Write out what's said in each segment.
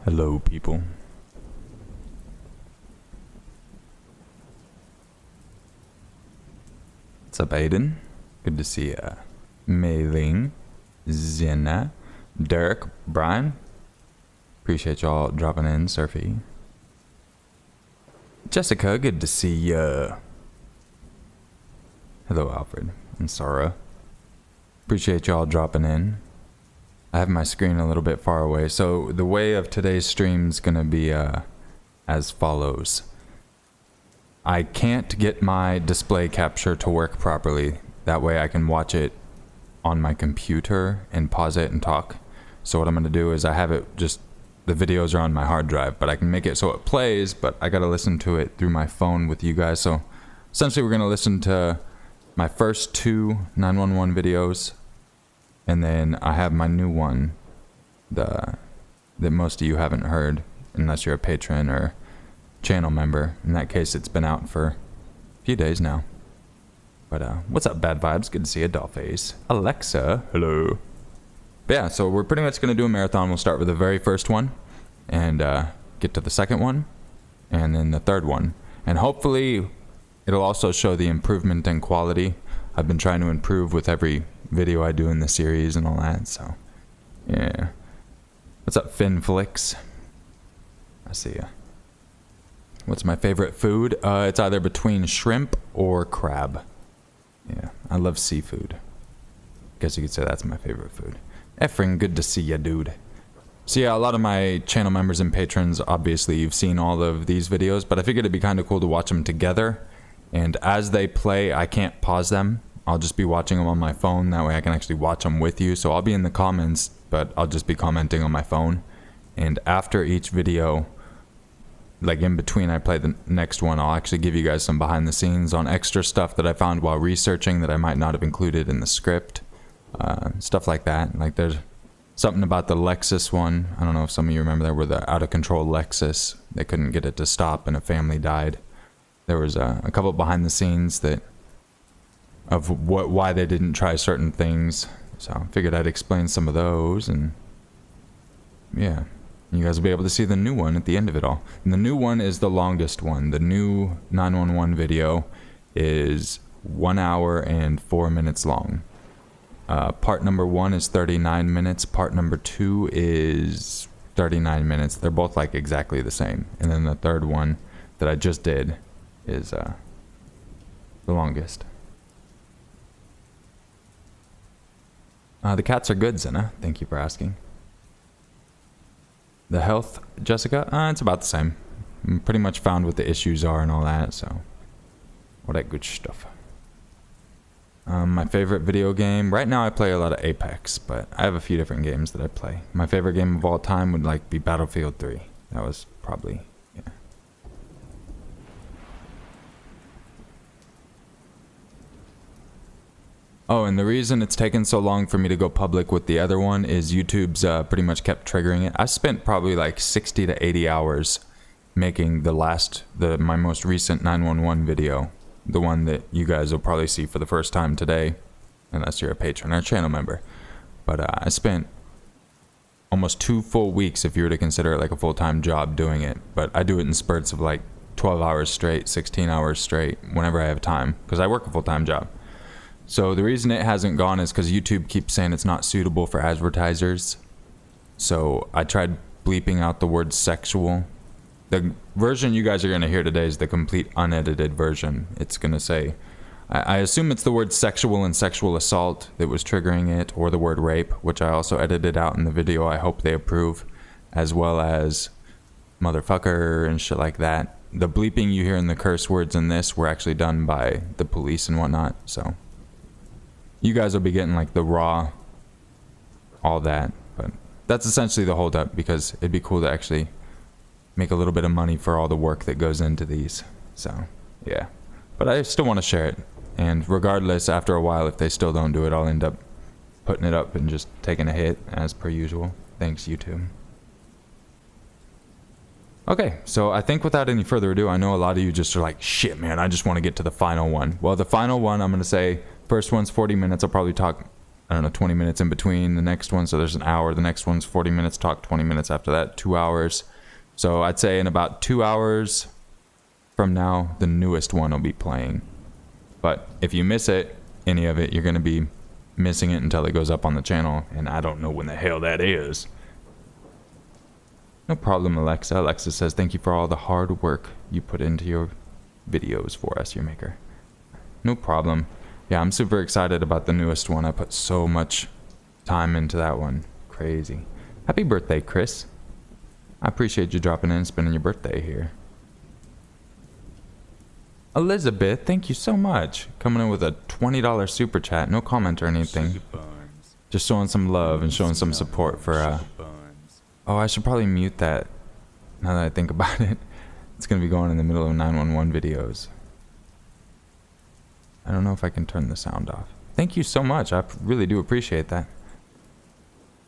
Hello, people. What's up, Aiden? Good to see ya. Mei Ling, Zena, Derek, Brian. Appreciate y'all dropping in, Surfy. Jessica, good to see ya. Hello, Alfred and Sarah. Appreciate y'all dropping in. I have my screen a little bit far away, so the way of today's stream is gonna be as follows. I can't get my display capture to work properly. That way I can watch it on my computer and pause it and talk. So what I'm gonna do is I have it just, the videos are on my hard drive, but I can make it so it plays, but I gotta listen to it through my phone with you guys. So essentially we're gonna listen to my first two 911 videos, and then I have my new one, that most of you haven't heard, unless you're a patron or channel member. In that case, it's been out for a few days now. But what's up, Bad Vibes? Good to see you, Dollface. Alexa, hello. But yeah, so we're pretty much gonna do a marathon. We'll start with the very first one, and get to the second one, and then the third one. And hopefully, it'll also show the improvement in quality. I've been trying to improve with every video I do in the series and all that, so yeah. What's up, Finflix? I see ya. What's my favorite food? It's either between shrimp or crab. Yeah, I love seafood. Guess you could say that's my favorite food. Efren, good to see ya, dude. So yeah, a lot of my channel members and patrons, obviously you've seen all of these videos, but I figured it'd be kind of cool to watch them together. And as they play, I can't pause them. I'll just be watching them on my phone. That way I can actually watch them with you. So I'll be in the comments, but I'll just be commenting on my phone. And after each video, like in between I play the next one, I'll actually give you guys some behind the scenes on extra stuff that I found while researching that I might not have included in the script. Stuff like that. Like there's something about the Lexus one. I don't know if some of you remember that, where the out of control Lexus, they couldn't get it to stop and a family died. There was a couple behind the scenes of why they didn't try certain things. So I figured I'd explain some of those, and yeah, you guys will be able to see the new one at the end of it all. And the new one is the longest one. The new 911 video is 1 hour and 4 minutes long. Part number 1 is 39 minutes. Part number 2 is 39 minutes. They're both like exactly the same. And then the third one that I just did is the longest. The cats are good, Zena. Thank you for asking. The health, Jessica? It's about the same. I'm pretty much found what the issues are and all that, so all that good stuff. My favorite video game, right now I play a lot of Apex, but I have a few different games that I play. My favorite game of all time would like be Battlefield 3. That was probably, yeah. Oh, and the reason it's taken so long for me to go public with the other one is YouTube's pretty much kept triggering it. I spent probably like 60 to 80 hours making my most recent 911 video. The one that you guys will probably see for the first time today, unless you're a patron or a channel member. But I spent almost 2 full weeks, if you were to consider it like a full-time job, doing it. But I do it in spurts of like 12 hours straight, 16 hours straight, whenever I have time, because I work a full-time job. So the reason it hasn't gone is because YouTube keeps saying it's not suitable for advertisers. So I tried bleeping out the word sexual. The version you guys are going to hear today is the complete unedited version. It's going to say, I assume it's the word sexual and sexual assault that was triggering it, or the word rape, which I also edited out in the video. I hope they approve, as well as motherfucker and shit like that. The bleeping you hear in the curse words in this were actually done by the police and whatnot, so you guys will be getting like the raw, all that. But that's essentially the holdup, because it'd be cool to actually make a little bit of money for all the work that goes into these. So yeah, but I still want to share it, and regardless, after a while, if they still don't do it, I'll end up putting it up and just taking a hit as per usual. Thanks, YouTube. Okay, so I think without any further ado, I know a lot of you just are like, shit man, I just want to get to the final one. Well, the final one, I'm going to say, first one's 40 minutes. I'll probably talk I don't know, 20 minutes in between the next one. So there's an hour. The next one's 40 minutes talk, 20 minutes after that, 2 hours. So I'd say in about 2 hours from now, the newest one will be playing. But if you miss it, any of it, you're going to be missing it until it goes up on the channel. And I don't know when the hell that is. No problem, Alexa. Alexa says, thank you for all the hard work you put into your videos for us, your maker. No problem. Yeah, I'm super excited about the newest one. I put so much time into that one. Crazy. Happy birthday, Chris. I appreciate you dropping in and spending your birthday here. Elizabeth, thank you so much. Coming in with a $20 super chat. No comment or anything. Just showing some love and showing some support for, Oh, I should probably mute that now that I think about it. It's going to be going in the middle of 911 videos. I don't know if I can turn the sound off. Thank you so much. I really do appreciate that.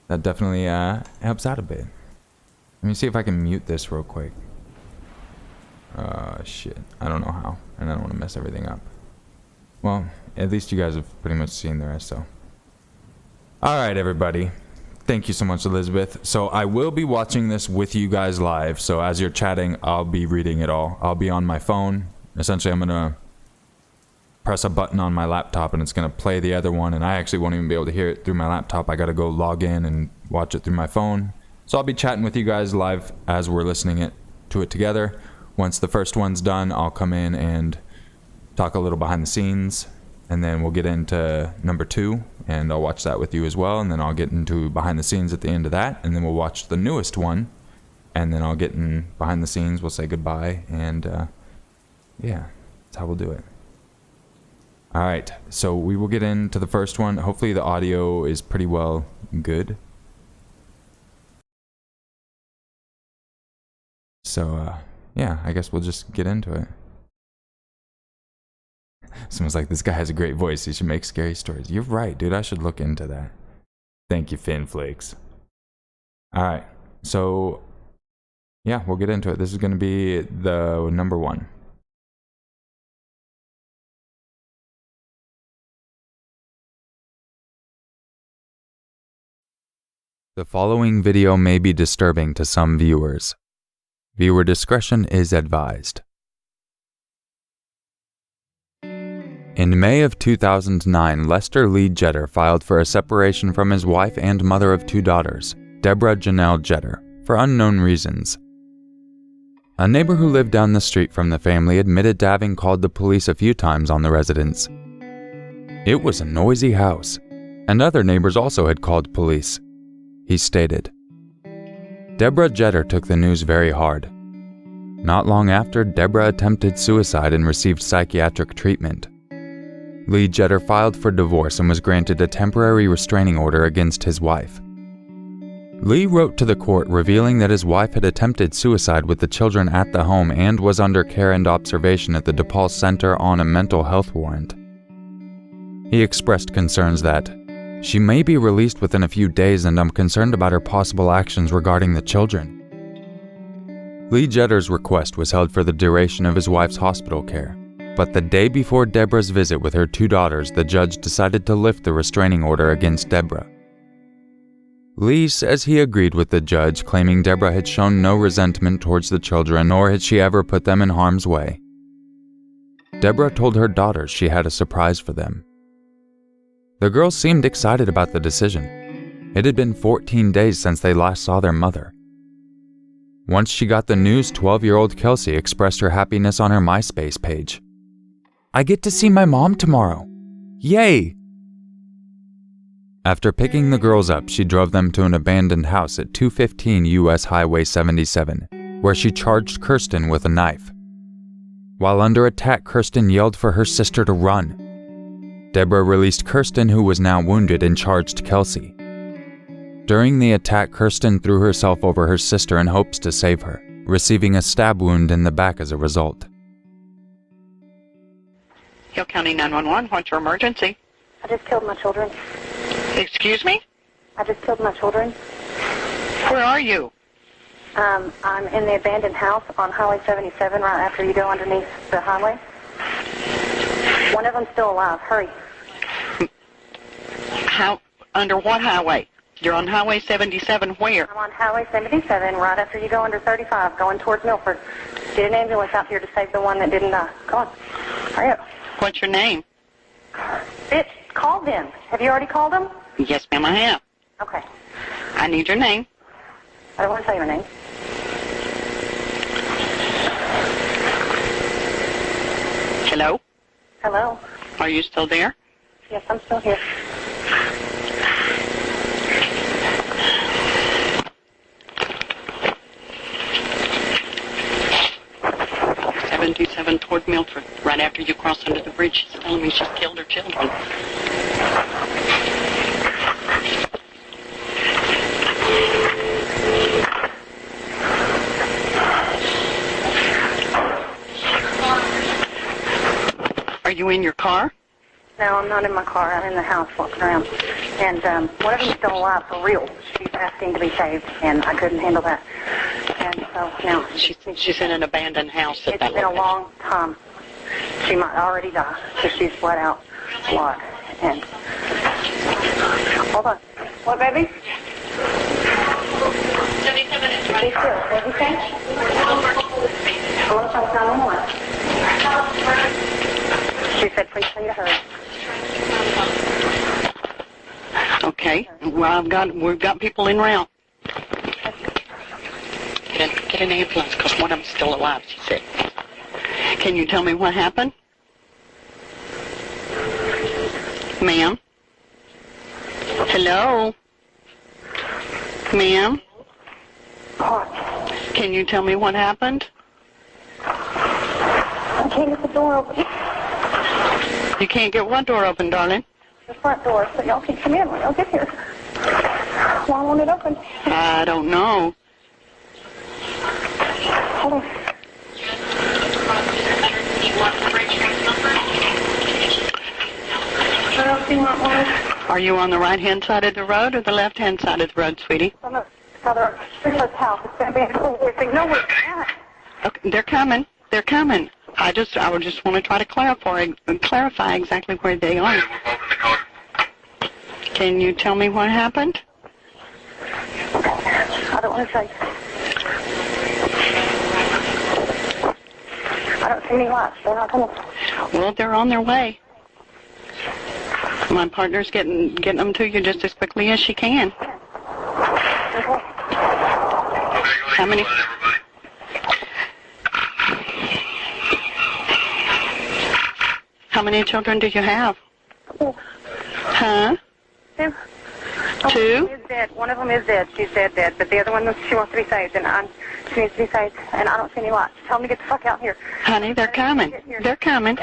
That definitely helps out a bit. Let me see if I can mute this real quick. Shit. I don't know how. And I don't want to mess everything up. Well, at least you guys have pretty much seen the rest, so. Alright, everybody. Thank you so much, Elizabeth. So I will be watching this with you guys live. So as you're chatting, I'll be reading it all. I'll be on my phone. Essentially, I'm going to press a button on my laptop and it's going to play the other one. And I actually won't even be able to hear it through my laptop. I got to go log in and watch it through my phone. So I'll be chatting with you guys live as we're listening to it together. Once the first one's done, I'll come in and talk a little behind the scenes. And then we'll get into number 2, and I'll watch that with you as well. And then I'll get into behind the scenes at the end of that. And then we'll watch the newest one. And then I'll get in behind the scenes. We'll say goodbye. And yeah, that's how we'll do it. All right, so we will get into the first one. Hopefully the audio is pretty well good. So yeah, I guess we'll just get into it. Someone's like, this guy has a great voice. He should make scary stories. You're right, dude. I should look into that. Thank you, Finflakes. All right. So, yeah, we'll get into it. This is going to be the number 1. The following video may be disturbing to some viewers. Viewer discretion is advised. In May of 2009, Lester Lee Jeter filed for a separation from his wife and mother of 2 daughters, Deborah Janelle Jeter, for unknown reasons. A neighbor who lived down the street from the family admitted to having called the police a few times on the residence. It was a noisy house, and other neighbors also had called police, he stated. Deborah Jeter took the news very hard. Not long after, Deborah attempted suicide and received psychiatric treatment. Lee Jeter filed for divorce and was granted a temporary restraining order against his wife. Lee wrote to the court revealing that his wife had attempted suicide with the children at the home and was under care and observation at the DePaul Center on a mental health warrant. He expressed concerns that, "She may be released within a few days and I'm concerned about her possible actions regarding the children." Lee Jeter's request was held for the duration of his wife's hospital care. But the day before Deborah's visit with her 2 daughters, the judge decided to lift the restraining order against Deborah. Lee says he agreed with the judge, claiming Deborah had shown no resentment towards the children, nor had she ever put them in harm's way. Deborah told her daughters she had a surprise for them. The girls seemed excited about the decision. It had been 14 days since they last saw their mother. Once she got the news, 12-year-old Kelsey expressed her happiness on her MySpace page. "I get to see my mom tomorrow. Yay!" After picking the girls up, she drove them to an abandoned house at 215 US Highway 77, where she charged Kirsten with a knife. While under attack, Kirsten yelled for her sister to run. Deborah released Kirsten, who was now wounded, and charged Kelsey. During the attack, Kirsten threw herself over her sister in hopes to save her, receiving a stab wound in the back as a result. Hill County 911, what's your emergency? I just killed my children. Excuse me? I just killed my children. Where are you? I'm in the abandoned house on Highway 77 right after you go underneath the highway. One of them's still alive. Hurry. under what highway? You're on Highway 77 where? I'm on Highway 77 right after you go under 35 going towards Milford. Get an ambulance out here to save the one that didn't die. Come on. Hurry up. What's your name? Bitch, call them. Have you already called them? Yes, ma'am, I have. Okay. I need your name. I don't want to tell you my name. Hello? Hello? Are you still there? Yes, I'm still here. '77 toward Milford, right after you cross under the bridge. She's telling me she's killed her children. Are you in your car? No, I'm not in my car. I'm in the house walking around. And one of them's still alive for real. She's asking to be saved, and I couldn't handle that. And so now She's in an abandoned house at it's that been a location. long time. She might already die because she's bled out a lot. And hold on. What, baby? 77 is Be still. What did you say? I want to talk 911. She said, please say to her. Okay. Well, we've got people en route. Get an ambulance because one of them's still alive, she said. Can you tell me what happened? Ma'am? Hello? Ma'am? Can you tell me what happened? I can't get the door open. You can't get what door open, darling? The front door, so y'all can come in when y'all get here. Why won't it open? I don't know. Hold on. I don't see what one. Are you on the right-hand side of the road or the left-hand side of the road, sweetie? On the other sister's house. It's going to be in the know where it's at. Okay, they're coming. They're coming. I would just want to try to clarify exactly where they are. Can you tell me what happened? I don't want to say. I don't see any lights. They're not coming. Well, they're on their way. My partner's getting them to you just as quickly as she can. Okay. How many? How many children do you have? Huh? Two. Two? One is dead. One of them is dead. She's dead, but the other one, she wants to be saved, and she needs to be saved, and I don't see any lights. Tell them to get the fuck out here. Honey, they're coming. They're coming.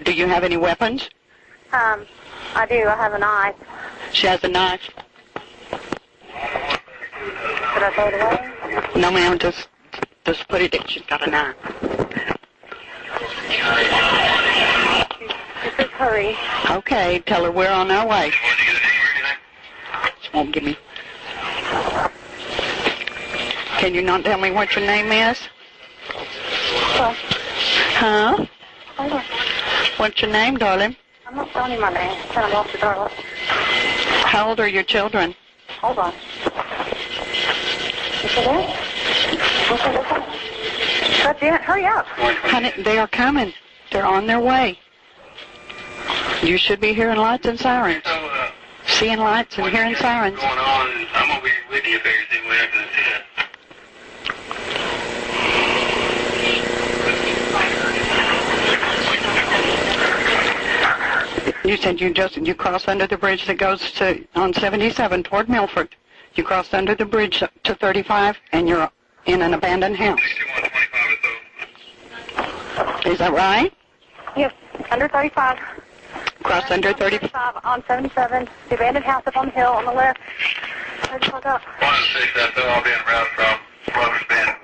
Do you have any weapons? I do. I have a knife. She has a knife. Should I throw it away? No, ma'am, just put it in. She's got a knife. She says hurry. Okay, tell her we're on our way. She won't give me. Can you not tell me what your name is? Well, Huh? hold on. What's your name, darling? I'm not telling you my name. I kind of lost the darling. How old are your children? Hold on. You see that? Okay, okay. That's it. Hurry up. Honey, they are coming. They're on their way. You should be hearing lights and sirens. Seeing lights and hearing sirens. Going on, I'm gonna be with you if everything went after this hit. You said you crossed under the bridge that goes on 77 toward Milford. You crossed under the bridge to 35, and you're in an abandoned house. 6125 or so. Is that right? Yes, under 35. Cross under 35 on 77. The abandoned house up on the hill on the left. Hurry the fuck up. 106, that's all being route from Rubber's Bend.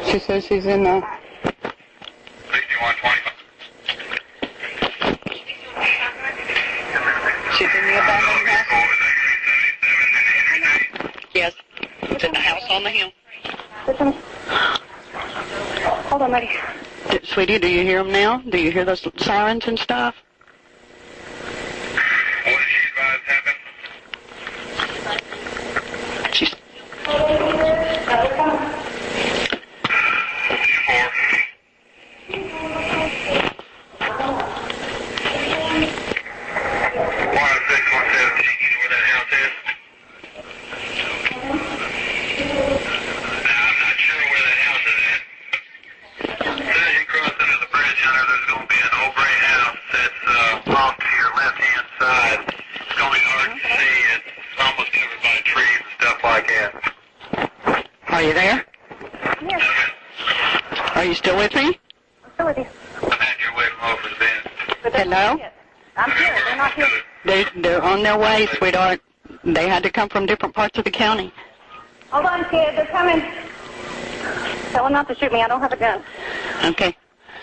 She says she's in the... 6125. She's in the abandoned house. It's at the house on the hill. Listen. Hold on, buddy. Sweetie, do you hear them now? Do you hear those sirens and stuff? What did she advise happened? She's... 16, you know where that house is? I'm not sure where that house is at. As soon as you cross under the bridge, Hunter, there's going to be an old gray house that's off to your left-hand side. It's going to be hard to see. It's almost covered by trees and stuff like that. Are you there? Yes, Are you still with me? I'm still with you. I'm at your way from over the bend. But they're Hello? not here. I'm here. They're not here. They're on their way, sweetheart. They had to come from different parts of the county. Hold on, kid. They're coming. Tell them not to shoot me. I don't have a gun. Okay.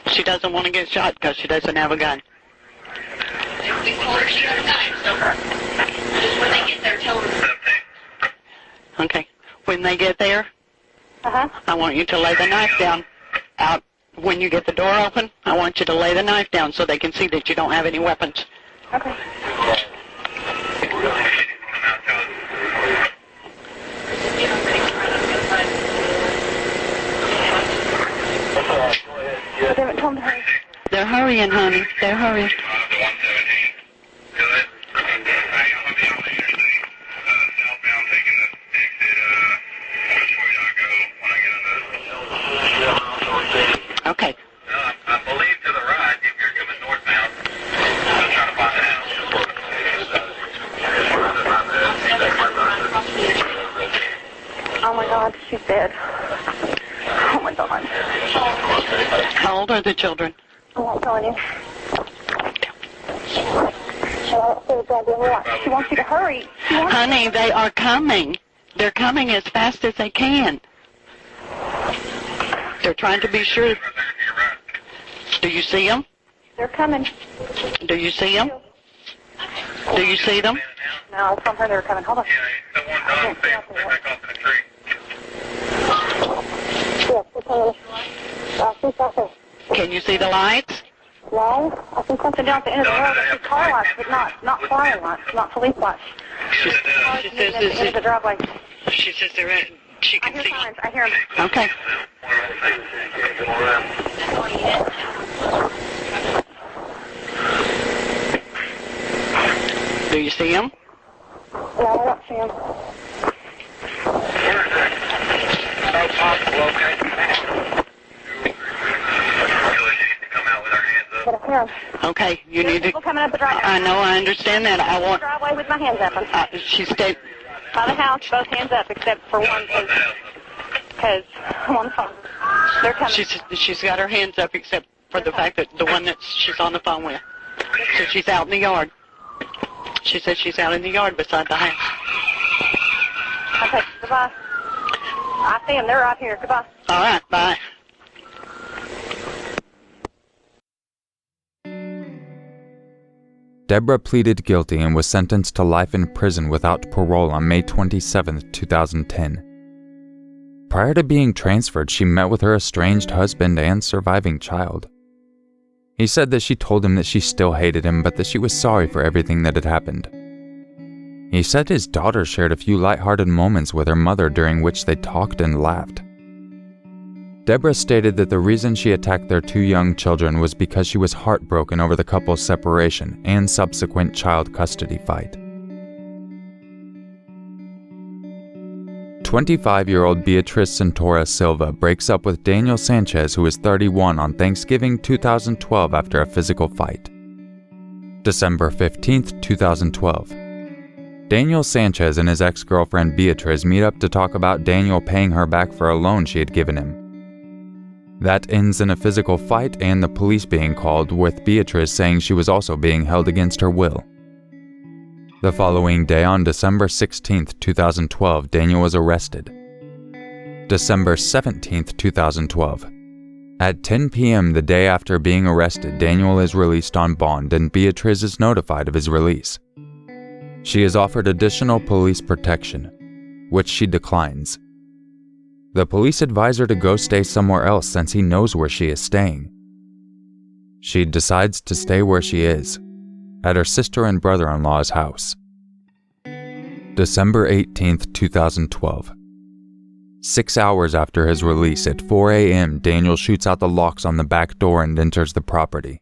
She doesn't want to get shot because she doesn't have a gun. We told her she had a knife, so just when they get there, tell her. Okay. When they get there, Uh-huh. I want you to lay the knife down out. When you get the door open, I want you to lay the knife down so they can see that you don't have any weapons. Okay. But they haven't told me to hurry. They're hurrying, honey. They're hurrying. The 117. Good. I'm going to be on the interstate, southbound, taking the exit, which way do I go when I get on the... Okay. I believe to the right, if you're coming northbound. I'm trying to find the house. Oh, my God. She's dead. Oh, my God. How old are the children? I won't tell you. She wants you to hurry. She wants Honey, they are coming. They're coming as fast as they can. They're trying to be sure. Do you see them? They're coming. Do you see them? Do you see them? No, from her they're coming. Hold on. Yeah, the one dog thing, they're back off in the tree. Yes, we're coming. She's out there. Can you see the lights? No, I see something down at the end of the road. I see car lights, but not fire lights, not police lights. She Cars says moving at the end of the driveway. she says they're at, she I can hear see. sirens. I hear them. Okay. Do you see them? No, I don't see them. No possible, okay? Come out with our hands up. But I hear them. Okay. You There's need to. people coming up the driveway. I know. I understand that. I want. Driveway with my hands up. She stayed. By the house, both hands up, except for one, because I'm on the phone. They're coming. She's got her hands up except for the fact that the one that she's on the phone with. So she's out in the yard. She says she's out in the yard beside the house. Okay, goodbye. I see them. They're right here. Goodbye. All right. Bye. Deborah pleaded guilty and was sentenced to life in prison without parole on May 27, 2010. Prior to being transferred, she met with her estranged husband and surviving child. He said that she told him that she still hated him, but that she was sorry for everything that had happened. He said his daughter shared a few lighthearted moments with her mother during which they talked and laughed. Deborah stated that the reason she attacked their two young children was because she was heartbroken over the couple's separation and subsequent child custody fight. 25-year-old Beatriz Santora Silva breaks up with Daniel Sanchez, who is 31, on Thanksgiving 2012 after a physical fight. December 15, 2012. Daniel Sanchez and his ex-girlfriend Beatriz meet up to talk about Daniel paying her back for a loan she had given him. That ends in a physical fight and the police being called, with Beatriz saying she was also being held against her will. The following day, on December 16, 2012, Daniel was arrested. December 17, 2012. At 10 p.m. the day after being arrested, Daniel is released on bond and Beatriz is notified of his release. She is offered additional police protection. which she declines. The police advise her to go stay somewhere else since he knows where she is staying. She decides to stay where she is, at her sister and brother-in-law's house. December 18th, 2012. 6 hours after his release, at 4 a.m., Daniel shoots out the locks on the back door and enters the property.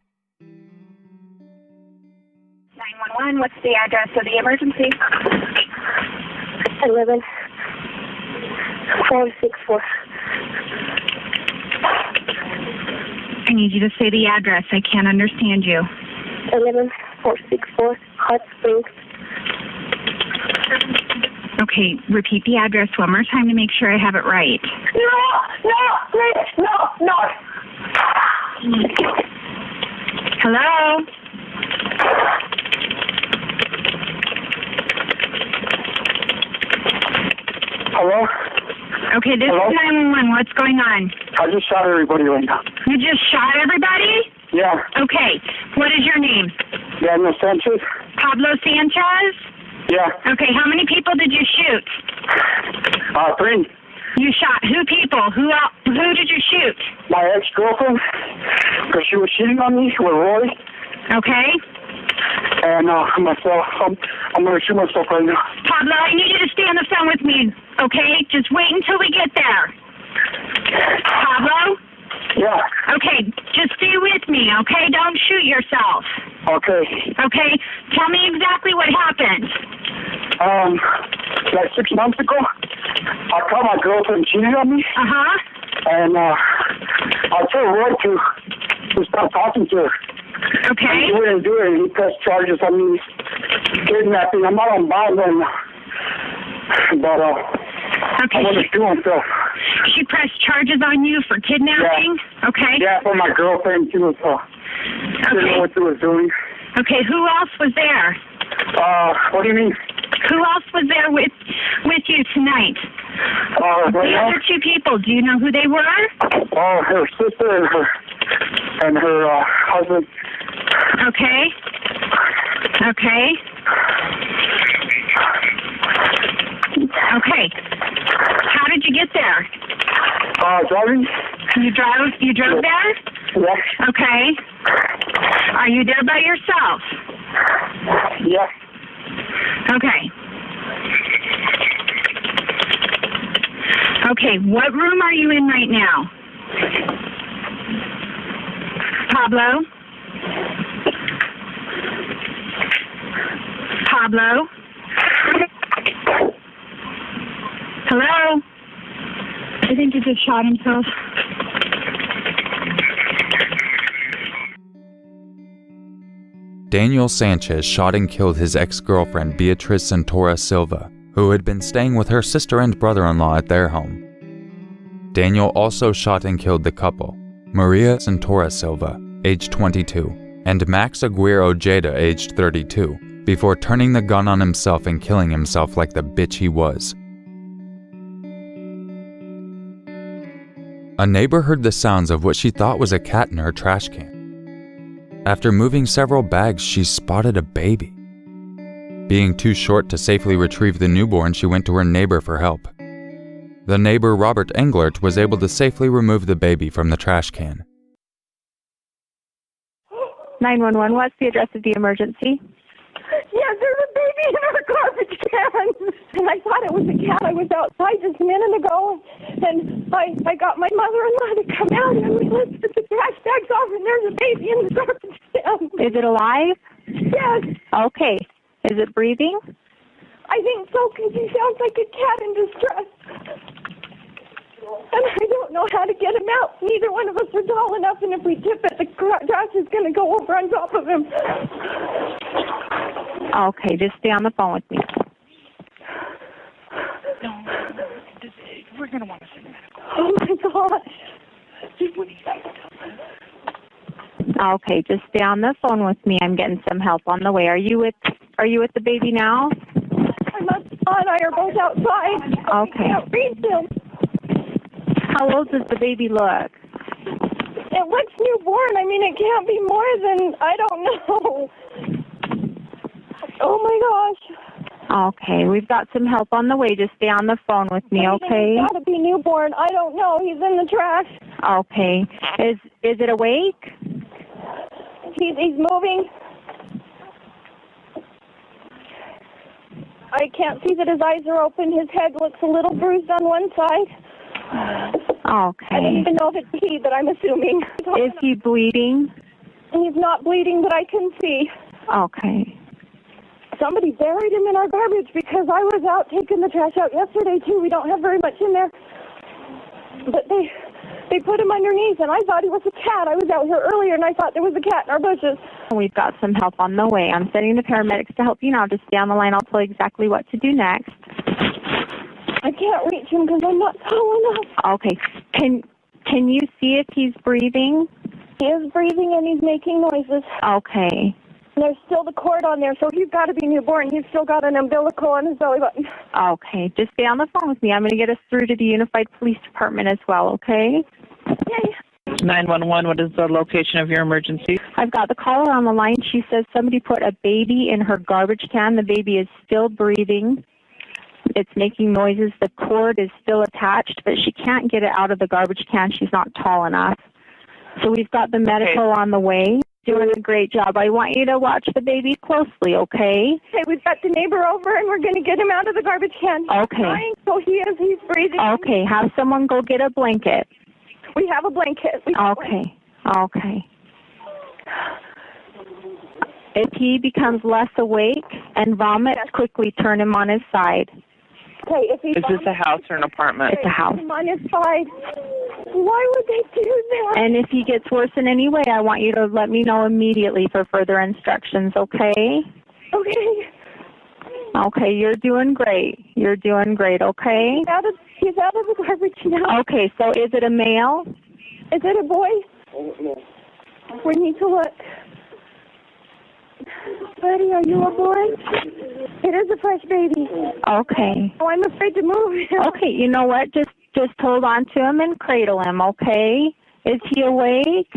911, what's the address of the emergency? 11464. I need you to say the address. I can't understand you. 11464 Hot Springs. Okay, repeat the address one more time to make sure I have it right. No. Hello? Hello? Okay, this Hello? is 911. What's going on? I just shot everybody right now. You just shot everybody? Yeah. Okay, what is your name? Daniel Sanchez? Pablo Sanchez? Yeah. Okay, how many people did you shoot? 3. You shot who people? Who did you shoot? My ex-girlfriend, because she was cheating on me with Roy. Okay. And myself, I'm going to shoot myself right now. Pablo, I need you to stay on the phone with me, okay? Just wait until we get there. Pablo? Yeah. Okay, just stay with me, okay? Don't shoot yourself. Okay. Okay? Tell me exactly what happened. Like 6 months ago, I caught my girlfriend cheating on me. Uh-huh. And I told Roy to stop talking to her. Okay. And he wouldn't do it. He pressed charges on me kidnapping. I'm not on bond, but Okay. I want to do him, so. She pressed charges on you for kidnapping? Yeah. Okay. Yeah, for my girlfriend, too, so. Didn't know what she was doing. Okay, who else was there? What do you mean? Who else was there with you tonight? Right The now? other 2 people, do you know who they were? Her sister and her husband. Okay. Okay. Okay. How did you get there? Driving? You drove there? Yeah. Okay. Are you there by yourself? Yeah. Okay. Okay, what room are you in right now? Pablo? Pablo? Hello? I think he just shot himself. Daniel Sanchez shot and killed his ex-girlfriend Beatriz Santora Silva, who had been staying with her sister and brother-in-law at their home. Daniel also shot and killed the couple, Maria Santora Silva, age 22, and Max Aguirre Ojeda, aged 32, before turning the gun on himself and killing himself like the bitch he was. A neighbor heard the sounds of what she thought was a cat in her trash can. After moving several bags, she spotted a baby. Being too short to safely retrieve the newborn, she went to her neighbor for help. The neighbor, Robert Englert, was able to safely remove the baby from the trash can. 911, what's the address of the emergency? Yes, there's a baby in our garbage can. And I thought it was a cat. I was outside just a minute ago. And I got my mother-in-law to come out and we lifted the trash bags off and there's a baby in the garbage can. Is it alive? Yes, Okay. Is it breathing? I think so because he sounds like a cat in distress. And I don't know how to get him out. Neither one of us are tall enough, and if we tip it, the trash is going to go over on top of him. Okay, just stay on the phone with me. We're going to want to send him out. Oh, my gosh. Okay, just stay on the phone with me. I'm getting some help on the way. Are you with the baby now? My mother-in-law and I are both outside. Okay. I can't reach him. How old does the baby look? It looks newborn. I mean, it can't be more than, I don't know. Oh, my gosh. Okay, we've got some help on the way. Just stay on the phone with me, okay? He's got to be newborn. I don't know. He's in the trash. Okay. Is it awake? He's moving. I can't see that his eyes are open. His head looks a little bruised on one side. Okay. I don't even know if it's he, but I'm assuming. Is he bleeding? He's not bleeding that I can see. Okay. Somebody buried him in our garbage because I was out taking the trash out yesterday, too. We don't have very much in there. But they put him underneath, and I thought he was a cat. I was out here earlier, and I thought there was a cat in our bushes. We've got some help on the way. I'm sending the paramedics to help you now. Just stay on the line. I'll tell you exactly what to do next. I can't reach him because I'm not tall enough. Okay. Can you see if he's breathing? He is breathing, and he's making noises. Okay. And there's still the cord on there, so he's got to be newborn. He's still got an umbilical on his belly button. Okay. Just stay on the phone with me. I'm going to get us through to the Unified Police Department as well, okay? Okay. 911, what is the location of your emergency? I've got the caller on the line. She says somebody put a baby in her garbage can. The baby is still breathing. It's making noises. The cord is still attached, but she can't get it out of the garbage can. She's not tall enough. So we've got the medical on the way. Doing a great job. I want you to watch the baby closely, okay? Okay, we've got the neighbor over, and we're going to get him out of the garbage can. Okay. He's crying, so he's breathing. Okay, have someone go get a blanket. We have a blanket. Okay. Okay. If he becomes less awake and vomits, quickly turn him on his side. Okay, if he Is this a house or an apartment? It's a house. him on his side. Why would they do that? And if he gets worse in any way, I want you to let me know immediately for further instructions, okay? Okay. Okay, you're doing great. You're doing great, okay? He's out of the garbage now. Okay, so is it a male? Is it a boy? We need to look. Buddy, are you a boy? It is a fresh baby. Okay. Oh, I'm afraid to move him. Okay, you know what? Just hold on to him and cradle him, okay? Is he awake?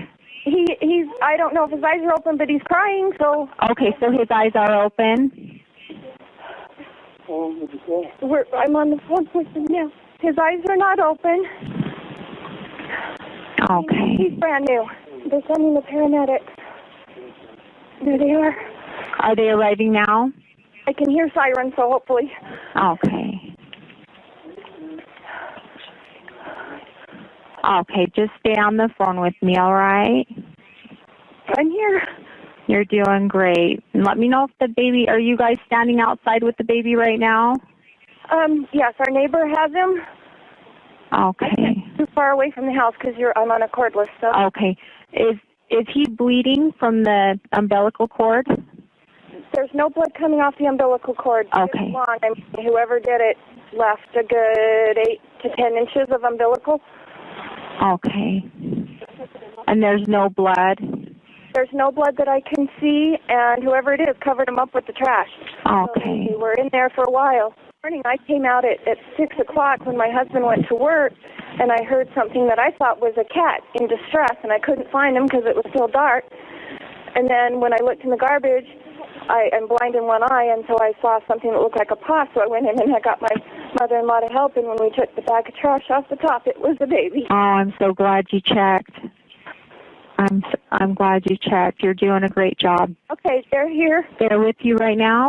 He's I don't know if his eyes are open, but he's crying, so... Okay, so his eyes are open? I'm on the phone with him now. His eyes are not open. Okay. He's brand new. They're sending the paramedics. There they are. Are they arriving now? I can hear sirens, so hopefully. Okay. Okay, just stay on the phone with me, all right? I'm here. You're doing great. And let me know if the baby, are you guys standing outside with the baby right now? Yes, our neighbor has him. Okay. Too far away from the house because I'm on a cordless, so. Okay. Is he bleeding from the umbilical cord? There's no blood coming off the umbilical cord. Okay. It's long. I mean, whoever did it left a good 8 to 10 inches of umbilical. Okay. And there's no blood? There's no blood that I can see, and whoever it is covered him up with the trash. Okay. So we were in there for a while. Morning, I came out at 6 o'clock when my husband went to work, and I heard something that I thought was a cat in distress, and I couldn't find him because it was still dark. And then when I looked in the garbage, I'm blind in one eye, and so I saw something that looked like a paw, so I went in and I got my mother-in-law to help, and when we took the bag of trash off the top, it was the baby. Oh, I'm so glad you checked. I'm glad you checked. You're doing a great job. Okay, they're here. They're with you right now?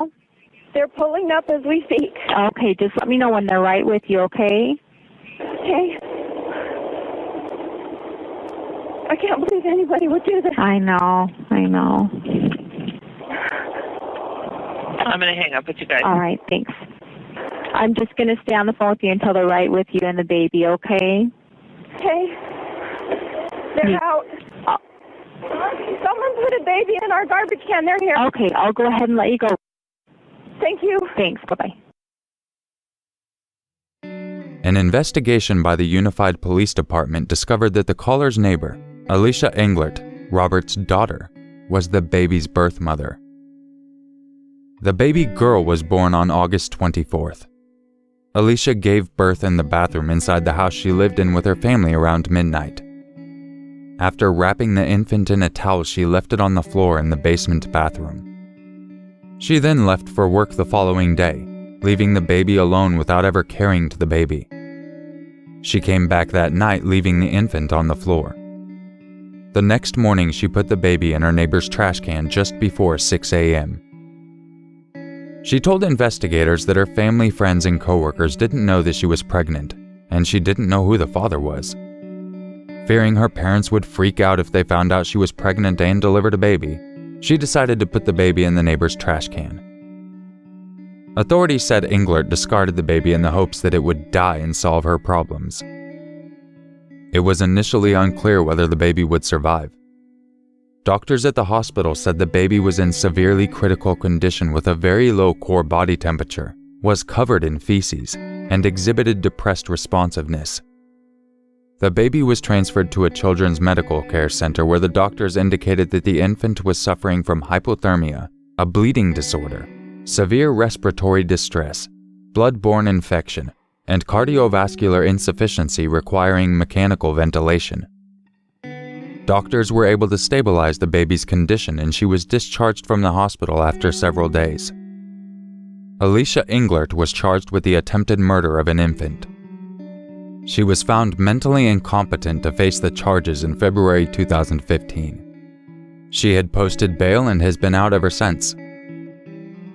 They're pulling up as we speak. Okay, just let me know when they're right with you, okay? Okay. I can't believe anybody would do this. I know. I'm going to hang up with you guys. All right, thanks. I'm just going to stay on the phone with you until they're right with you and the baby, okay? Okay. They're out. Someone put a baby in our garbage can. They're here. Okay, I'll go ahead and let you go. Thank you. Thanks. Bye-bye. An investigation by the Unified Police Department discovered that the caller's neighbor, Alicia Englert, Robert's daughter, was the baby's birth mother. The baby girl was born on August 24th. Alicia gave birth in the bathroom inside the house she lived in with her family around midnight. After wrapping the infant in a towel, she left it on the floor in the basement bathroom. She then left for work the following day, leaving the baby alone without ever caring to the baby. She came back that night, leaving the infant on the floor. The next morning, she put the baby in her neighbor's trash can just before 6 a.m. She told investigators that her family, friends, and coworkers didn't know that she was pregnant, and she didn't know who the father was. Fearing her parents would freak out if they found out she was pregnant and delivered a baby, she decided to put the baby in the neighbor's trash can. Authorities said Englert discarded the baby in the hopes that it would die and solve her problems. It was initially unclear whether the baby would survive. Doctors at the hospital said the baby was in severely critical condition with a very low core body temperature, was covered in feces, and exhibited depressed responsiveness. The baby was transferred to a children's medical care center where the doctors indicated that the infant was suffering from hypothermia, a bleeding disorder, severe respiratory distress, blood-borne infection, and cardiovascular insufficiency requiring mechanical ventilation. Doctors were able to stabilize the baby's condition and she was discharged from the hospital after several days. Alicia Englert was charged with the attempted murder of an infant. She was found mentally incompetent to face the charges in February 2015. She had posted bail and has been out ever since.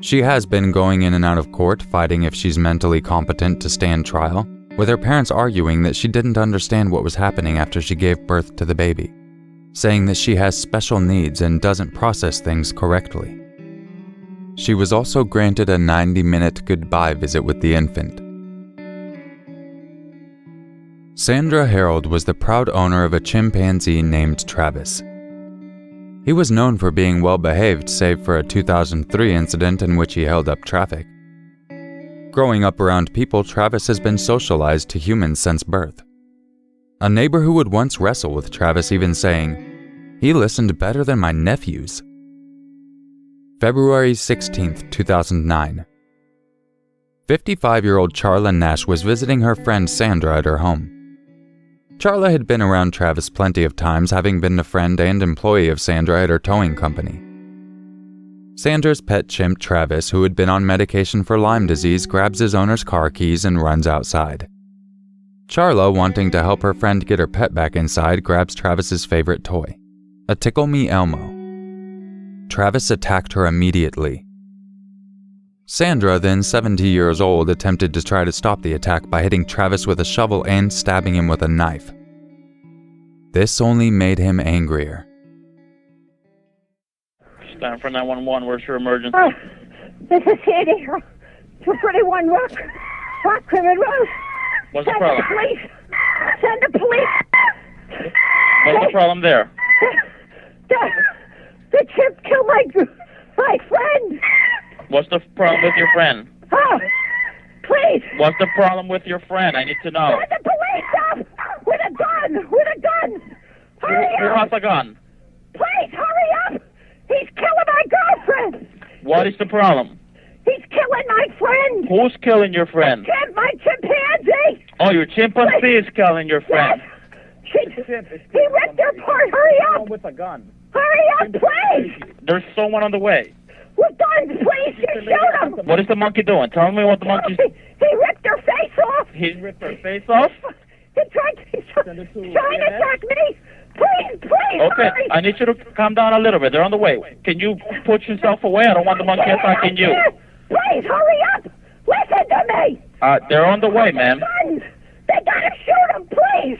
She has been going in and out of court fighting if she's mentally competent to stand trial, with her parents arguing that she didn't understand what was happening after she gave birth to the baby, saying that she has special needs and doesn't process things correctly. She was also granted a 90-minute goodbye visit with the infant. Sandra Harold was the proud owner of a chimpanzee named Travis. He was known for being well-behaved save for a 2003 incident in which he held up traffic. Growing up around people, Travis has been socialized to humans since birth. A neighbor who would once wrestle with Travis even saying, "He listened better than my nephews." February 16, 2009. 55-year-old Charla Nash was visiting her friend Sandra at her home. Charla had been around Travis plenty of times, having been a friend and employee of Sandra at her towing company. Sandra's pet chimp Travis, who had been on medication for Lyme disease, grabs his owner's car keys and runs outside. Charla, wanting to help her friend get her pet back inside, grabs Travis's favorite toy, a Tickle Me Elmo. Travis attacked her immediately. Sandra, then 70 years old, attempted to try to stop the attack by hitting Travis with a shovel and stabbing him with a knife. This only made him angrier. Stand for 911, where's your emergency? Oh, this is Sandy. 231 Rock Rimmon Road. What's the problem? Send the police. Send the police. What's the problem there? The chimp killed my friend. What's the problem with your friend? Oh, please. What's the problem with your friend? I need to know. Send the police up with a gun. With a gun. Hurry Who up. has a gun? Please, hurry up. He's killing my girlfriend. What is the problem? He's killing my friend. Who's killing your friend? My chimpanzee. Oh, your chimpanzee is killing your friend. Yes. He ripped her apart. Hurry up. With a gun. Hurry up, please. There's someone on the way. With guns, please. You shoot him. What is the monkey doing? Tell me what the monkey's... He ripped her face off. He ripped her face off? He's trying to attack me. Please, Okay, hurry. I need you to calm down a little bit. They're on the way. Can you put yourself away? I don't want the monkey attacking you. Please, hurry up. Listen to me. They're on the way, ma'am. Guns. They gotta shoot him, please.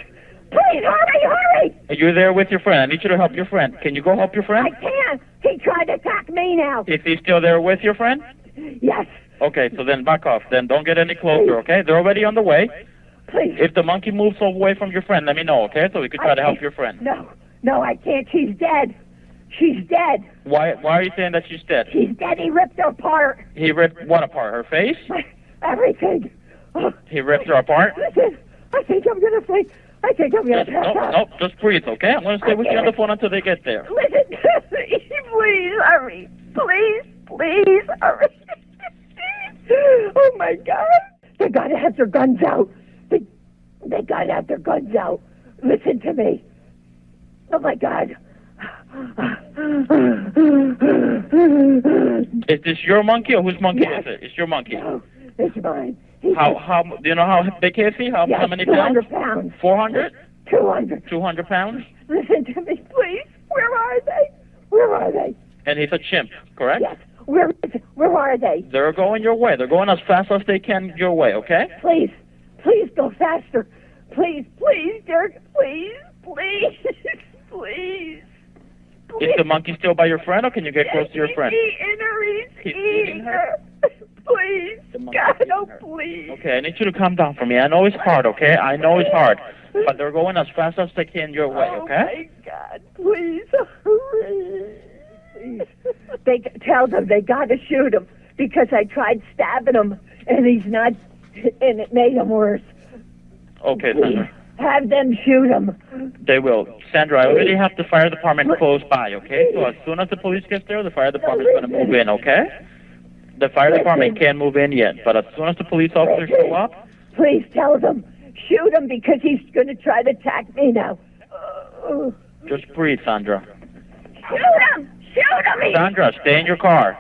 Please, hurry. You're there with your friend. I need you to help your friend. Can you go help your friend? I can't. He tried to attack me now. Is he still there with your friend? Yes. Okay, so then back off. Then don't get any closer, okay? They're already on the way. Please. If the monkey moves away from your friend, let me know, okay? So we could try to help your friend. No, I can't. She's dead. She's dead. Why are you saying that she's dead? She's dead. He ripped her apart. He ripped what apart? Her face? Everything. He ripped her apart? Listen, I think I'm gonna pass out. No, just breathe, okay? I'm gonna stay with you on the phone until they get there. Listen to me. Please hurry. Please hurry. Oh my God. They gotta have their guns out. They gotta have their guns out. Listen to me. Oh my God. Is this your monkey or whose monkey is it? It's your monkey. No, It's mine. How do you know how big is he? How many pounds? 200 pounds. 400? 200. 200 pounds? Listen to me, please. Where are they? Where are they? And he's a chimp, correct? Yes. Where are they? They're going your way. They're going as fast as they can your way, okay? Please go faster. Please, Derek. Please. Is the monkey still by your friend, or can you get close to your friend? He's eating her. Please. God, oh, please. Okay, I need you to calm down for me. I know it's hard, okay? I know it's hard. But they're going as fast as they can your way, okay? Oh, my God. Please hurry. Please. They tell them they got to shoot him because I tried stabbing him, and he's not, and it made him worse. Okay, Sandra. Have them shoot him. They will. Sandra, I already have the fire department close by, okay? So as soon as the police gets there, the fire department's going to move in, okay? The fire department can't move in yet, but as soon as the police officers show up... Please tell them. Shoot him because he's going to try to attack me now. Just breathe, Sandra. Shoot him! Shoot him! Sandra, stay in your car.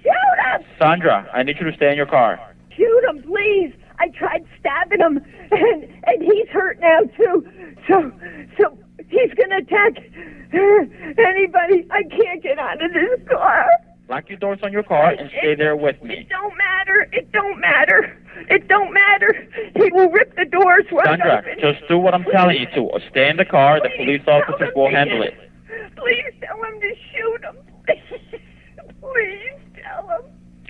Shoot him! Sandra, I need you to stay in your car. Shoot him, please. I tried stabbing him, and he's hurt now, too. So he's going to attack anybody. I can't get out of this car. Lock your doors on your car and stay there with me. It don't matter. It don't matter. It don't matter. He will rip the doors wide Sandra, open. just do what I'm telling you to. Stay in the car. The police officers will handle it. Please tell him to shoot him. Please tell him.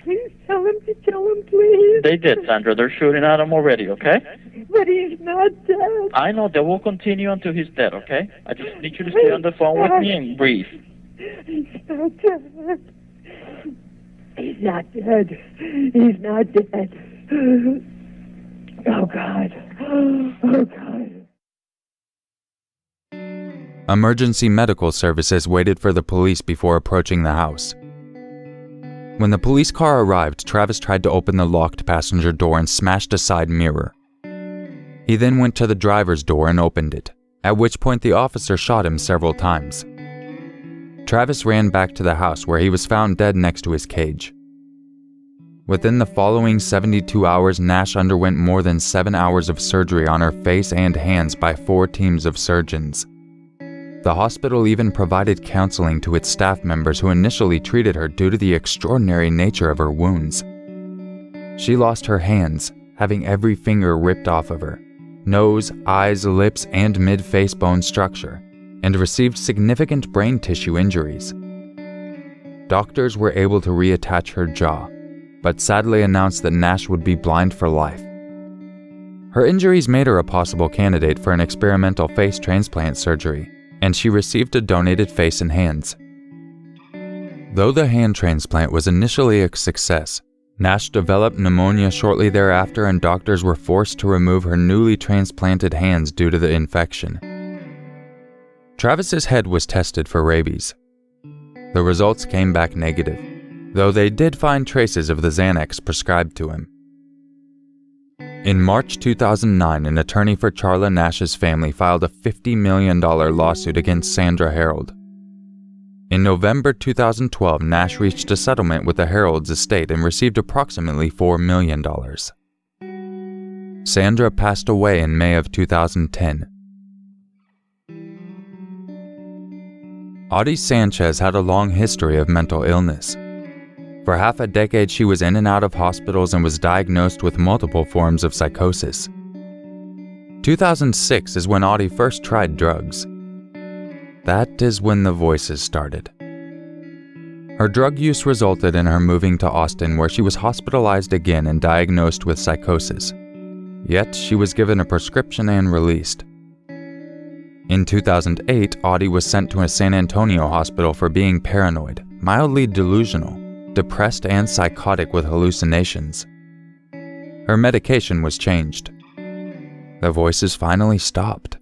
Please tell him to kill him, please. They did, Sandra. They're shooting at him already, okay? But he's not dead. I know. They will continue until he's dead, okay? I just need you to stay on the phone with me and breathe. He's not dead. He's not dead. He's not dead. Oh, God. Oh, God. Emergency medical services waited for the police before approaching the house. When the police car arrived, Travis tried to open the locked passenger door and smashed a side mirror. He then went to the driver's door and opened it, at which point the officer shot him several times. Travis ran back to the house where he was found dead next to his cage. Within the following 72 hours, Nash underwent more than 7 hours of surgery on her face and hands by 4 teams of surgeons. The hospital even provided counseling to its staff members who initially treated her due to the extraordinary nature of her wounds. She lost her hands, having every finger ripped off of her, nose, eyes, lips, and mid-face bone structure, and received significant brain tissue injuries. Doctors were able to reattach her jaw, but sadly announced that Nash would be blind for life. Her injuries made her a possible candidate for an experimental face transplant surgery, and she received a donated face and hands. Though the hand transplant was initially a success, Nash developed pneumonia shortly thereafter, and doctors were forced to remove her newly transplanted hands due to the infection. Travis's head was tested for rabies. The results came back negative, though they did find traces of the Xanax prescribed to him. In March 2009, an attorney for Charla Nash's family filed a $50 million lawsuit against Sandra Harold. In November 2012, Nash reached a settlement with the Harold's estate and received approximately $4 million. Sandra passed away in May of 2010. Audie Sanchez had a long history of mental illness. For half a decade, she was in and out of hospitals and was diagnosed with multiple forms of psychosis. 2006 is when Audie first tried drugs. That is when the voices started. Her drug use resulted in her moving to Austin, where she was hospitalized again and diagnosed with psychosis. Yet, she was given a prescription and released. In 2008, Audie was sent to a San Antonio hospital for being paranoid, mildly delusional, depressed and psychotic with hallucinations. Her medication was changed. The voices finally stopped.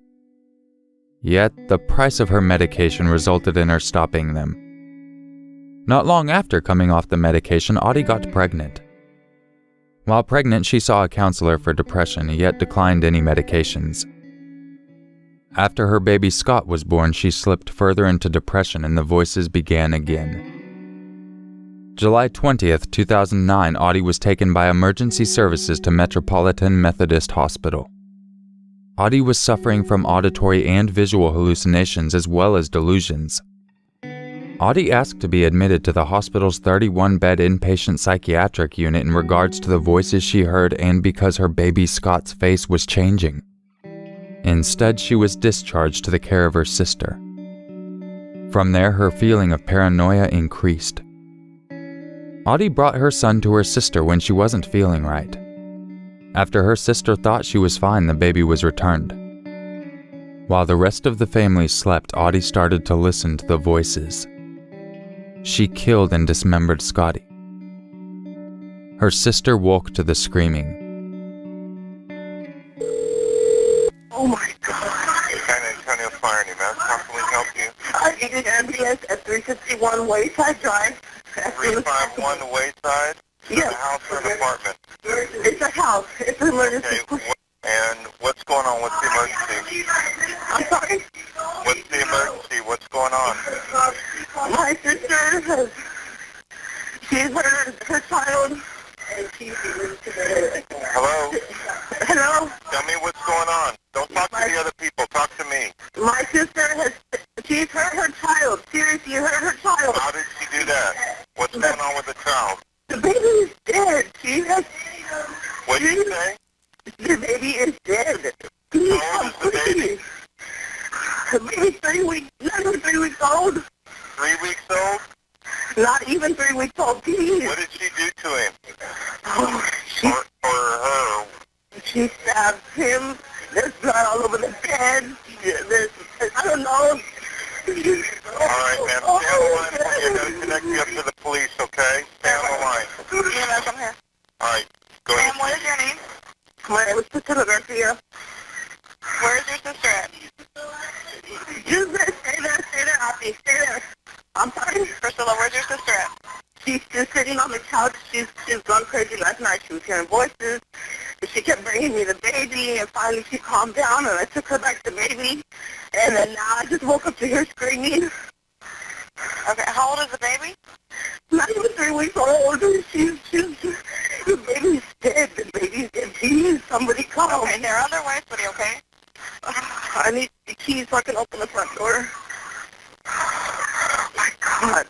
Yet, the price of her medication resulted in her stopping them. Not long after coming off the medication, Audie got pregnant. While pregnant, she saw a counselor for depression, yet declined any medications. After her baby Scott was born, she slipped further into depression and the voices began again. July 20th, 2009, Audie was taken by emergency services to Metropolitan Methodist Hospital. Audie was suffering from auditory and visual hallucinations as well as delusions. Audie asked to be admitted to the hospital's 31-bed inpatient psychiatric unit in regards to the voices she heard and because her baby Scott's face was changing. Instead, she was discharged to the care of her sister. From there, her feeling of paranoia increased. Audie brought her son to her sister when she wasn't feeling right. After her sister thought she was fine, the baby was returned. While the rest of the family slept, Audie started to listen to the voices. She killed and dismembered Scotty. Her sister woke to the screaming. Oh my God. San Antonio Fire and EMS, how can we help you? I needed ambulance at 351 Wayside Drive. 351 Wayside? Yes. A house or an apartment? It's a house. It's an emergency. Okay, and what's going on? What's the emergency? I'm sorry? What's the emergency? What's going on? My sister has, she's her child, and she's Hello? Hello? Tell me what's going on. Don't talk to the other people. Talk to me. My sister has, she's hurt her child. Seriously, hurt her child. How did she do that? What's going on with the child? The baby is dead. She has, What did you say? the baby is dead. How old is the baby? The baby's 3 weeks, not even 3 weeks old. 3 weeks old? Not even 3 weeks old, please. What did she do to him? Oh, Or her? she stabbed him. There's blood all over the bed. There's, I don't know. All right, ma'am. Stay on the line for me. I got to connect you up to the police, okay? Stay on the line. Yes, I'm here. All right. Go ahead. Ma'am, what is your name? My name is Priscilla Garcia. Where is your sister at? Just stay there, Auntie. Stay there. I'm sorry. Priscilla, where's your sister at? She's just sitting on the couch. She's gone crazy last night. She was hearing voices. She kept bringing me the baby, and finally she calmed down, and I took her back to baby. And then now I just woke up to her screaming. Okay, how old is the baby? Not even 3 weeks old. The baby's dead. The baby's dead. Please, somebody come. Okay, they're on their way, sweetie, okay? I need the keys so I can open the front door. Oh, my God.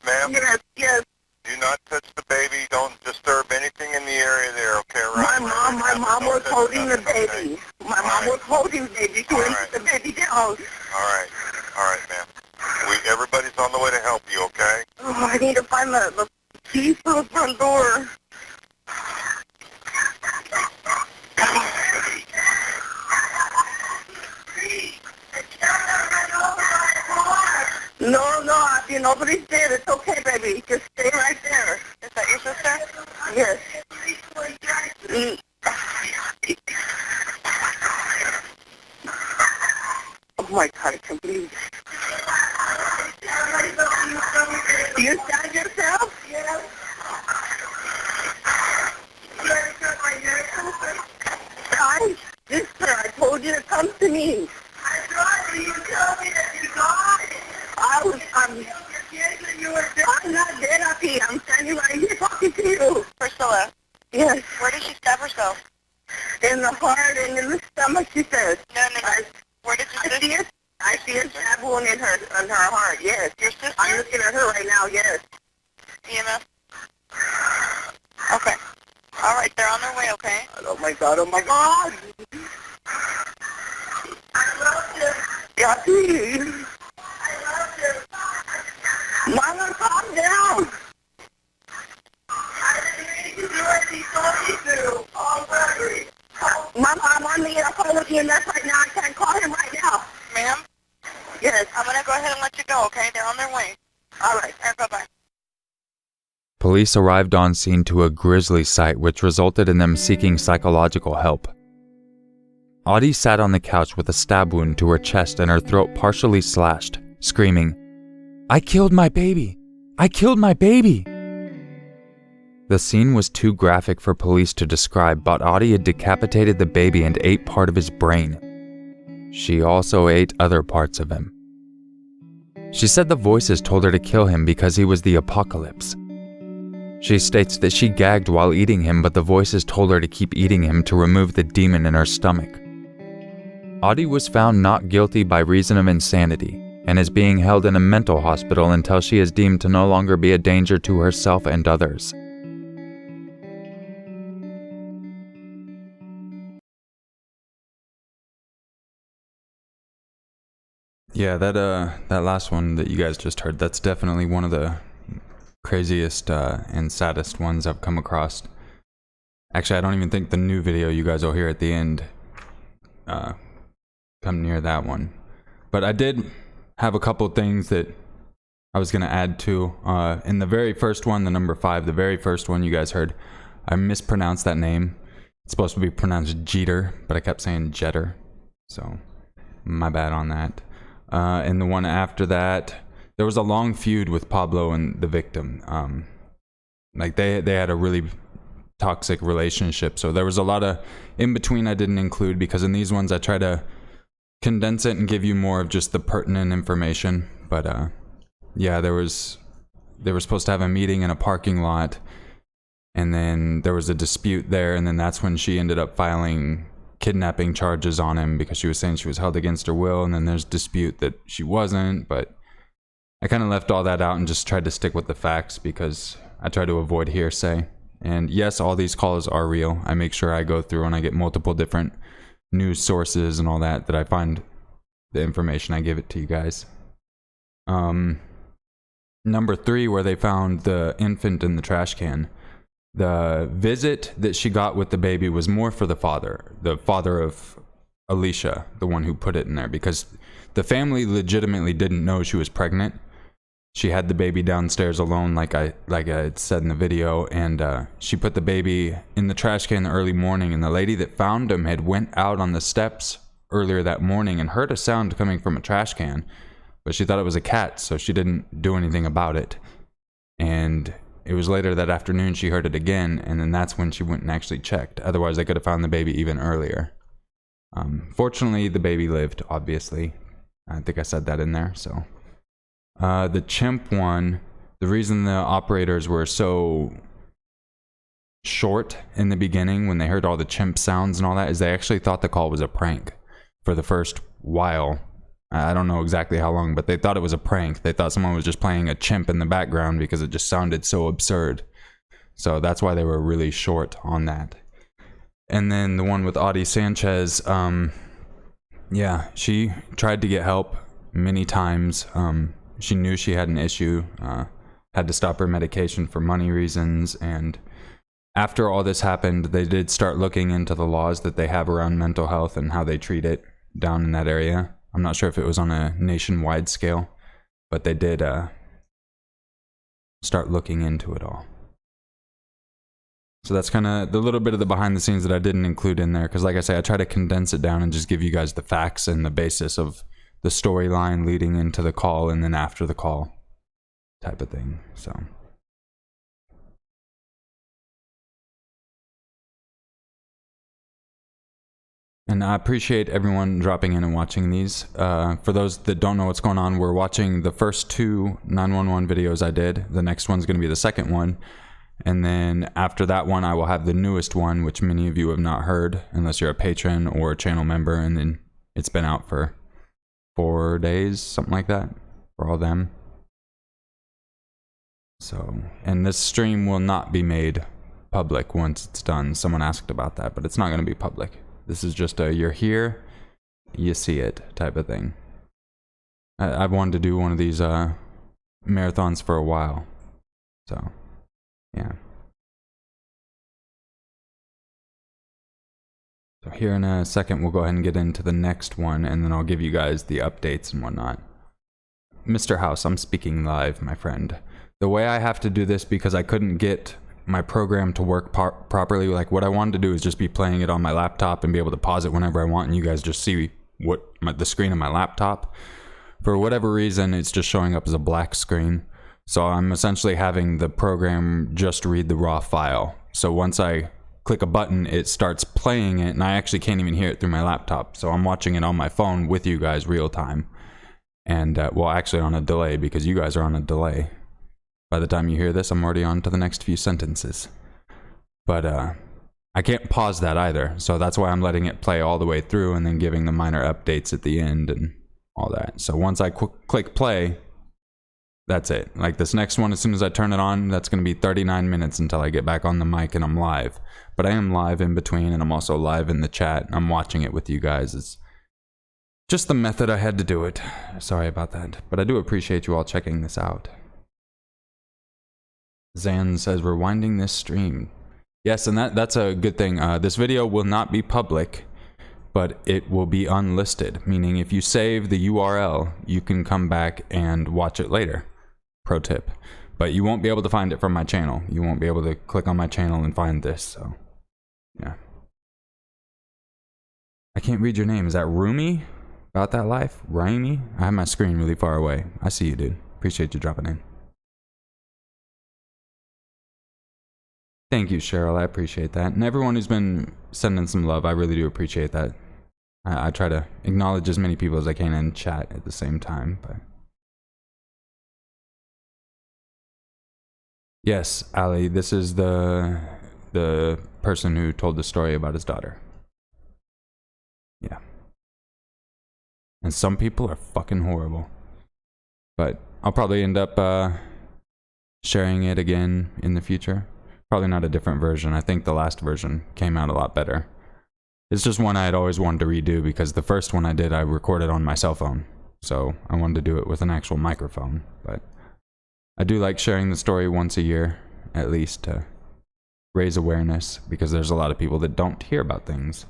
Ma'am? Yes. Do not touch the baby. Don't disturb anything in the area there, okay? Right? My mom was holding the baby. My mom was holding the baby. She wouldn't put the baby down. All right, ma'am. Everybody's on the way to help you, okay? Oh, I need to find the keys for the front door. No, Auntie, nobody's dead. It's okay, baby. Just stay right there. Is that your sister? Yes. Oh my God, I can't believe it. Do you stand yourself? Yes. Sister, I told you to come to me. I tried, but you told me that you died. I'm not dead, Auntie. I'm standing right here talking to you. Priscilla. Yes. Where did she stab herself? In the heart and in the stomach, she says. No. Where did you see it? I see a stab wound in her heart, yes. Your sister? I'm looking at her right now, yes. EMS? Okay. All right, they're on their way, okay? Oh, my God. I love you. Yeah, please. I love you. Mama, calm down. I didn't mean to do what he told me to. Already. Mama, I'm on the phone with EMS right now. I can't call him right now. Ma'am? Yes. I'm going to go ahead and let you go, okay? They're on their way. All right, bye-bye. Police arrived on scene to a grisly sight which resulted in them seeking psychological help. Audie sat on the couch with a stab wound to her chest and her throat partially slashed, screaming, "I killed my baby! I killed my baby!" The scene was too graphic for police to describe, but Audie had decapitated the baby and ate part of his brain. She also ate other parts of him. She said the voices told her to kill him because he was the apocalypse. She states that she gagged while eating him, but the voices told her to keep eating him to remove the demon in her stomach. Audie was found not guilty by reason of insanity and is being held in a mental hospital until she is deemed to no longer be a danger to herself and others. Yeah, that last one that you guys just heard, that's definitely one of the craziest and saddest ones I've come across. Actually, I don't even think the new video you guys will hear at the end come near that one. But I did have a couple things that I was going to add to. In the very first one, the number 5, the very first one you guys heard, I mispronounced that name. It's supposed to be pronounced Jeter, but I kept saying Jetter. So, my bad on that. And the one after that, there was a long feud with Pablo and the victim. Like they had a really toxic relationship. So there was a lot of in between I didn't include, because in these ones I try to condense it and give you more of just the pertinent information. But yeah, they were supposed to have a meeting in a parking lot, and then there was a dispute there, and then that's when she ended up filing kidnapping charges on him because she was saying she was held against her will, and then there's dispute that she wasn't. But I kind of left all that out and just tried to stick with the facts because I try to avoid hearsay. And yes, all these calls are real. I make sure I go through and I get multiple different news sources and all that I find the information, I give it to you guys. Number 3, where they found the infant in the trash can. The visit that she got with the baby was more for the father of Alicia, the one who put it in there, because the family legitimately didn't know she was pregnant. She had the baby downstairs alone, like I had said in the video, and she put the baby in the trash can in the early morning, and the lady that found him had went out on the steps earlier that morning and heard a sound coming from a trash can, but she thought it was a cat, so she didn't do anything about it. And it was later that afternoon she heard it again, and then that's when she went and actually checked. Otherwise, they could have found the baby even earlier. Fortunately, the baby lived, obviously. I think I said that in there, so. The chimp one, the reason the operators were so short in the beginning when they heard all the chimp sounds and all that is they actually thought the call was a prank for the first while. I don't know exactly how long, but they thought it was a prank. They thought someone was just playing a chimp in the background because it just sounded so absurd. So that's why they were really short on that. And then the one with Audie Sanchez, yeah, she tried to get help many times. She knew she had an issue, had to stop her medication for money reasons, and after all this happened, they did start looking into the laws that they have around mental health and how they treat it down in that area. I'm not sure if it was on a nationwide scale, but they did start looking into it all. So that's kind of the little bit of the behind the scenes that I didn't include in there, because like I say, I try to condense it down and just give you guys the facts and the basis of the storyline leading into the call and then after the call type of thing. So and I appreciate everyone dropping in and watching these. For those that don't know what's going on, we're watching the first 2 911 videos I did. The next one's going to be the second one. And then after that one, I will have the newest one, which many of you have not heard unless you're a patron or a channel member. And then it's been out for 4 days, something like that, for all them. So, and this stream will not be made public once it's done. Someone asked about that, but it's not going to be public. This is just a you're here, you see it type of thing. I've wanted to do one of these marathons for a while. So, yeah. So here in a second, we'll go ahead and get into the next one, and then I'll give you guys the updates and whatnot. Mr. House, I'm speaking live, my friend. The way I have to do this, because I couldn't get my program to work properly, like what I wanted to do is just be playing it on my laptop and be able to pause it whenever I want, and you guys just see what the screen of my laptop. For whatever reason, it's just showing up as a black screen. So I'm essentially having the program just read the raw file. So once I click a button, it starts playing it, and I actually can't even hear it through my laptop. So I'm watching it on my phone with you guys real time. And, well, actually on a delay, because you guys are on a delay. By the time you hear this, I'm already on to the next few sentences. But, I can't pause that either, so that's why I'm letting it play all the way through and then giving the minor updates at the end and all that. So once I click play, that's it. Like this next one, as soon as I turn it on, that's going to be 39 minutes until I get back on the mic and I'm live. But I am live in between, and I'm also live in the chat. I'm watching it with you guys. It's just the method I had to do it. Sorry about that. But I do appreciate you all checking this out. Zan says, we're winding this stream. Yes, and that's a good thing. This video will not be public, but it will be unlisted, meaning if you save the URL, you can come back and watch it later. Pro tip. But you won't be able to find it from my channel. You won't be able to click on my channel and find this, so yeah. I can't read your name. Is that Rumi? About that life? Raimi? I have my screen really far away. I see you, dude. Appreciate you dropping in. Thank you, Cheryl. I appreciate that. And everyone who's been sending some love, I really do appreciate that. I try to acknowledge as many people as I can in chat at the same time, but... Yes, Ali, this is the person who told the story about his daughter. Yeah. And some people are fucking horrible. But I'll probably end up sharing it again in the future. Probably not a different version. I think the last version came out a lot better. It's just one I had always wanted to redo because the first one I did, I recorded on my cell phone. So I wanted to do it with an actual microphone. But I do like sharing the story once a year, at least, to raise awareness, because there's a lot of people that don't hear about things.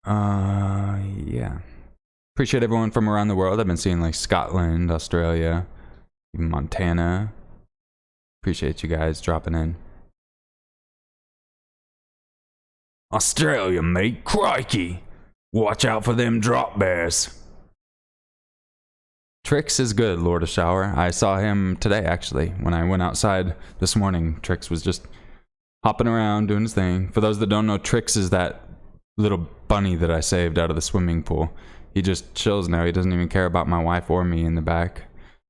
Yeah. Appreciate everyone from around the world. I've been seeing like Scotland, Australia, even Montana. Appreciate you guys dropping in. Australia, mate. Crikey. Watch out for them drop bears. Trix is good, Lord of Shower. I saw him today, actually. When I went outside this morning, Trix was just hopping around, doing his thing. For those that don't know, Trix is that little bunny that I saved out of the swimming pool. He just chills now. He doesn't even care about my wife or me in the back.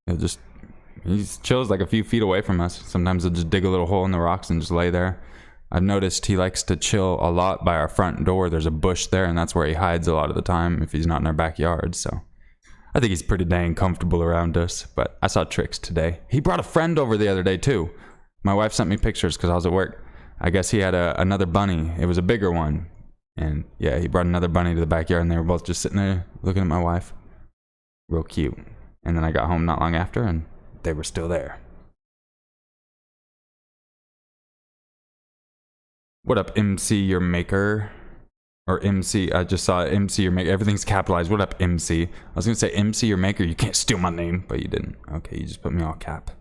He chills like a few feet away from us. Sometimes he'll just dig a little hole in the rocks and just lay there. I've noticed he likes to chill a lot by our front door. There's a bush there, and that's where he hides a lot of the time if he's not in our backyard. So I think he's pretty dang comfortable around us. But I saw Trix today. He brought a friend over the other day too. My wife sent me pictures because I was at work. I guess he had another bunny. It was a bigger one. And yeah, he brought another bunny to the backyard, and they were both just sitting there looking at my wife. Real cute. And then I got home not long after, and they were still there. What up, MC Your Maker? Or MC, I just saw MC Your Maker. Everything's capitalized. What up, MC? I was going to say MC Your Maker. You can't steal my name, but you didn't. Okay, you just put me all cap.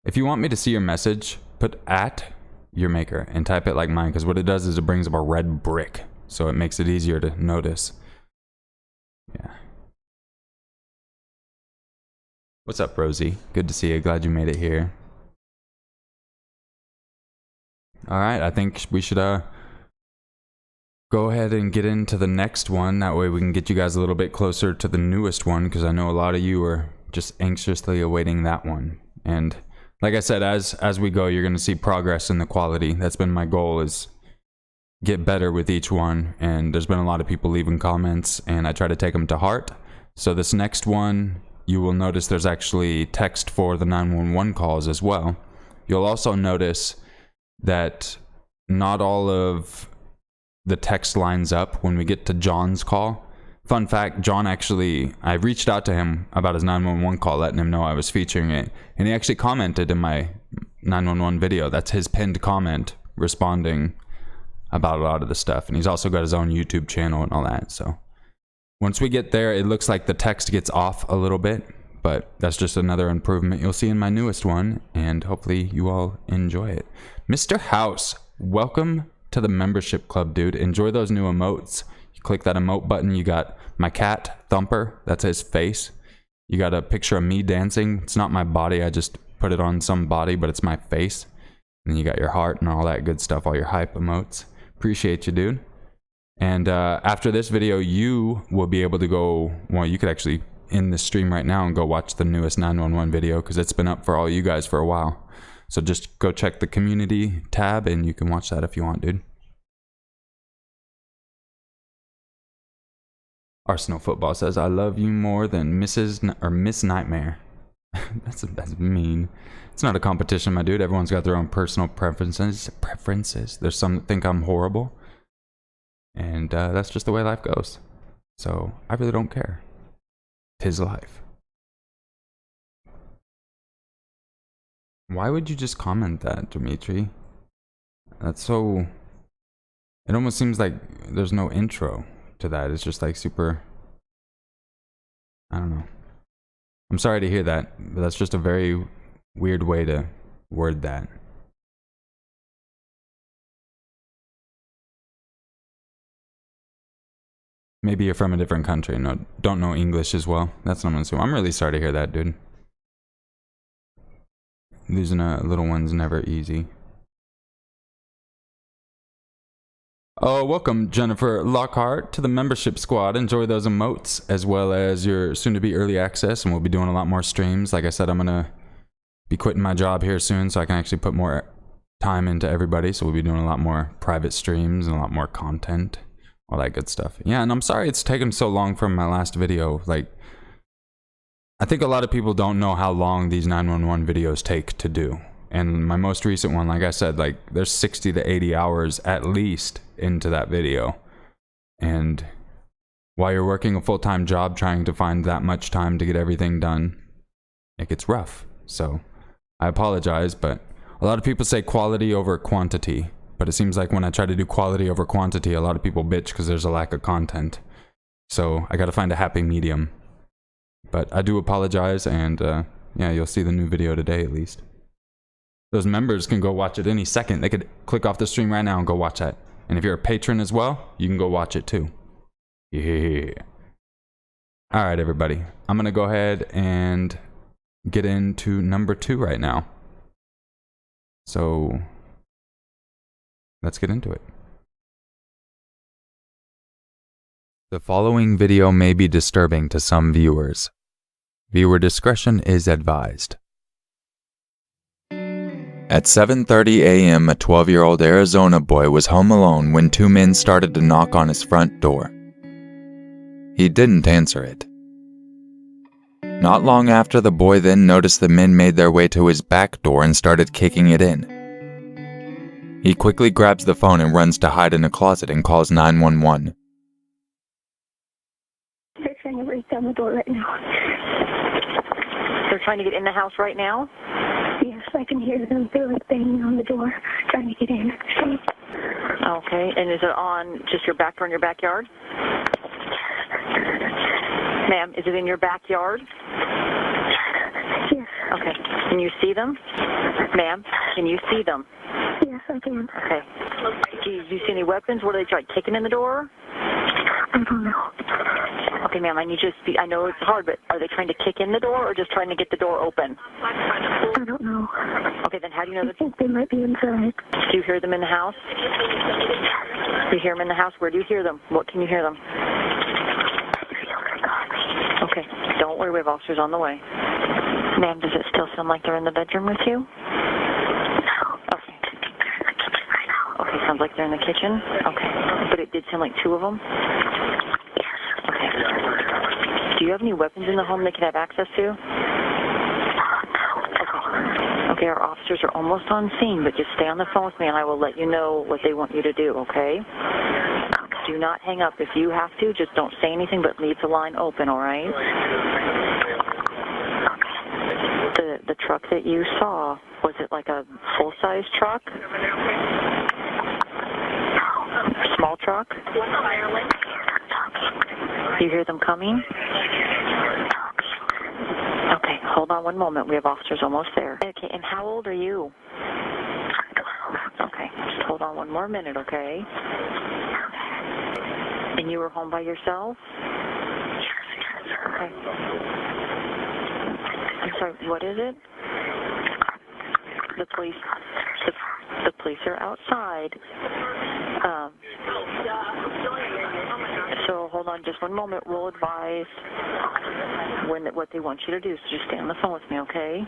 If you want me to see your message, put at Your Maker and type it like mine, because what it does is it brings up a red brick, so it makes it easier to notice. Yeah. What's up, Rosie? Good to see you. Glad you made it here. Alright, I think we should go ahead and get into the next one. That way we can get you guys a little bit closer to the newest one, because I know a lot of you are just anxiously awaiting that one. And like I said, as we go, you're going to see progress in the quality. That's been my goal, is get better with each one. And there's been a lot of people leaving comments, and I try to take them to heart. So this next one, you will notice there's actually text for the 911 calls as well. You'll also notice that not all of the text lines up when we get to John's call. Fun fact, John actually, I reached out to him about his 911 call, letting him know I was featuring it. And he actually commented in my 911 video. That's his pinned comment, responding about a lot of the stuff. And he's also got his own YouTube channel and all that. So once we get there, it looks like the text gets off a little bit, but that's just another improvement you'll see in my newest one. And hopefully you all enjoy it. Mr. House, welcome to the membership club, dude. Enjoy those new emotes. Click that emote button. You got my cat, Thumper. That's his face. You got a picture of me dancing. It's not my body. I just put it on some body, but it's my face. And you got your heart and all that good stuff, all your hype emotes. Appreciate you, dude. And after this video, you will be able to go, well, you could actually end the stream right now and go watch the newest 911 video, because it's been up for all you guys for a while. So just go check the community tab and you can watch that if you want, dude. Arsenal Football says, I love you more than Miss Nightmare. that's mean. It's not a competition, my dude. Everyone's got their own personal preferences. There's some that think I'm horrible. And that's just the way life goes. So I really don't care. 'Tis life. Why would you just comment that, Dimitri? That's so... It almost seems like there's no intro to that. It's just like super... I don't know. I'm sorry to hear that, but that's just a very weird way to word that. Maybe you're from a different country and don't know English as well. That's what I'm assuming. I'm really sorry to hear that, dude. Losing a little one's never easy. Oh, welcome, Jennifer Lockhart, to the membership squad. Enjoy those emotes, as well as your soon-to-be early access, and we'll be doing a lot more streams. Like I said, I'm going to be quitting my job here soon, so I can actually put more time into everybody. So we'll be doing a lot more private streams and a lot more content, all that good stuff. Yeah, and I'm sorry it's taken so long from my last video. Like, I think a lot of people don't know how long these 911 videos take to do. And my most recent one, like I said, like there's 60 to 80 hours at least into that video. And while you're working a full-time job trying to find that much time to get everything done, it gets rough. So I apologize, but a lot of people say quality over quantity. But it seems like when I try to do quality over quantity, a lot of people bitch because there's a lack of content. So I got to find a happy medium. But I do apologize, and yeah, you'll see the new video today at least. Those members can go watch it any second. They could click off the stream right now and go watch that. And if you're a patron as well, you can go watch it too. Yeah. Alright, everybody. I'm going to go ahead and get into number 2 right now. So, let's get into it. The following video may be disturbing to some viewers. Viewer discretion is advised. At 7:30 a.m., a 12-year-old Arizona boy was home alone when 2 men started to knock on his front door. He didn't answer it. Not long after, the boy then noticed the men made their way to his back door and started kicking it in. He quickly grabs the phone and runs to hide in a closet and calls 911. They're trying to break down the door right now. They're trying to get in the house right now? Yes, I can hear them. They're like banging on the door, trying to get in. Okay, and is it on just your back door in your backyard? Ma'am, is it in your backyard? Yes. Okay, can you see them? Ma'am, can you see them? Yes, I can. Okay. Do you see any weapons? What are they trying, kicking in the door? I don't know. Okay, ma'am, I need you to speak. I know it's hard, but are they trying to kick in the door or just trying to get the door open? I don't know. Okay, then how do you know I think they might be inside. Do you hear them in the house? Do you hear them in the house? Where do you hear them? What can you hear them? Okay, don't worry, we have officers on the way. Ma'am, does it still sound like they're in the bedroom with you? No. Okay. Okay, sounds like they're in the kitchen? Okay. But it did sound like 2 of them? Yes. Okay. Do you have any weapons in the home they could have access to? No. Okay, our officers are almost on scene, but just stay on the phone with me and I will let you know what they want you to do, okay? Do not hang up. If you have to, just don't say anything, but leave the line open, all right? The truck that you saw, was it like a full-size truck? Small truck? You hear them coming? Okay, hold on one moment. We have officers almost there. Okay, and how old are you? Okay, just hold on one more minute, okay? And you were home by yourself? Okay. I'm sorry, what is it? The police. police are outside. So hold on just one moment. We'll advise what they want you to do. So just stay on the phone with me, okay?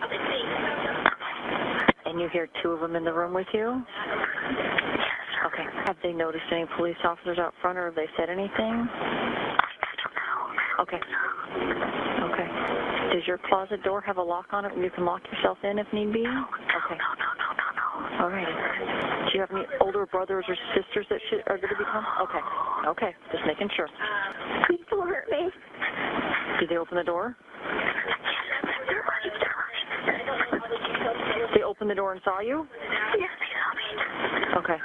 And you hear two of them in the room with you? Okay. Have they noticed any police officers out front, or have they said anything? Okay. Okay. Does your closet door have a lock on it and you can lock yourself in if need be? Okay. All right. Do you have any older brothers or sisters that are going to be home? Okay. Okay. Just making sure. People hurt me. Did they open the door? They opened the door and saw you? Yes, they saw me. Okay.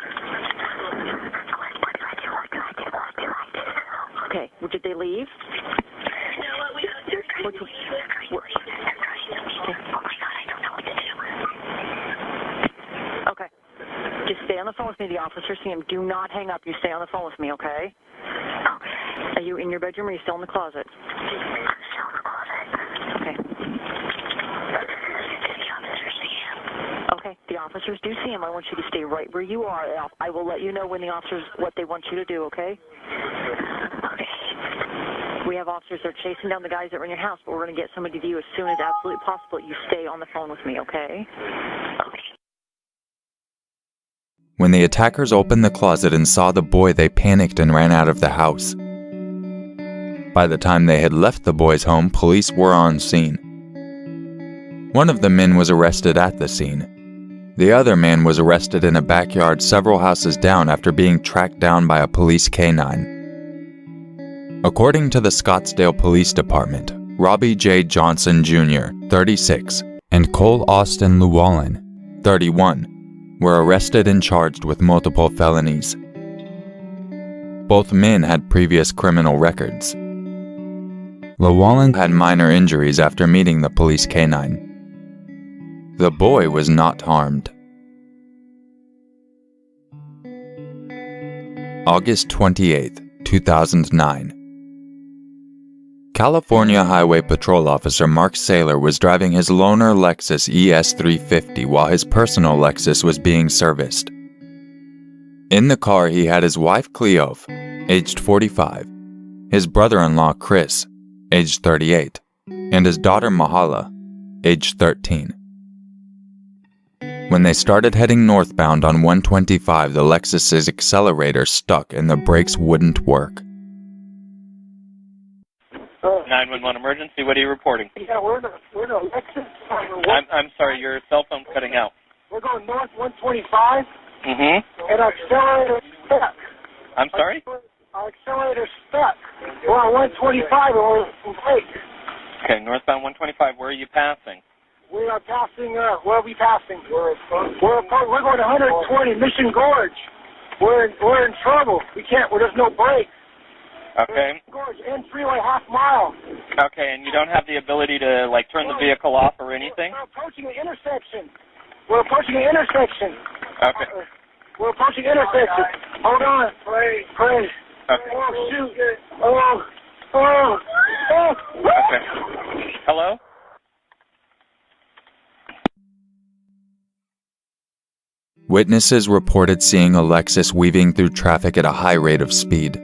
Okay. Well, did they leave? Oh my God, I don't know what to do. Okay. Just stay on the phone with me. The officers see him. Do not hang up. You stay on the phone with me, okay? Okay. Are you in your bedroom or are you still in the closet? I'm still in the closet. Okay. Okay. The officers do see him. I want you to stay right where you are. I will let you know when the officers, what they want you to do, okay? Okay. We have officers that are chasing down the guys that were in your house, but we're going to get somebody to you as soon as absolutely possible. You stay on the phone with me, okay? Okay. When the attackers opened the closet and saw the boy, they panicked and ran out of the house. By the time they had left the boy's home, police were on scene. One of the men was arrested at the scene. The other man was arrested in a backyard several houses down after being tracked down by a police canine. According to the Scottsdale Police Department, Robbie J. Johnson Jr., 36, and Cole Austin Llewellyn, 31, were arrested and charged with multiple felonies. Both men had previous criminal records. Llewellyn had minor injuries after meeting the police canine. The boy was not harmed. August 28, 2009. California Highway Patrol Officer Mark Saylor was driving his loaner Lexus ES350 while his personal Lexus was being serviced. In the car, he had his wife Cleove, aged 45, his brother-in-law Chris, aged 38, and his daughter Mahala, aged 13. When they started heading northbound on 125, the Lexus's accelerator stuck and the brakes wouldn't work. 911 emergency, what are you reporting? Yeah, we're in a Lexus. I'm sorry, your cell phone's cutting out. We're going north 125. Mm-hmm. And our accelerator's stuck. I'm sorry? Our accelerator's stuck. We're on 125 and we're in break. Okay, northbound 125, where are you passing? We are passing, where are we passing? We're going 120, Mission Gorge. We're in trouble. We can't, there's no break. Okay. Gorge, end freeway, half mile. Okay, and you don't have the ability to, like, turn the vehicle off or anything? We're approaching an intersection. We're approaching an intersection. Okay. We're approaching an intersection. Hold on. Pray. Okay. Oh, shoot. Oh. Okay. Hello? Witnesses reported seeing a Lexus weaving through traffic at a high rate of speed.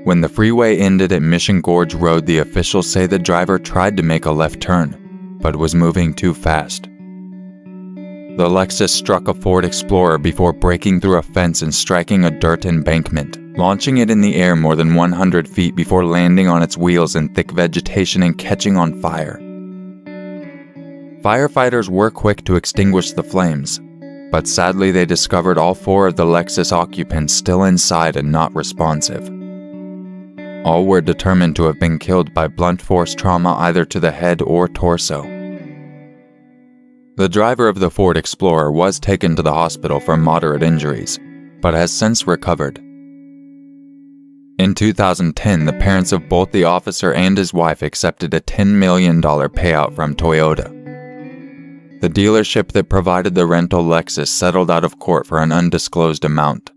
When the freeway ended at Mission Gorge Road, the officials say the driver tried to make a left turn, but was moving too fast. The Lexus struck a Ford Explorer before breaking through a fence and striking a dirt embankment, launching it in the air more than 100 feet before landing on its wheels in thick vegetation and catching on fire. Firefighters were quick to extinguish the flames, but sadly they discovered all 4 of the Lexus occupants still inside and not responsive. All were determined to have been killed by blunt force trauma either to the head or torso. The driver of the Ford Explorer was taken to the hospital for moderate injuries, but has since recovered. In 2010, the parents of both the officer and his wife accepted a $10 million payout from Toyota. The dealership that provided the rental Lexus settled out of court for an undisclosed amount.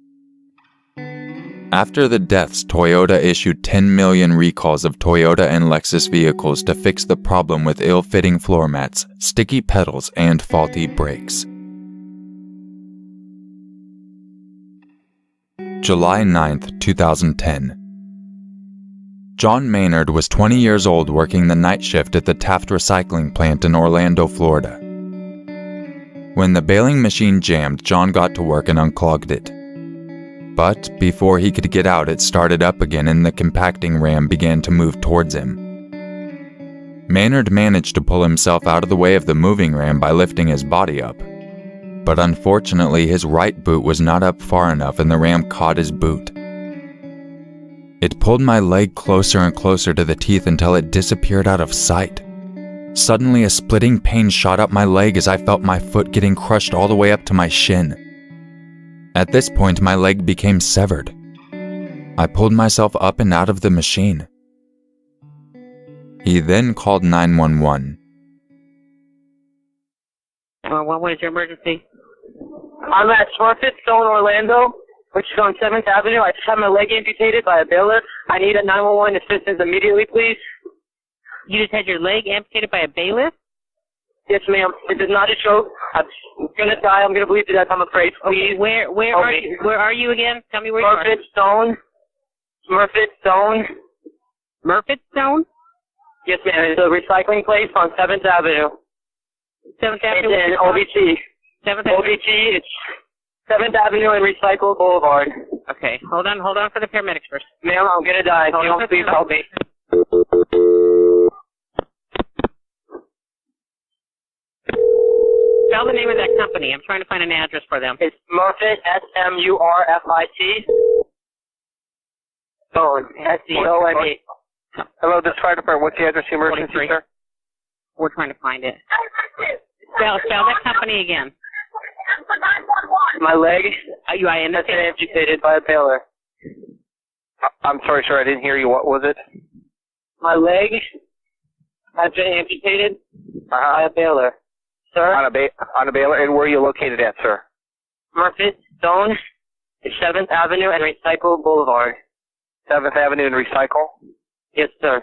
After the deaths, Toyota issued 10 million recalls of Toyota and Lexus vehicles to fix the problem with ill-fitting floor mats, sticky pedals, and faulty brakes. July 9th, 2010. John Maynard was 20 years old working the night shift at the Taft recycling plant in Orlando, Florida. When the baling machine jammed, John got to work and unclogged it. But before he could get out, it started up again and the compacting ram began to move towards him. Maynard managed to pull himself out of the way of the moving ram by lifting his body up. But unfortunately, his right boot was not up far enough and the ram caught his boot. It pulled my leg closer and closer to the teeth until it disappeared out of sight. Suddenly, a splitting pain shot up my leg as I felt my foot getting crushed all the way up to my shin. At this point, my leg became severed. I pulled myself up and out of the machine. He then called 911. What was your emergency? I'm at Smurfit Stone, Orlando, which is on 7th Avenue. I just had my leg amputated by a baler. I need a 911 assistance immediately, please. You just had your leg amputated by a bailiff? Yes, ma'am. It is not a joke. I'm gonna die. I'm gonna bleed to death, I'm afraid. Please. Where are you? Where are you again? Tell me where you are. Smurfit Stone. Smurfit Stone. Smurfit Stone? Yes, ma'am. It's a recycling place on 7th Avenue. 7th Avenue? It's in OBT. 7th Avenue? OBT, it's 7th Avenue and Recycle Boulevard. Okay. Hold on for the paramedics first. Ma'am, I'm gonna die. Please help me. Spell the name of that company. I'm trying to find an address for them. It's Smurfit, S-M-U-R-F-I-T. Stone, S-E-O-N-E. Hello, this fire department. What's the address of the emergency, 43. sir? We're trying to find it. Spell that company again. My leg I has been amputated by a baler. I'm sorry, sir. I didn't hear you. What was it? My leg has been amputated by a baler. Sir? On a baler. And where are you located at, sir? Smurfit Stone, 7th Avenue and Recycle Boulevard. 7th Avenue and Recycle? Yes, sir.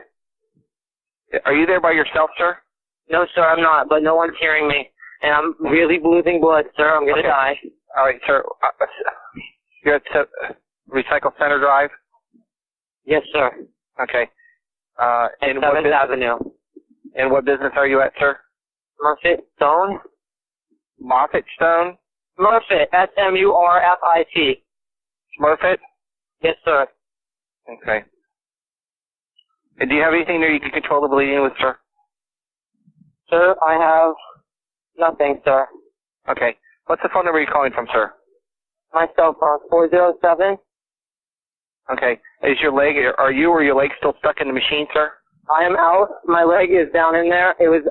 Are you there by yourself, sir? No, sir, I'm not, but no one's hearing me. And I'm really losing blood, sir. I'm going to die. All right, sir. You're at Recycle Center Drive? Yes, sir. Okay. And 7th Avenue. And what business are you at, sir? Smurfit Stone? Moffett Stone? Smurfit, S-M-U-R-F-I-T. Smurfit? Yes, sir. Okay. And do you have anything there you can control the bleeding with, sir? Sir, I have nothing, sir. Okay. What's the phone number you're calling from, sir? My cell phone, 407. Okay. Is your leg, are you or your leg still stuck in the machine, sir? I am out. My leg is down in there. It was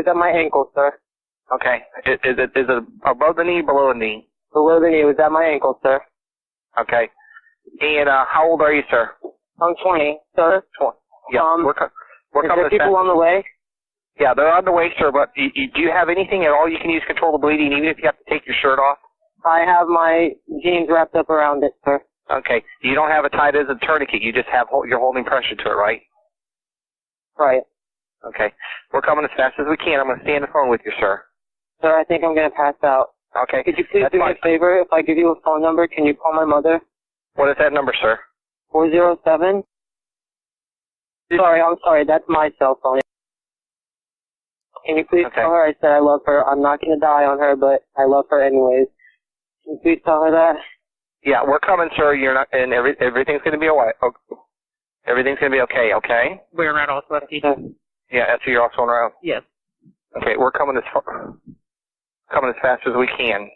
at my ankle, sir. Okay. Is it above the knee, below the knee? Below the knee. It was at my ankle, sir. Okay. And how old are you, sir? I'm 20, sir. 20. Yeah. We're is coming there people on the way? Yeah, they're on the way, sir, but do you have anything at all you can use to control the bleeding, even if you have to take your shirt off? I have my jeans wrapped up around it, sir. Okay. You don't have it tied as a tourniquet. You just have, you're holding pressure to it, right? Right. Okay. We're coming as fast as we can. I'm going to stay on the phone with you, sir. Sir, I think I'm going to pass out. Okay. Could you please do me a favor? If I give you a phone number, can you call my mother? What is that number, sir? 407. I'm sorry. That's my cell phone. Can you please tell her I said I love her? I'm not going to die on her, but I love her anyways. Can you please tell her that? Yeah, we're coming, sir. You're not, and everything's going to be alright. Everything's going to be okay, okay? We're around also, Yeah, so you're also around? Yes. Okay, we're coming as fast as we can.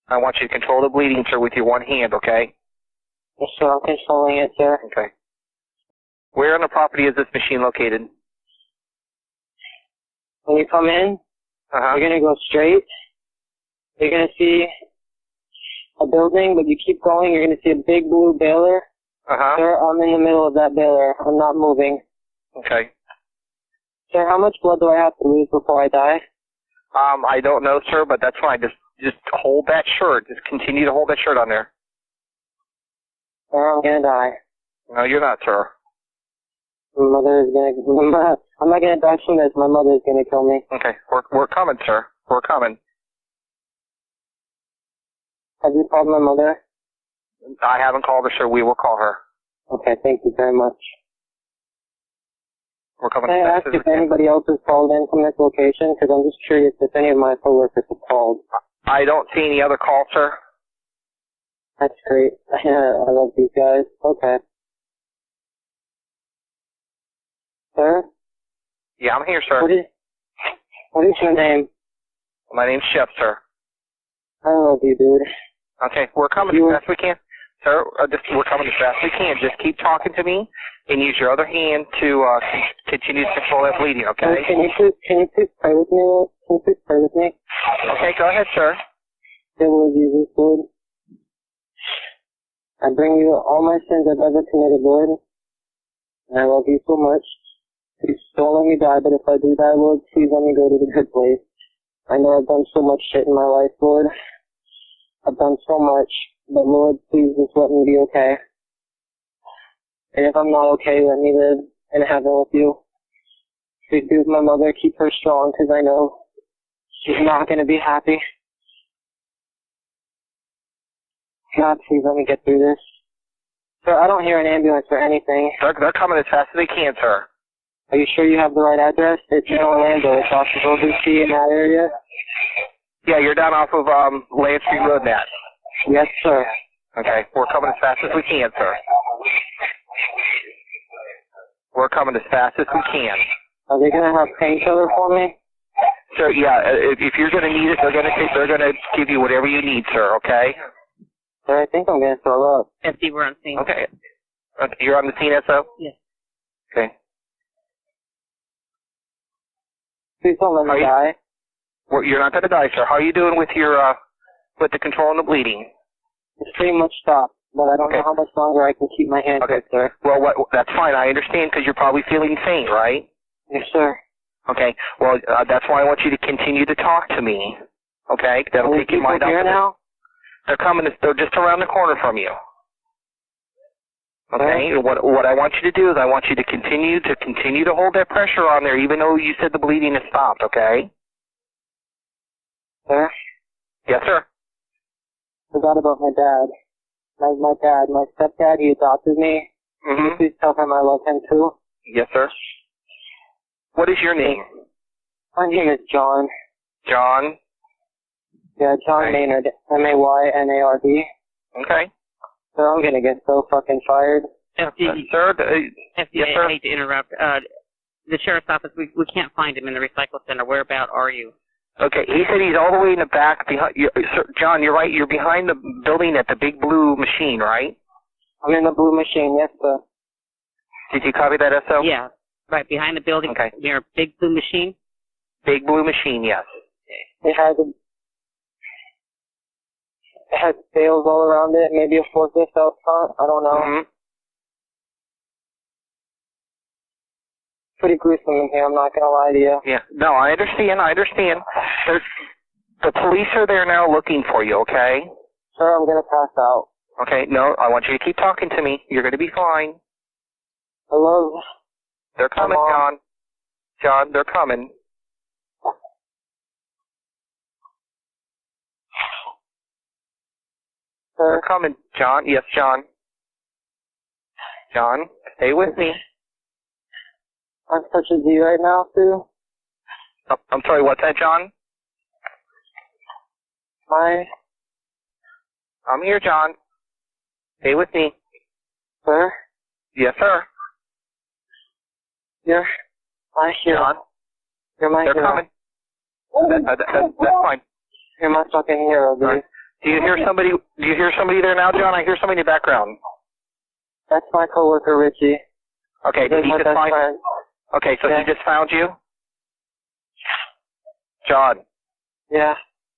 I want you to control the bleeding, sir, with your one hand, okay? Yes, sir. I'm controlling it, sir. Okay. Where on the property is this machine located? When you come in, you're going to go straight. You're going to see a building, but you keep going, you're going to see a big blue baler. Sir, I'm in the middle of that baler. I'm not moving. Okay. Sir, how much blood do I have to lose before I die? I don't know, sir, but that's fine. Just hold that shirt. Just continue to hold that shirt on there. Sir, I'm going to die. No, you're not, sir. My mother is going to... I'm not going to die from this. My mother is going to kill me. Okay. We're coming, sir. We're coming. Have you called my mother? I haven't called her, sir. We will call her. Okay, thank you very much. We're coming Can I ask if anybody else has called in from this location? Because I'm just curious if any of my coworkers have called. I don't see any other calls, sir. That's great. I love these guys. Okay. Sir? Yeah, I'm here, sir. What is your name? My name's Chef, sir. I love you, dude. Okay, we're coming as fast as we can. Sir, we're coming as fast as we can. Just keep talking to me and use your other hand to continue to control that bleeding, okay? Can you please pray with me? Can you please pray with me? Okay, go ahead, sir. Dear Lord Jesus, Lord, I bring you all my sins I've ever committed, Lord. And I love you so much. Please don't let me die, but if I do die, Lord, please let me go to the good place. I know I've done so much shit in my life, Lord. I've done so much, but Lord, please just let me be okay. And if I'm not okay, let me live in heaven with you. Please be with my mother, keep her strong, because I know she's not going to be happy. God, please let me get through this. Sir, I don't hear an ambulance or anything. They're coming as fast as they can, sir. Are you sure you have the right address? It's in Orlando. It's off of OVC in that area? Yeah, you're down off of Land Street Road, Matt. Yes, sir. Okay, we're coming as fast as we can, sir. We're coming as fast as we can. Are they gonna have painkiller for me? Sir, yeah, if you're gonna need it, they're gonna give you whatever you need, sir. Okay. Sir, I think I'm gonna throw up. SD, we're on scene. Okay. You're on the scene, SO? Yes. Okay. Please don't let me die. Well, you're not gonna die, sir. How are you doing with your with the control and the bleeding? It's pretty much stopped, but I don't know how much longer I can keep my hands up, sir. Well, that's fine. I understand because you're probably feeling faint, right? Yes, sir. Okay. Well, that's why I want you to continue to talk to me. Okay. That'll take your mind off of it. Now? They're coming. They're just around the corner from you. Okay. What I want you to do is I want you to continue to hold that pressure on there, even though you said the bleeding has stopped. Okay. Sir? Yes, sir. Forgot about my dad. My dad, my stepdad, he adopted me. Mm-hmm. Please tell him I love him too. Yes, sir. What is your name? My name is John. John? Yeah, John Maynard. Maynard. Okay. So I'm gonna get so fucking fired. FD, sir, FD, yes, sir? I hate to interrupt. The sheriff's office, we can't find him in the recycle center. Whereabout are you? Okay, he said he's all the way in the back behind. Sir, John, you're right. You're behind the building at the big blue machine, right? I'm in the blue machine, yes, sir. Did you copy that, SO? Yeah, right behind the building. Okay. Near a big blue machine. Big blue machine, yes. It has sails all around it, maybe a forklift out front. I don't know. Mm-hmm. Pretty gruesome in here, I'm not gonna lie to you. Yeah. No, I understand. The police are there now looking for you, okay? Sir, I'm gonna pass out. Okay, no, I want you to keep talking to me. You're gonna be fine. Hello? They're coming, John. John, they're coming. Sir? They're coming, John. Yes, John. John, stay with me. I'm such a Z right now, Sue. Oh, I'm sorry, what's that, John? I'm here, John. Stay with me. Sir? Yes, sir. You're my hero. John? You're my They're hero. coming. That's fine. You're my fucking hero, dude. Right. Do you hear somebody there now, John? I hear somebody in the background. That's my coworker, Richie. Okay, did he just find you? Okay, so he just found you? John. Yeah.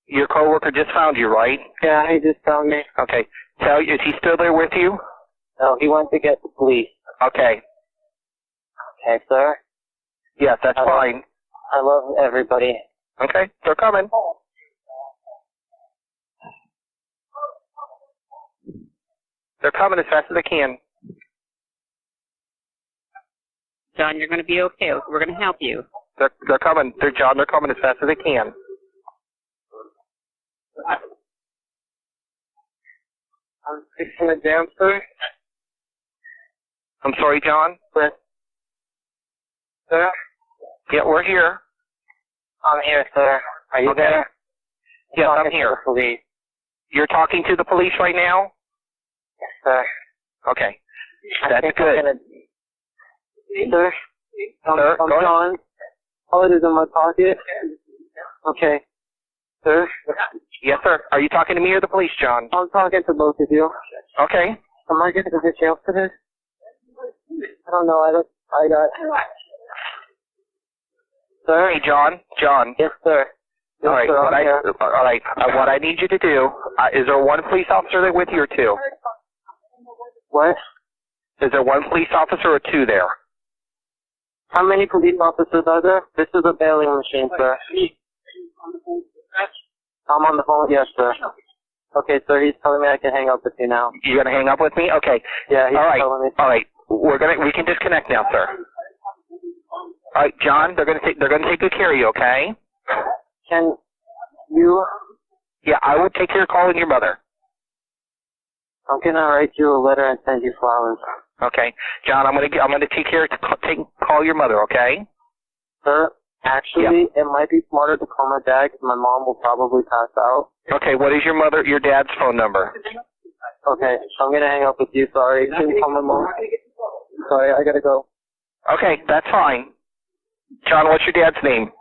Your coworker just found you, right? Yeah, he just found me. Okay. Is he still there with you? No, he went to get the police. Okay. Okay, sir? Yes, that's fine. I love everybody. Okay, they're coming. They're coming as fast as they can. John, you're going to be okay. We're going to help you. They're coming. John, they're coming as fast as they can. I'm fixing the jam, sir. I'm sorry, John. Sir? Yeah, we're here. I'm here, sir. Are you there? Yes, I'm here. Police. You're talking to the police right now? Yes, sir. Okay. That's good. Sir? Sir, I'm go ahead. John. All it is in my pocket. Okay. Sir? Yes, sir. Are you talking to me or the police, John? I'm talking to both of you. Okay. Am I going to go to jail for this? I don't know. I got... Sir? Hey, John. Yes, sir. Yes, All right. sir, All right. What I need you to do, is there one police officer there with you or two? What? Is there one police officer or two there? How many police officers are there? This is a bailing machine, sir. I'm on the phone. Yes, sir. Okay, sir. He's telling me I can hang up with you now. You're gonna hang up with me? Okay. Yeah, he's telling me. All right. We can disconnect now, sir. All right, John. They're gonna take good care of you. Okay. Can you? Yeah, I will take care of calling your mother. I'm gonna write you a letter and send you flowers. Okay, John. I'm gonna take care to call your mother. Okay. Sir, actually, It might be smarter to call my dad because my mom will probably pass out. Okay. What is your dad's phone number? Okay, I'm gonna hang up with you. Sorry. Can you call my mom? Sorry, I gotta go. Okay, that's fine. John, what's your dad's name?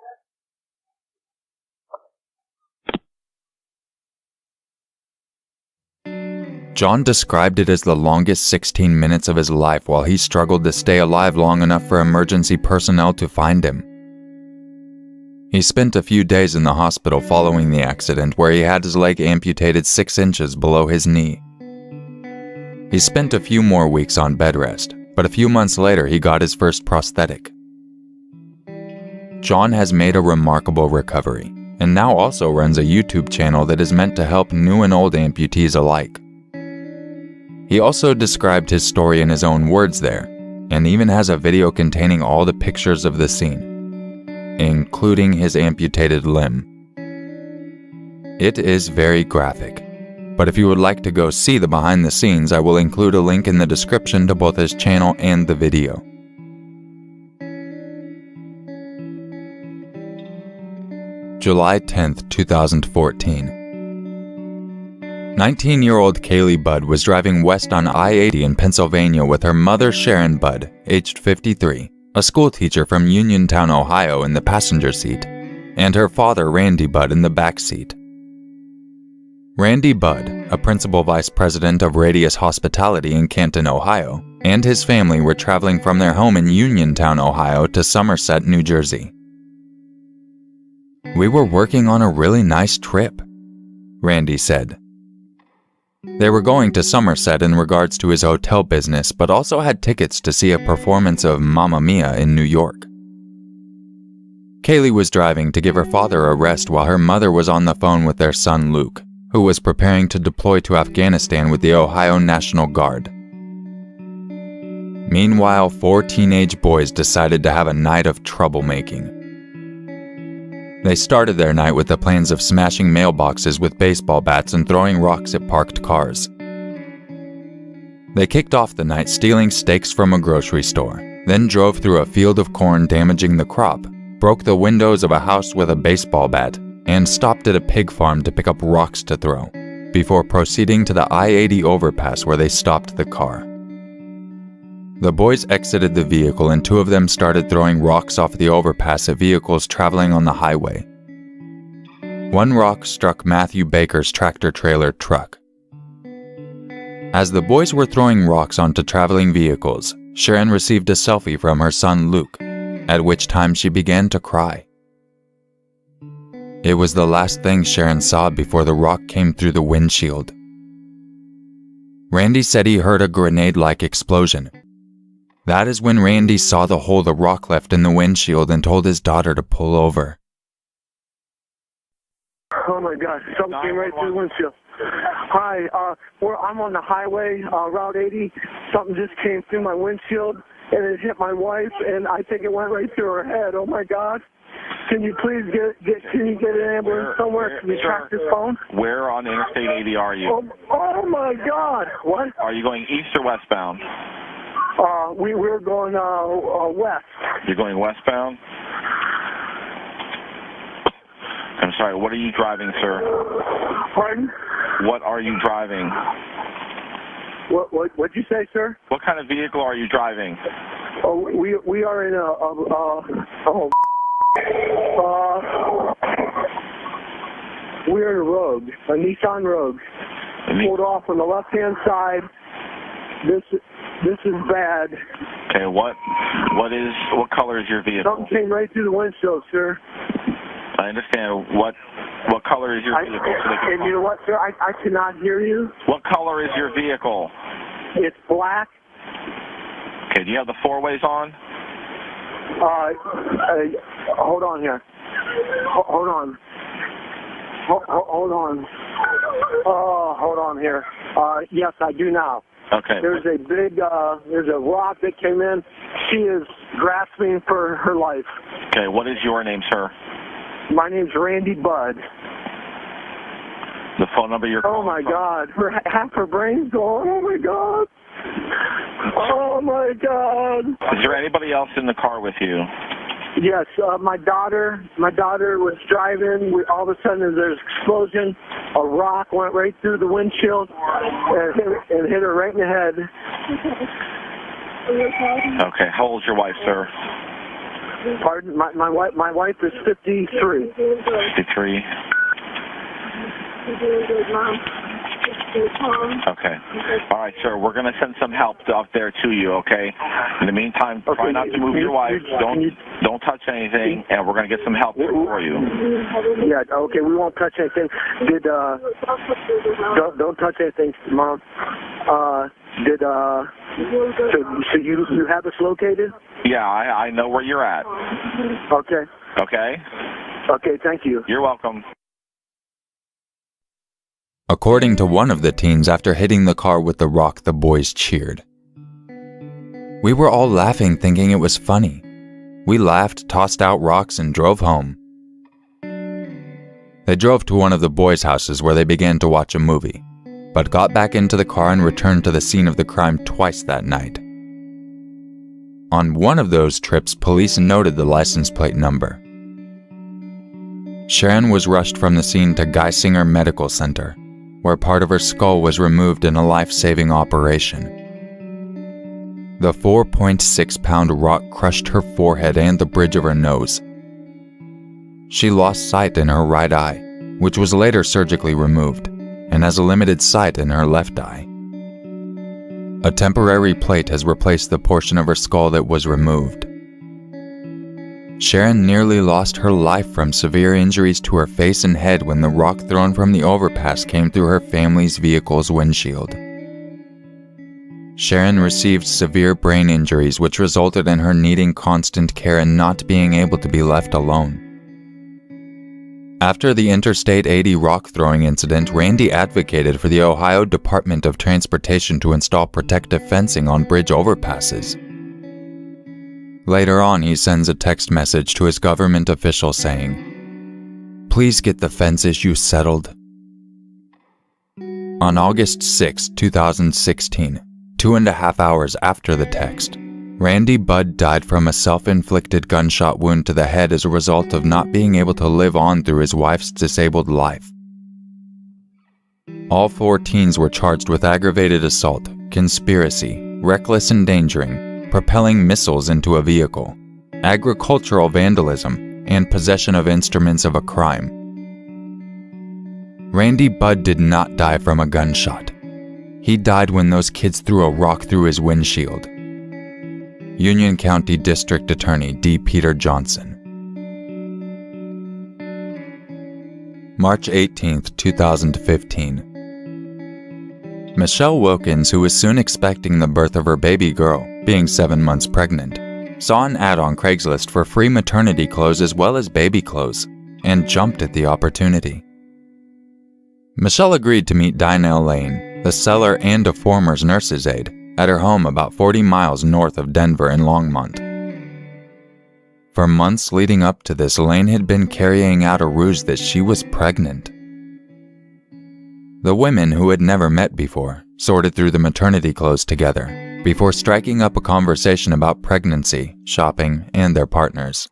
John described it as the longest 16 minutes of his life while he struggled to stay alive long enough for emergency personnel to find him. He spent a few days in the hospital following the accident where he had his leg amputated 6 inches below his knee. He spent a few more weeks on bed rest, but a few months later he got his first prosthetic. John has made a remarkable recovery, and now also runs a YouTube channel that is meant to help new and old amputees alike. He also described his story in his own words there, and even has a video containing all the pictures of the scene, including his amputated limb. It is very graphic, but if you would like to go see the behind the scenes, I will include a link in the description to both his channel and the video. July 10th, 2014. 19-year-old Kaylee Budd was driving west on I-80 in Pennsylvania with her mother Sharon Budd, aged 53, a school teacher from Uniontown, Ohio, in the passenger seat, and her father Randy Budd in the back seat. Randy Budd, a principal vice president of Radius Hospitality in Canton, Ohio, and his family were traveling from their home in Uniontown, Ohio to Somerset, New Jersey. "We were working on a really nice trip," Randy said. They were going to Somerset in regards to his hotel business, but also had tickets to see a performance of Mamma Mia in New York. Kaylee was driving to give her father a rest while her mother was on the phone with their son Luke, who was preparing to deploy to Afghanistan with the Ohio National Guard. Meanwhile, 4 teenage boys decided to have a night of troublemaking. They started their night with the plans of smashing mailboxes with baseball bats and throwing rocks at parked cars. They kicked off the night stealing steaks from a grocery store, then drove through a field of corn damaging the crop, broke the windows of a house with a baseball bat, and stopped at a pig farm to pick up rocks to throw, before proceeding to the I-80 overpass where they stopped the car. The boys exited the vehicle and 2 of them started throwing rocks off the overpass at vehicles traveling on the highway. One rock struck Matthew Baker's tractor-trailer truck. As the boys were throwing rocks onto traveling vehicles, Sharon received a selfie from her son Luke, at which time she began to cry. It was the last thing Sharon saw before the rock came through the windshield. Randy said he heard a grenade-like explosion. That is when Randy saw the hole the rock left in the windshield and told his daughter to pull over. Oh my gosh, something came right through the windshield. Hi, I'm on the highway, Route 80. Something just came through my windshield and it hit my wife and I think it went right through her head. Oh my God. Can you please can you get an ambulance somewhere? Can you track this phone? Where on Interstate 80 are you? Oh my God! What? Are you going east or westbound? We're going west. You're going westbound? I'm sorry, what are you driving, sir? Pardon? What are you driving? What'd you say, sir? What kind of vehicle are you driving? Oh, we are in we're in a Rogue, a Nissan Rogue. Pulled off on the left-hand side. This is bad. Okay, what color is your vehicle? Something came right through the windshield, sir. I understand. What color is your vehicle? And you know what, sir? I cannot hear you. What color is your vehicle? It's black. Okay, do you have the four-ways on? Hold on here. Hold on. Hold on. Hold on here. Yes, I do now. Okay. There's a rock that came in. She is grasping for her life. Okay, what is your name, sir? My name's Randy Budd. The phone number you're calling Oh my from? God. Half her brain's gone. Oh my God. Oh my God. Is there anybody else in the car with you? Yes, my daughter was driving. All of a sudden there's an explosion. A rock went right through the windshield and hit her right in the head. Okay, how old's your wife, sir? Pardon? My wife is 53. 53. Okay. All right, sir. We're going to send some help out there to you, okay? In the meantime, try not to move your wife. Don't touch anything, and we're going to get some help for you. Yeah, okay. We won't touch anything. Don't touch anything, Mom. So you have us located? Yeah, I know where you're at. Okay. Okay? Okay, thank you. You're welcome. According to one of the teens, after hitting the car with the rock, the boys cheered. We were all laughing, thinking it was funny. We laughed, tossed out rocks, and drove home. They drove to one of the boys' houses where they began to watch a movie, but got back into the car and returned to the scene of the crime twice that night. On one of those trips, police noted the license plate number. Sharon was rushed from the scene to Geisinger Medical Center, where part of her skull was removed in a life-saving operation. The 4.6-pound rock crushed her forehead and the bridge of her nose. She lost sight in her right eye, which was later surgically removed, and has a limited sight in her left eye. A temporary plate has replaced the portion of her skull that was removed. Sharon nearly lost her life from severe injuries to her face and head when the rock thrown from the overpass came through her family's vehicle's windshield. Sharon received severe brain injuries which resulted in her needing constant care and not being able to be left alone. After the Interstate 80 rock throwing incident, Randy advocated for the Ohio Department of Transportation to install protective fencing on bridge overpasses. Later on, he sends a text message to his government official saying, "Please get the fence issue settled." On August 6, 2016, 2.5 hours after the text, Randy Budd died from a self-inflicted gunshot wound to the head as a result of not being able to live on through his wife's disabled life. All 4 teens were charged with aggravated assault, conspiracy, reckless endangering, propelling missiles into a vehicle, agricultural vandalism, and possession of instruments of a crime. Randy Budd did not die from a gunshot. He died when those kids threw a rock through his windshield. Union County District Attorney D. Peter Johnson. March 18, 2015. Michelle Wilkins, who was soon expecting the birth of her baby girl, being 7 months pregnant, saw an ad on Craigslist for free maternity clothes as well as baby clothes, and jumped at the opportunity. Michelle agreed to meet Dinah Lane, the seller and a former nurse's aide, at her home about 40 miles north of Denver in Longmont. For months leading up to this, Lane had been carrying out a ruse that she was pregnant. The women, who had never met before, sorted through the maternity clothes together before striking up a conversation about pregnancy, shopping, and their partners.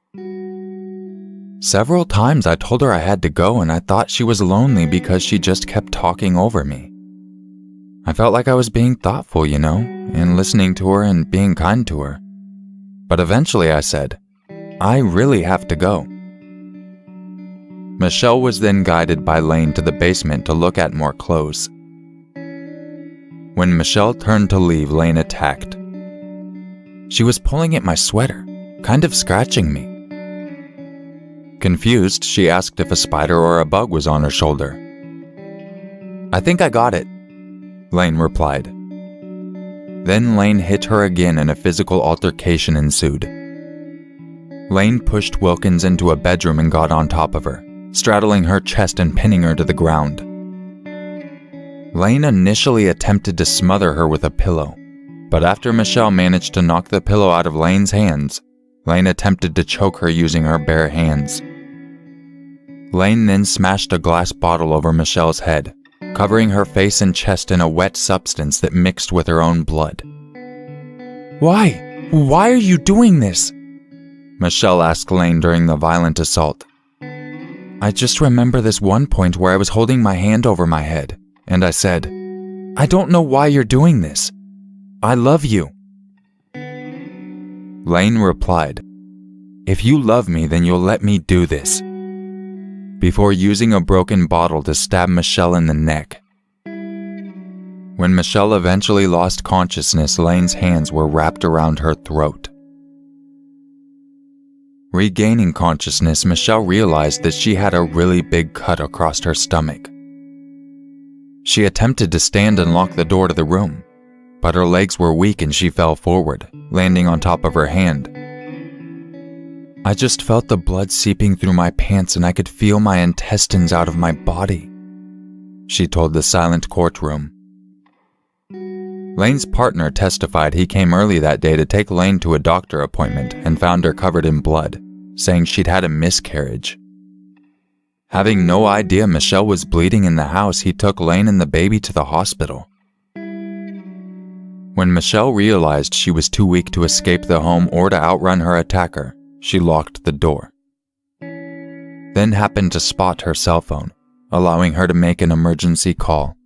Several times I told her I had to go, and I thought she was lonely because she just kept talking over me. I felt like I was being thoughtful, and listening to her and being kind to her. But eventually I said, I really have to go. Michelle was then guided by Lane to the basement to look at more clothes. When Michelle turned to leave, Lane attacked. She was pulling at my sweater, kind of scratching me. Confused, she asked if a spider or a bug was on her shoulder. I think I got it, Lane replied. Then Lane hit her again and a physical altercation ensued. Lane pushed Wilkins into a bedroom and got on top of her, straddling her chest and pinning her to the ground. Lane initially attempted to smother her with a pillow, but after Michelle managed to knock the pillow out of Lane's hands, Lane attempted to choke her using her bare hands. Lane then smashed a glass bottle over Michelle's head, covering her face and chest in a wet substance that mixed with her own blood. Why? Why are you doing this? Michelle asked Lane during the violent assault. I just remember this one point where I was holding my hand over my head, and I said, I don't know why you're doing this. I love you. Lane replied, if you love me, then you'll let me do this, before using a broken bottle to stab Michelle in the neck. When Michelle eventually lost consciousness, Lane's hands were wrapped around her throat. Regaining consciousness, Michelle realized that she had a really big cut across her stomach. She attempted to stand and lock the door to the room, but her legs were weak and she fell forward, landing on top of her hand. I just felt the blood seeping through my pants and I could feel my intestines out of my body, she told the silent courtroom. Lane's partner testified he came early that day to take Lane to a doctor appointment and found her covered in blood, saying she'd had a miscarriage. Having no idea Michelle was bleeding in the house, he took Lane and the baby to the hospital. When Michelle realized she was too weak to escape the home or to outrun her attacker, she locked the door. Then happened to spot her cell phone, allowing her to make an emergency call.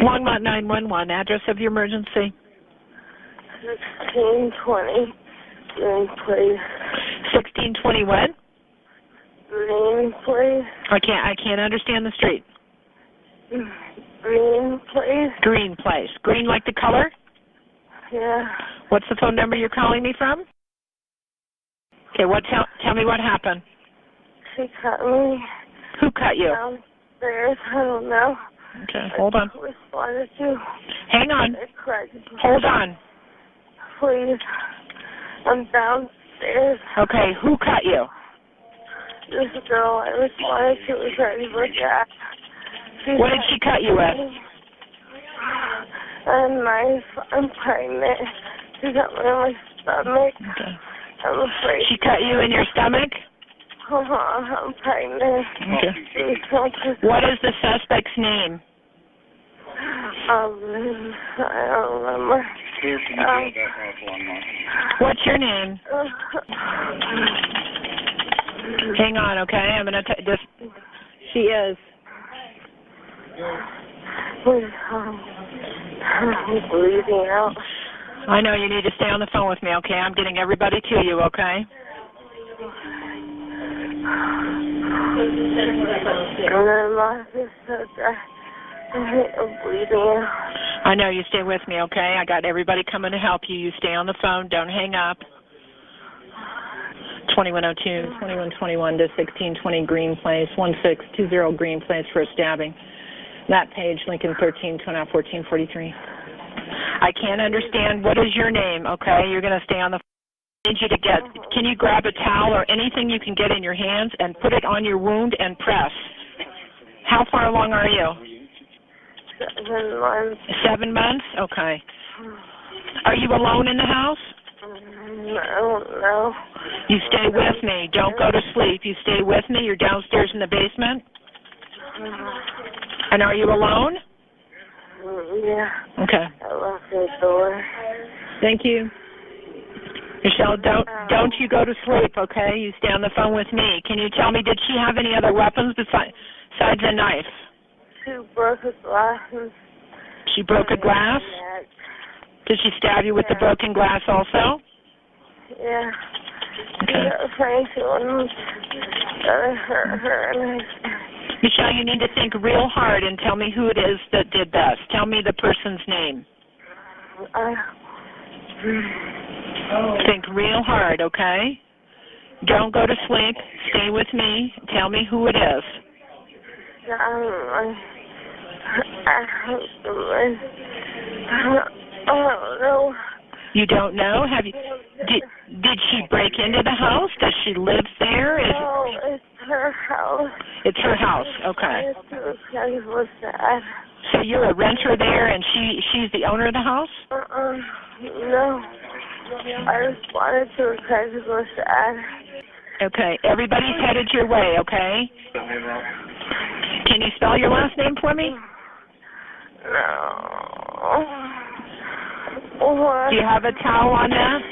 11911, address of your emergency. 1620 Green Place. 1620 what? Green Place. I can't understand the street. Green Place. Green Place. Green like the color? Yeah. What's the phone number you're calling me from? Okay, tell me what happened. She cut me. Who cut you? Downstairs. I don't know. Okay, hold on. Responded to. Hang on. Hold on. Please. I'm downstairs. Okay, who cut you? This girl I responded to was ready for gas. What did she cut you with? A knife. I'm pregnant. She got me in my stomach. Okay. I'm afraid. She cut you in your stomach? I'm pregnant. Okay. What is the suspect's name? I don't remember. What's your name? Hang on, okay? I'm gonna just. She is. I'm bleeding out. I know you need to stay on the phone with me, okay? I'm getting everybody to you, okay? I know, you stay with me, okay? I got everybody coming to help you. You stay on the phone. Don't hang up. 2102, 2121 to 1620 Green Place, 1620 Green Place for a stabbing. That page, Lincoln 13, 1443. I can't understand. What is your name, okay? You're going to stay on the phone. I need you to can you grab a towel or anything you can get in your hands and put it on your wound and press? How far along are you? 7 months. 7 months? Okay. Are you alone in the house? I don't know. You stay with me. Don't go to sleep. You stay with me. You're downstairs in the basement? And are you alone? Yeah. Okay. I locked the door. Thank you. Michelle, don't you go to sleep, okay? You stay on the phone with me. Can you tell me, did she have any other weapons besides a knife? She broke a glass. She broke a glass? Did she stab you with the broken glass also? Yeah. Okay. Michelle, you need to think real hard and tell me who it is that did this. Tell me the person's name. Think real hard, okay? Don't go to sleep. Stay with me. Tell me who it is. I don't know. You don't know? Have you? Did she break into the house? Does she live there? No, it's her house. It's her house. Okay. It was sad. So you're a renter there, and she's the owner of the house? No. I responded to her because it was sad. Okay. Everybody's headed your way, okay? Can you spell your last name for me? No. What? Do you have a towel on that?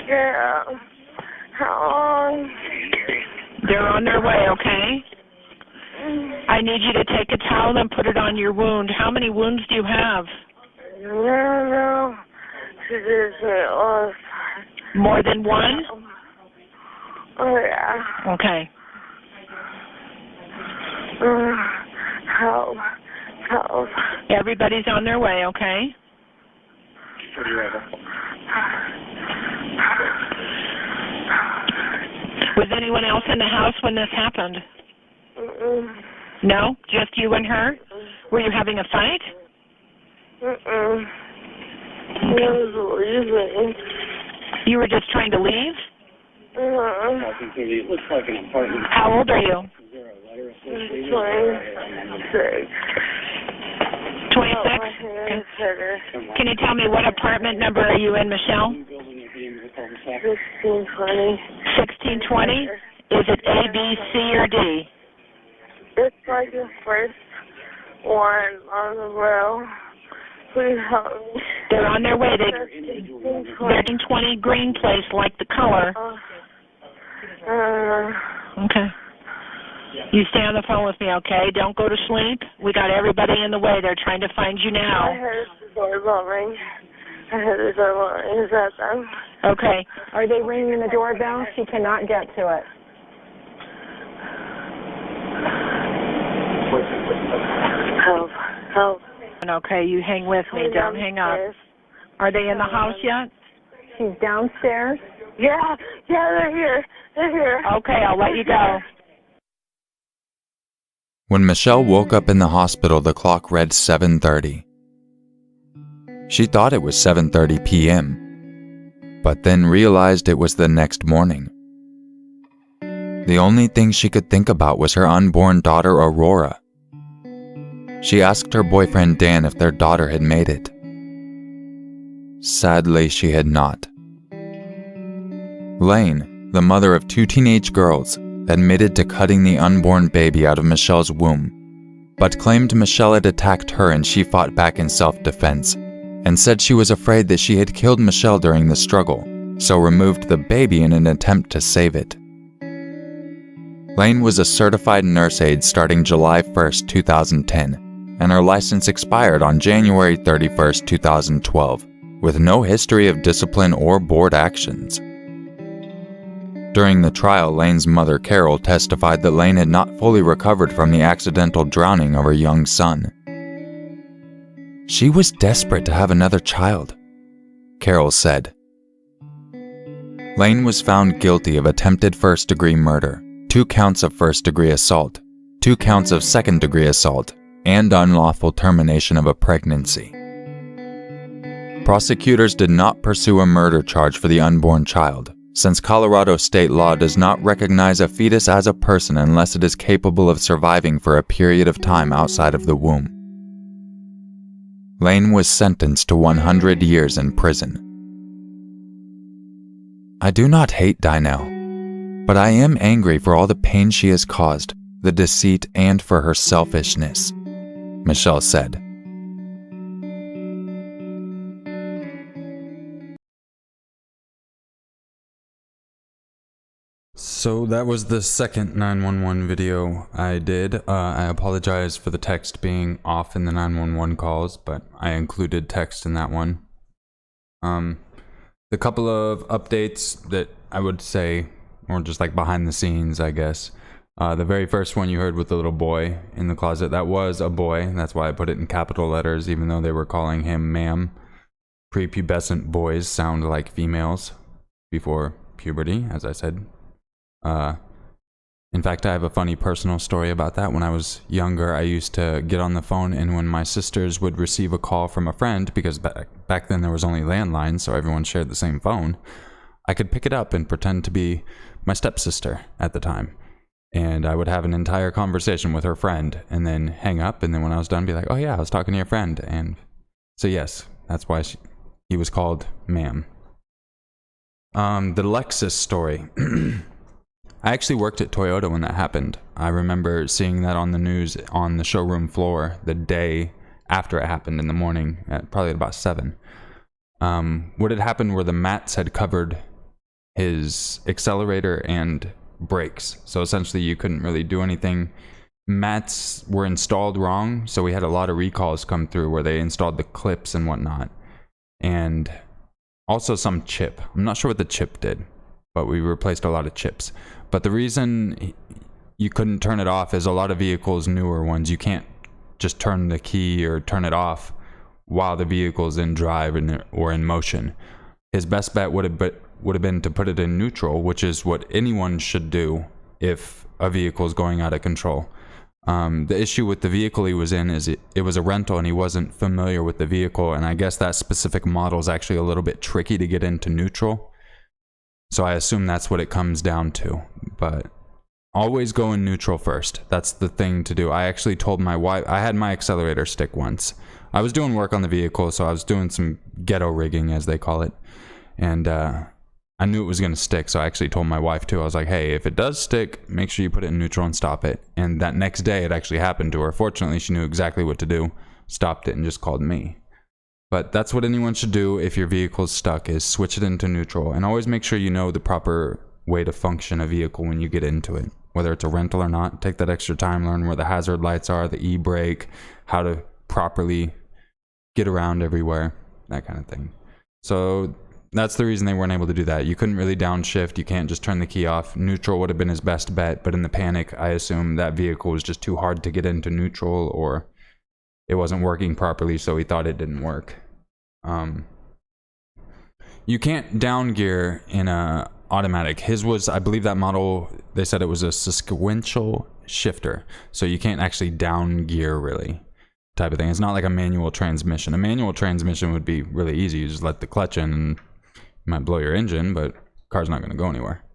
Girl, how long? They're on their way, okay? I need you to take a towel and put it on your wound. How many wounds do you have? No. She just lost. More than one? Oh, yeah. Okay. Help. Everybody's on their way, okay? Was anyone else in the house when this happened? No? Just you and her? Were you having a fight? I was leaving. You were just trying to leave? It looks like an apartment. How old are you? 26. 26? Okay. Can you tell me what apartment number are you in, Michelle? 1620. 1620? Is it A, B, C, or D? It's like the first one on the row. Please help me. They're on their way. They're in 20 Green Place, like the color. Okay. You stay on the phone with me, okay? Don't go to sleep. We got everybody in the way. They're trying to find you now. I heard the doorbell ring. Is that them? Okay. Are they ringing the doorbell? She cannot get to it. Help. Okay, you hang with me. Don't hang up. Are they in the house yet? She's downstairs? Yeah, they're here. Okay, I'll let you go. When Michelle woke up in the hospital, the clock read 7:30. She thought it was 7:30 p.m., but then realized it was the next morning. The only thing she could think about was her unborn daughter, Aurora. She asked her boyfriend Dan if their daughter had made it. Sadly, she had not. Lane, the mother of 2 teenage girls, admitted to cutting the unborn baby out of Michelle's womb, but claimed Michelle had attacked her and she fought back in self-defense, and said she was afraid that she had killed Michelle during the struggle, so removed the baby in an attempt to save it. Lane was a certified nurse aide starting July 1st, 2010, and her license expired on January 31st, 2012, with no history of discipline or board actions. During the trial, Lane's mother, Carol, testified that Lane had not fully recovered from the accidental drowning of her young son. She was desperate to have another child, Carol said. Lane was found guilty of attempted first-degree murder, 2 counts of first-degree assault, 2 counts of second-degree assault, and unlawful termination of a pregnancy. Prosecutors did not pursue a murder charge for the unborn child, since Colorado state law does not recognize a fetus as a person unless it is capable of surviving for a period of time outside of the womb. Lane was sentenced to 100 years in prison. I do not hate Dynel, but I am angry for all the pain she has caused, the deceit, and for her selfishness, Michelle said. So that was the second 911 video I did. I apologize for the text being off in the 911 calls, but I included text in that one. The couple of updates that I would say, or just like behind the scenes, I guess. The very first one you heard with the little boy in the closet, that was a boy. That's why I put it in capital letters, even though they were calling him ma'am. Prepubescent boys sound like females before puberty, as I said. In fact, I have a funny personal story about that. When I was younger, I used to get on the phone, and when my sisters would receive a call from a friend, because back then there was only landlines, so everyone shared the same phone, I could pick it up and pretend to be my stepsister at the time. And I would have an entire conversation with her friend, and then hang up, and then when I was done, be like, oh yeah, I was talking to your friend. And so yes, that's why he was called ma'am. The Lexus story. I actually worked at Toyota when that happened. I remember seeing that on the news on the showroom floor the day after it happened in the morning, probably at about 7. What had happened were the mats had covered his accelerator and brakes. So essentially you couldn't really do anything. Mats were installed wrong, so we had a lot of recalls come through where they installed the clips and whatnot. And also some chip. I'm not sure what the chip did, but we replaced a lot of chips. But the reason you couldn't turn it off is a lot of vehicles, newer ones, you can't just turn the key or turn it off while the vehicle's in drive or in motion. His best bet would have been to put it in neutral, which is what anyone should do if a vehicle is going out of control. The issue with the vehicle he was in is it was a rental and he wasn't familiar with the vehicle, and I guess that specific model is actually a little bit tricky to get into neutral. So I assume that's what it comes down to. But always go in neutral first. That's the thing to do. I actually told my wife, I had my accelerator stick once. I was doing work on the vehicle, so I was doing some ghetto rigging, as they call it. And I knew it was going to stick, so I actually told my wife too. I was like, hey, if it does stick, make sure you put it in neutral and stop it. And that next day, it actually happened to her. Fortunately, she knew exactly what to do, stopped it, and just called me. But that's what anyone should do if your vehicle's stuck, is switch it into neutral. And always make sure you know the proper way to function a vehicle when you get into it. Whether it's a rental or not, take that extra time, learn where the hazard lights are, the e-brake, how to properly get around everywhere, that kind of thing. So that's the reason they weren't able to do that. You couldn't really downshift, you can't just turn the key off. Neutral would have been his best bet, but in the panic, I assume that vehicle was just too hard to get into neutral, or it wasn't working properly, so he thought it didn't work. You can't down gear in a automatic. His was, I believe that model, they said it was a sequential shifter, so you can't actually down gear really, type of thing. It's not like a manual transmission. A manual transmission would be really easy. You just let the clutch in and you might blow your engine, but the car's not going to go anywhere.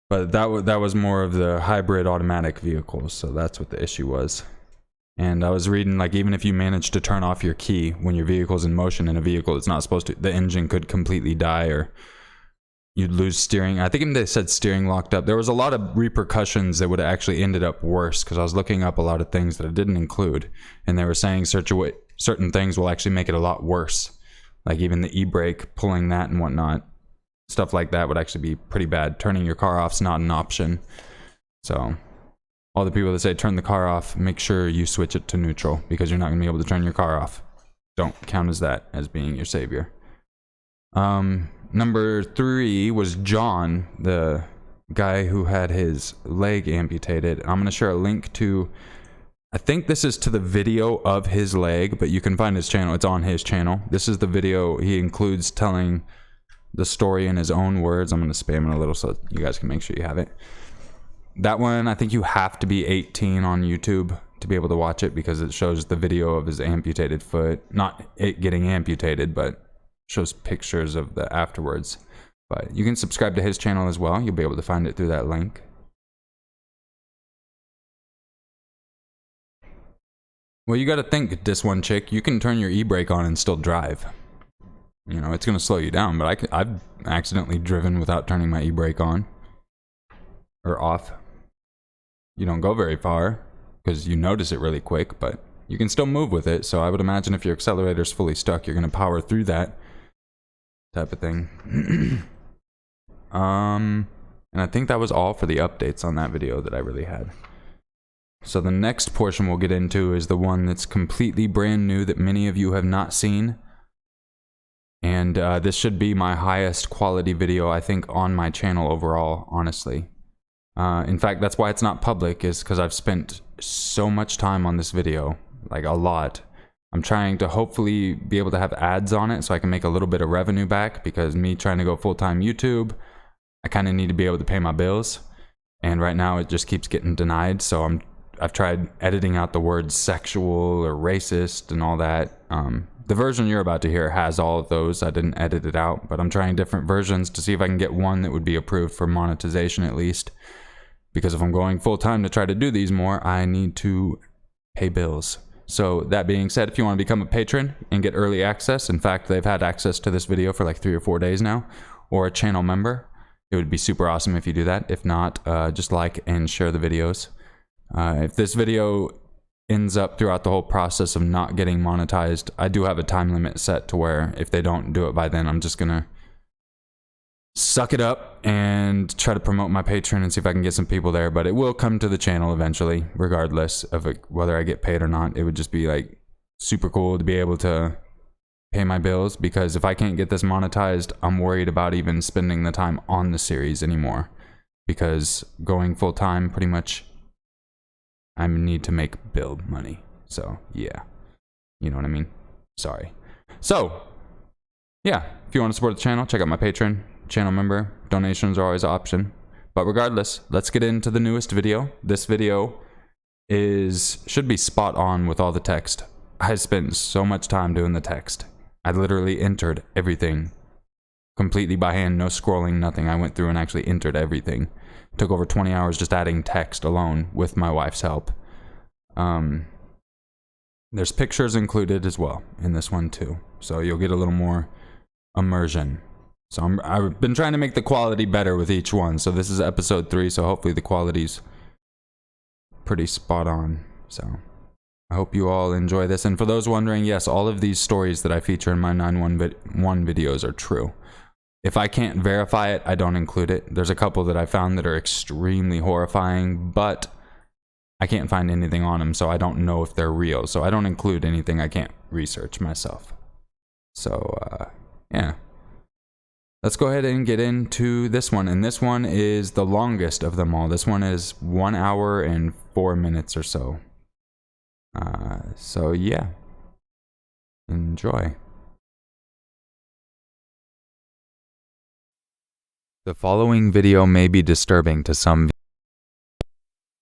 But that was more of the hybrid automatic vehicles, so that's what the issue was. And I was reading, like, even if you manage to turn off your key when your vehicle's in motion in a vehicle it's not supposed to, the engine could completely die, or you'd lose steering. I think they said steering locked up. There was a lot of repercussions that would have actually ended up worse, because I was looking up a lot of things that it didn't include, and they were saying certain things will actually make it a lot worse. Like even the e-brake, pulling that and whatnot, stuff like that would actually be pretty bad. Turning your car off is not an option. So all the people that say turn the car off, make sure you switch it to neutral, because you're not going to be able to turn your car off. Don't count as that as being your savior. Number 3 was John, the guy who had his leg amputated. I'm going to share a link to, I think this is to the video of his leg, but you can find his channel. It's on his channel. This is the video he includes telling the story in his own words. I'm going to spam it a little so you guys can make sure you have it. That one, I think you have to be 18 on YouTube to be able to watch it, because it shows the video of his amputated foot. Not it getting amputated, but shows pictures of the afterwards. But you can subscribe to his channel as well. You'll be able to find it through that link. Well, you gotta think, this one chick, you can turn your e-brake on and still drive. You know, it's gonna slow you down, but I've accidentally driven without turning my e-brake on. Or off. You don't go very far, because you notice it really quick, but you can still move with it, so I would imagine if your accelerator's fully stuck, you're gonna power through that type of thing. And I think that was all for the updates on that video that I really had. So the next portion we'll get into is the one that's completely brand new that many of you have not seen. And this should be my highest quality video, I think, on my channel overall, honestly. In fact, that's why it's not public, is because I've spent so much time on this video, like a lot. I'm trying to hopefully be able to have ads on it so I can make a little bit of revenue back, because me trying to go full-time YouTube, I kind of need to be able to pay my bills. And right now it just keeps getting denied, so I've tried editing out the words sexual or racist and all that. The version you're about to hear has all of those. I didn't edit it out, but I'm trying different versions to see if I can get one that would be approved for monetization at least. Because if I'm going full-time to try to do these more, I need to pay bills. So that being said, if you want to become a patron and get early access, in fact, they've had access to this video for like 3 or 4 days now, or a channel member, it would be super awesome if you do that. If not, just like and share the videos. If this video ends up throughout the whole process of not getting monetized, I do have a time limit set to where if they don't do it by then, I'm just gonna suck it up and try to promote my Patreon and see if I can get some people there. But it will come to the channel eventually, regardless of whether I get paid or not. It would just be like super cool to be able to pay my bills, because if I can't get this monetized, I'm worried about even spending the time on the series anymore, because going full time, pretty much I need to make build money. So yeah, you know what I mean. Sorry. So yeah, if you want to support the channel, check out my Patreon. Channel member donations are always an option. But regardless, let's get into the newest video. This video should be spot on with all the text. I spent so much time doing the text. I literally entered everything completely by hand, no scrolling, nothing. I went through and actually entered everything. It took over 20 hours just adding text alone with my wife's help. There's pictures included as well in this one too, so you'll get a little more immersion. So I've been trying to make the quality better with each one. So this is episode 3, so hopefully the quality's pretty spot on. So I hope you all enjoy this. And for those wondering, yes, all of these stories that I feature in my 911 videos are true. If I can't verify it, I don't include it. There's a couple that I found that are extremely horrifying, but I can't find anything on them, so I don't know if they're real. So I don't include anything I can't research myself. So yeah. Let's go ahead and get into this one. And this one is the longest of them all. This one is 1 hour and 4 minutes or so. So yeah, enjoy. The following video may be disturbing to some.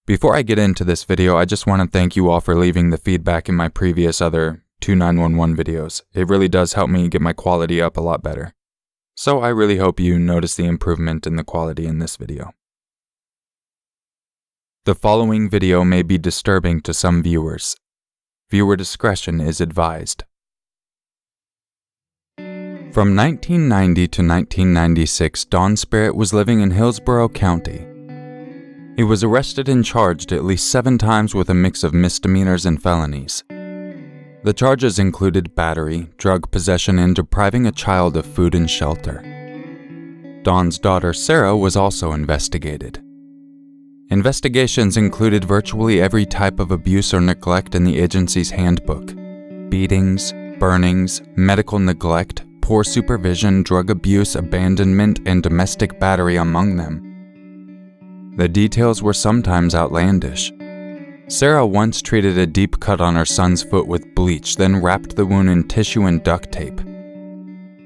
Before I get into this video, I just want to thank you all for leaving the feedback in my previous other 2 911 videos. It really does help me get my quality up a lot better. So I really hope you notice the improvement in the quality in this video. The following video may be disturbing to some viewers. Viewer discretion is advised. From 1990 to 1996, Don Spirit was living in Hillsborough County. He was arrested and charged at least 7 times with a mix of misdemeanors and felonies. The charges included battery, drug possession, and depriving a child of food and shelter. Don's daughter, Sarah, was also investigated. Investigations included virtually every type of abuse or neglect in the agency's handbook: beatings, burnings, medical neglect, poor supervision, drug abuse, abandonment, and domestic battery among them. The details were sometimes outlandish. Sarah once treated a deep cut on her son's foot with bleach, then wrapped the wound in tissue and duct tape.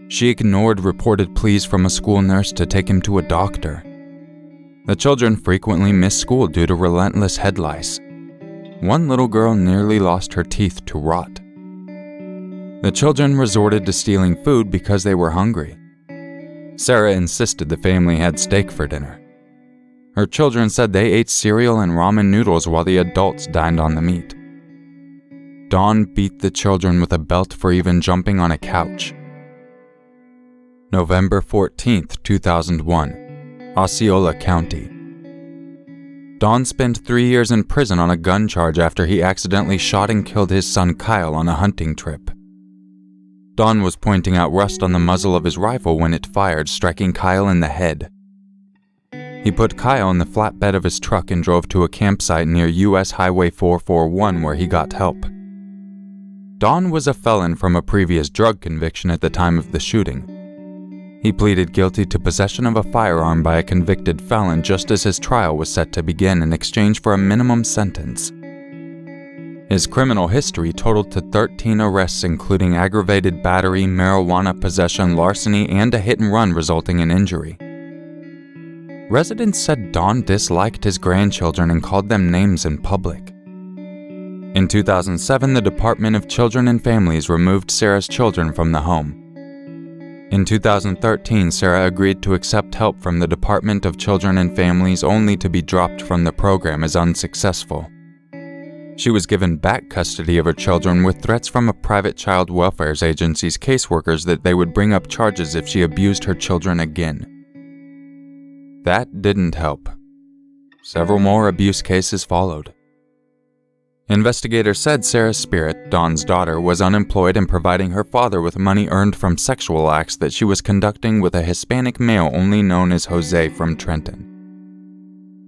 She ignored reported pleas from a school nurse to take him to a doctor. The children frequently missed school due to relentless head lice. One little girl nearly lost her teeth to rot. The children resorted to stealing food because they were hungry. Sarah insisted the family had steak for dinner. Her children said they ate cereal and ramen noodles while the adults dined on the meat. Dawn beat the children with a belt for even jumping on a couch. November 14th, 2001, Osceola County. Dawn spent 3 years in prison on a gun charge after he accidentally shot and killed his son Kyle on a hunting trip. Dawn was pointing out rust on the muzzle of his rifle when it fired, striking Kyle in the head. He put Kyle in the flatbed of his truck and drove to a campsite near US Highway 441 where he got help. Dawn was a felon from a previous drug conviction at the time of the shooting. He pleaded guilty to possession of a firearm by a convicted felon just as his trial was set to begin in exchange for a minimum sentence. His criminal history totaled to 13 arrests including aggravated battery, marijuana possession, larceny, and a hit-and-run resulting in injury. Residents said Dawn disliked his grandchildren and called them names in public. In 2007, the Department of Children and Families removed Sarah's children from the home. In 2013, Sarah agreed to accept help from the Department of Children and Families only to be dropped from the program as unsuccessful. She was given back custody of her children with threats from a private child welfare agency's caseworkers that they would bring up charges if she abused her children again. That didn't help. Several more abuse cases followed. Investigators said Sarah Spirit, Dawn's daughter, was unemployed and providing her father with money earned from sexual acts that she was conducting with a Hispanic male only known as Jose from Trenton.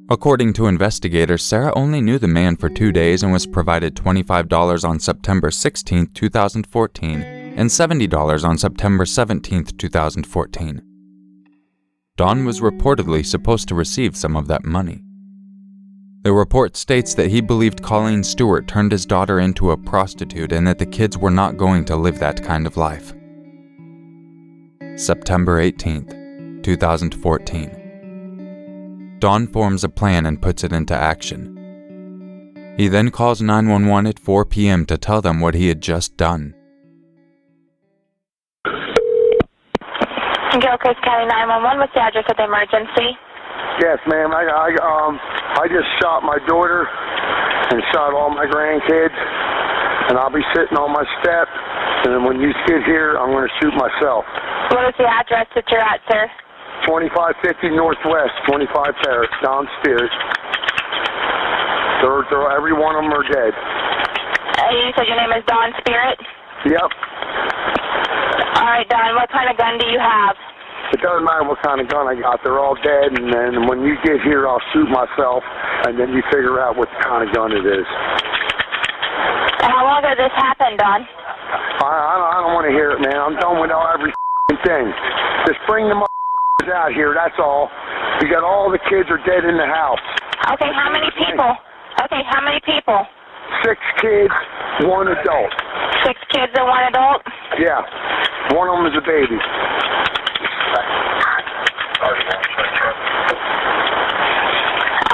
According to investigators, Sarah only knew the man for 2 days and was provided $25 on September 16, 2014, and $70 on September 17, 2014. Dawn was reportedly supposed to receive some of that money. The report states that he believed Colleen Stewart turned his daughter into a prostitute and that the kids were not going to live that kind of life. September 18, 2014. Dawn forms a plan and puts it into action. He then calls 911 at 4 p.m. to tell them what he had just done. Gilchrist County 911, what's the address of the emergency? Yes, ma'am. I just shot my daughter and shot all my grandkids, and I'll be sitting on my step, and then when you get here, I'm going to shoot myself. What is the address that you're at, sir? 2550 Northwest, 25 Perez, Don Spears. Every one of them are dead. You said your name is Don Spirit? Yep. All right, Don, what kind of gun do you have? It doesn't matter what kind of gun I got. They're all dead, and then when you get here, I'll shoot myself, and then you figure out what kind of gun it is. And how long ago did this happen, Don? I don't want to hear it, man. I'm done with every thing. Just bring them out here, that's all. You got all the kids are dead in the house. Okay, how many people? 6 kids, 1 adult. 6 kids and 1 adult? Yeah. One of them is a baby.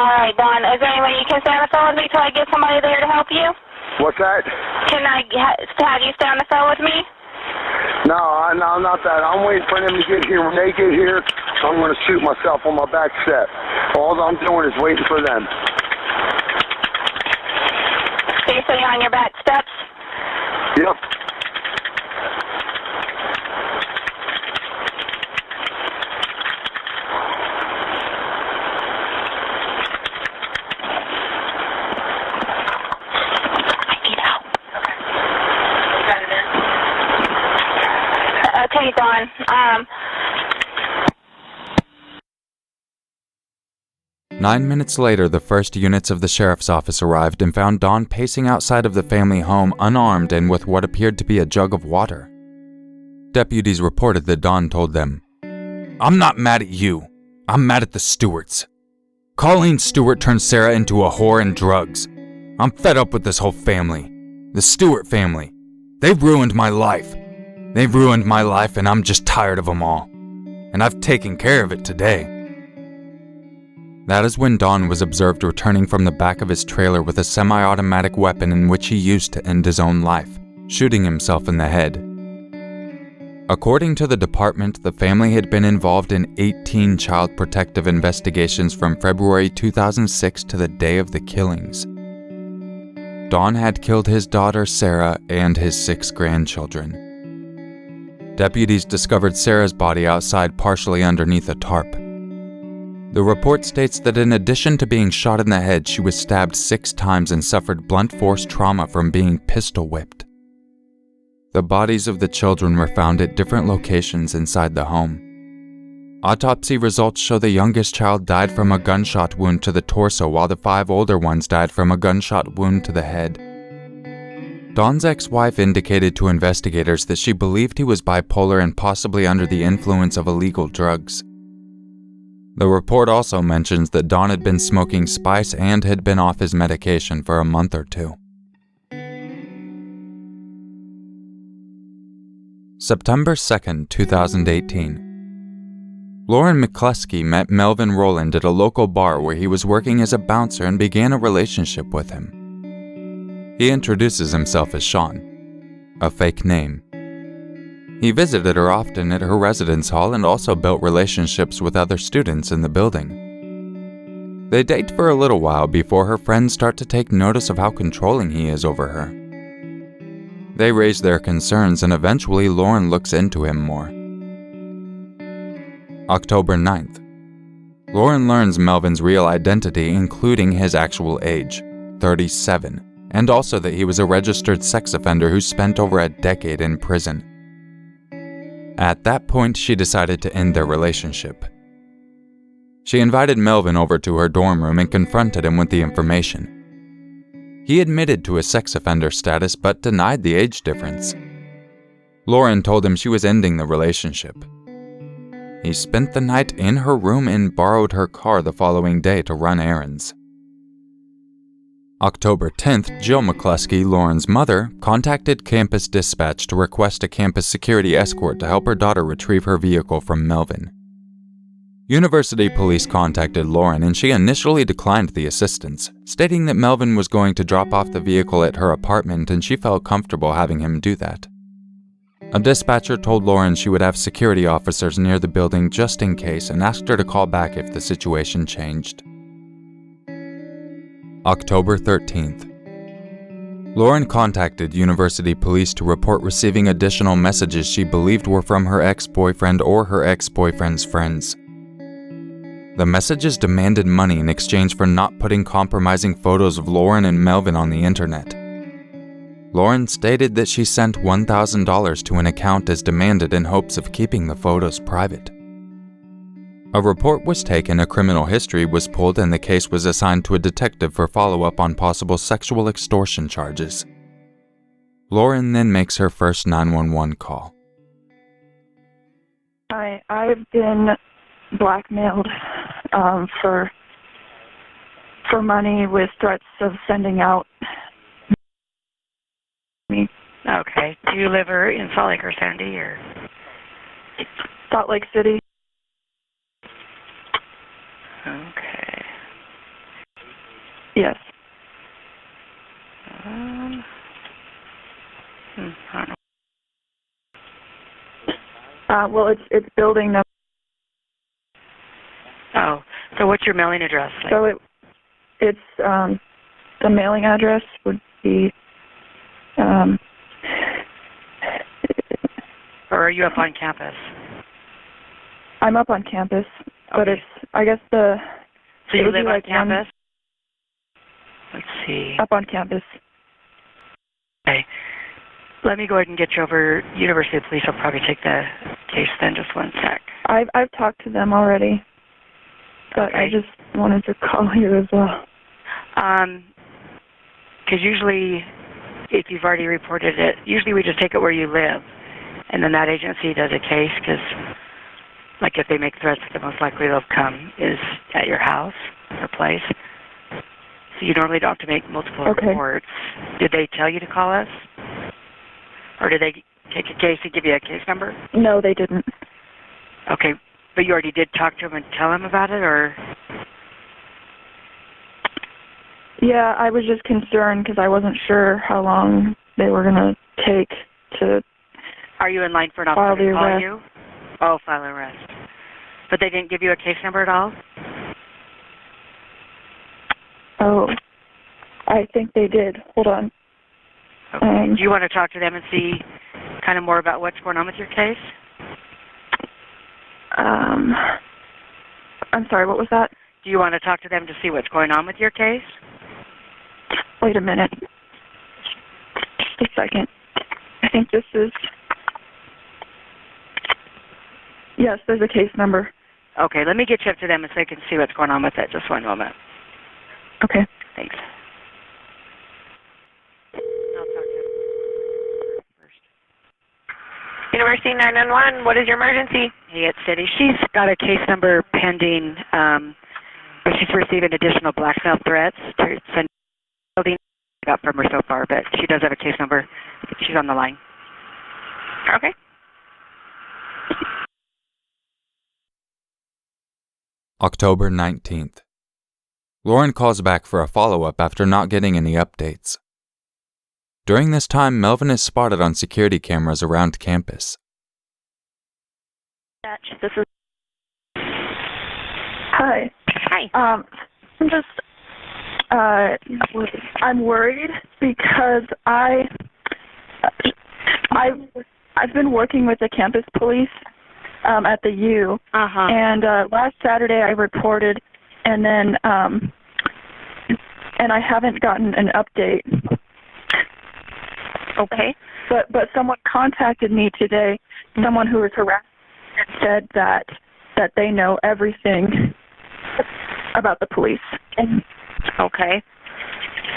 All right, Don. Is there any way you can stay on the phone with me till I get somebody there to help you? What's that? Can I have you stay on the phone with me? No, not that. I'm waiting for them to get here. When they get here, I'm going to shoot myself on my back step. All I'm doing is waiting for them. So you're sitting on your back steps? Yep. Okay, Don. 9 minutes later, the first units of the sheriff's office arrived and found Dawn pacing outside of the family home unarmed and with what appeared to be a jug of water. Deputies reported that Dawn told them, "I'm not mad at you. I'm mad at the Stewarts. Colleen Stewart turned Sarah into a whore and drugs. I'm fed up with this whole family. The Stewart family. They've ruined my life. They've ruined my life and I'm just tired of them all. And I've taken care of it today." That is when Don was observed returning from the back of his trailer with a semi-automatic weapon in which he used to end his own life, shooting himself in the head. According to the department, the family had been involved in 18 child protective investigations from February 2006 to the day of the killings. Don had killed his daughter Sarah and his 6 grandchildren. Deputies discovered Sarah's body outside, partially underneath a tarp. The report states that in addition to being shot in the head, she was stabbed 6 times and suffered blunt force trauma from being pistol whipped. The bodies of the children were found at different locations inside the home. Autopsy results show the youngest child died from a gunshot wound to the torso, while the 5 older ones died from a gunshot wound to the head. Don's ex-wife indicated to investigators that she believed he was bipolar and possibly under the influence of illegal drugs. The report also mentions that Don had been smoking spice and had been off his medication for a month or 2. September 2nd, 2018. Lauren McCluskey met Melvin Rowland at a local bar where he was working as a bouncer and began a relationship with him. He introduces himself as Sean, a fake name. He visited her often at her residence hall and also built relationships with other students in the building. They date for a little while before her friends start to take notice of how controlling he is over her. They raise their concerns and eventually Lauren looks into him more. October 9th. Lauren learns Melvin's real identity, including his actual age, 37, and also that he was a registered sex offender who spent over a decade in prison. At that point, she decided to end their relationship. She invited Melvin over to her dorm room and confronted him with the information. He admitted to his sex offender status but denied the age difference. Lauren told him she was ending the relationship. He spent the night in her room and borrowed her car the following day to run errands. October 10th, Jill McCluskey, Lauren's mother, contacted Campus Dispatch to request a campus security escort to help her daughter retrieve her vehicle from Melvin. University police contacted Lauren and she initially declined the assistance, stating that Melvin was going to drop off the vehicle at her apartment and she felt comfortable having him do that. A dispatcher told Lauren she would have security officers near the building just in case and asked her to call back if the situation changed. October 13th. Lauren contacted University police to report receiving additional messages she believed were from her ex-boyfriend or her ex-boyfriend's friends. The messages demanded money in exchange for not putting compromising photos of Lauren and Melvin on the internet. Lauren stated that she sent $1,000 to an account as demanded in hopes of keeping the photos private. A report was taken, a criminal history was pulled, and the case was assigned to a detective for follow-up on possible sexual extortion charges. Lauren then makes her first 911 call. I've been blackmailed for money with threats of sending out me. Okay. Do you live in Salt Lake or Sandy or? Salt Lake City. Okay. Yes. I don't know. Well, it's building them. Oh, so what's your mailing address? So it's the mailing address would be. Or are you up on campus? I'm up on campus, but it's, I guess the... So you live on campus? Let's see. Up on campus. Okay. Let me go ahead and get you over. University Police will probably take the case then. Just one sec. I've talked to them already, but okay. I just wanted to call you as well. Because usually, if you've already reported it, usually we just take it where you live, and then that agency does a case. Because, like, if they make threats, the most likely they'll come is at your house or place. So you normally don't have to make multiple reports. Did they tell you to call us? Or did they take a case and give you a case number? No, they didn't. Okay, but you already did talk to them and tell them about it, or? Yeah, I was just concerned because I wasn't sure how long they were going to take to. Are you in line for an officer to call you? Oh, file arrest. But they didn't give you a case number at all? Oh, I think they did. Hold on. Okay. Do you want to talk to them and see kind of more about what's going on with your case? I'm sorry, what was that? Do you want to talk to them to see what's going on with your case? Wait a minute. Just a second. I think this is... Yes, there's a case number. Okay, let me get you up to them so they can see what's going on with it. Just one moment. Okay. Thanks. I'll talk to them first. University 911, what is your emergency? Hey, it's City. She's got a case number pending, but she's receiving additional blackmail threats to send building got from her so far, but she does have a case number. She's on the line. Okay. October 19th. Lauren calls back for a follow-up after not getting any updates. During this time, Melvin is spotted on security cameras around campus. This is... Hi. Hi. I'm just, I'm worried because I've been working with the campus police at the U, and last Saturday I reported, and then and I haven't gotten an update. Okay. But someone contacted me today, someone who was harassed, and said that they know everything about the police. Okay.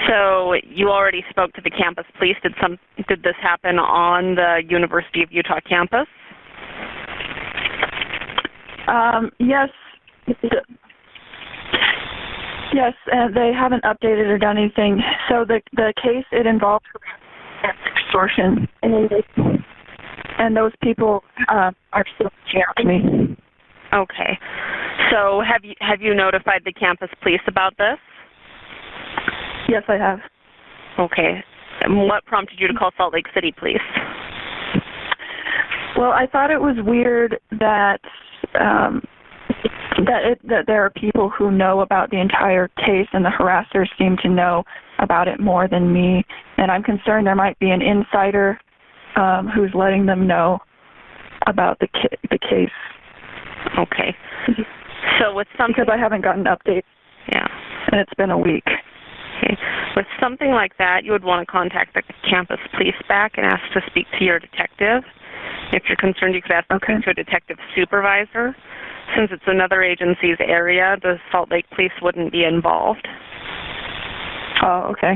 So you already spoke to the campus police. Did this happen on the University of Utah campus? Yes. Yes, and they haven't updated or done anything. So the case, it involved extortion, and those people are still reaching out to me. Okay. So have you notified the campus police about this? Yes, I have. Okay. And what prompted you to call Salt Lake City Police? Well, I thought it was weird that that there are people who know about the entire case, and the harassers seem to know about it more than me. And I'm concerned there might be an insider who's letting them know about the case. Okay. So with something... Because I haven't gotten an update. Yeah. And it's been a week. Okay. With something like that, you would want to contact the campus police back and ask to speak to your detective. If you're concerned, you could ask to speak to a detective supervisor. Since it's another agency's area, the Salt Lake Police wouldn't be involved. Oh, okay.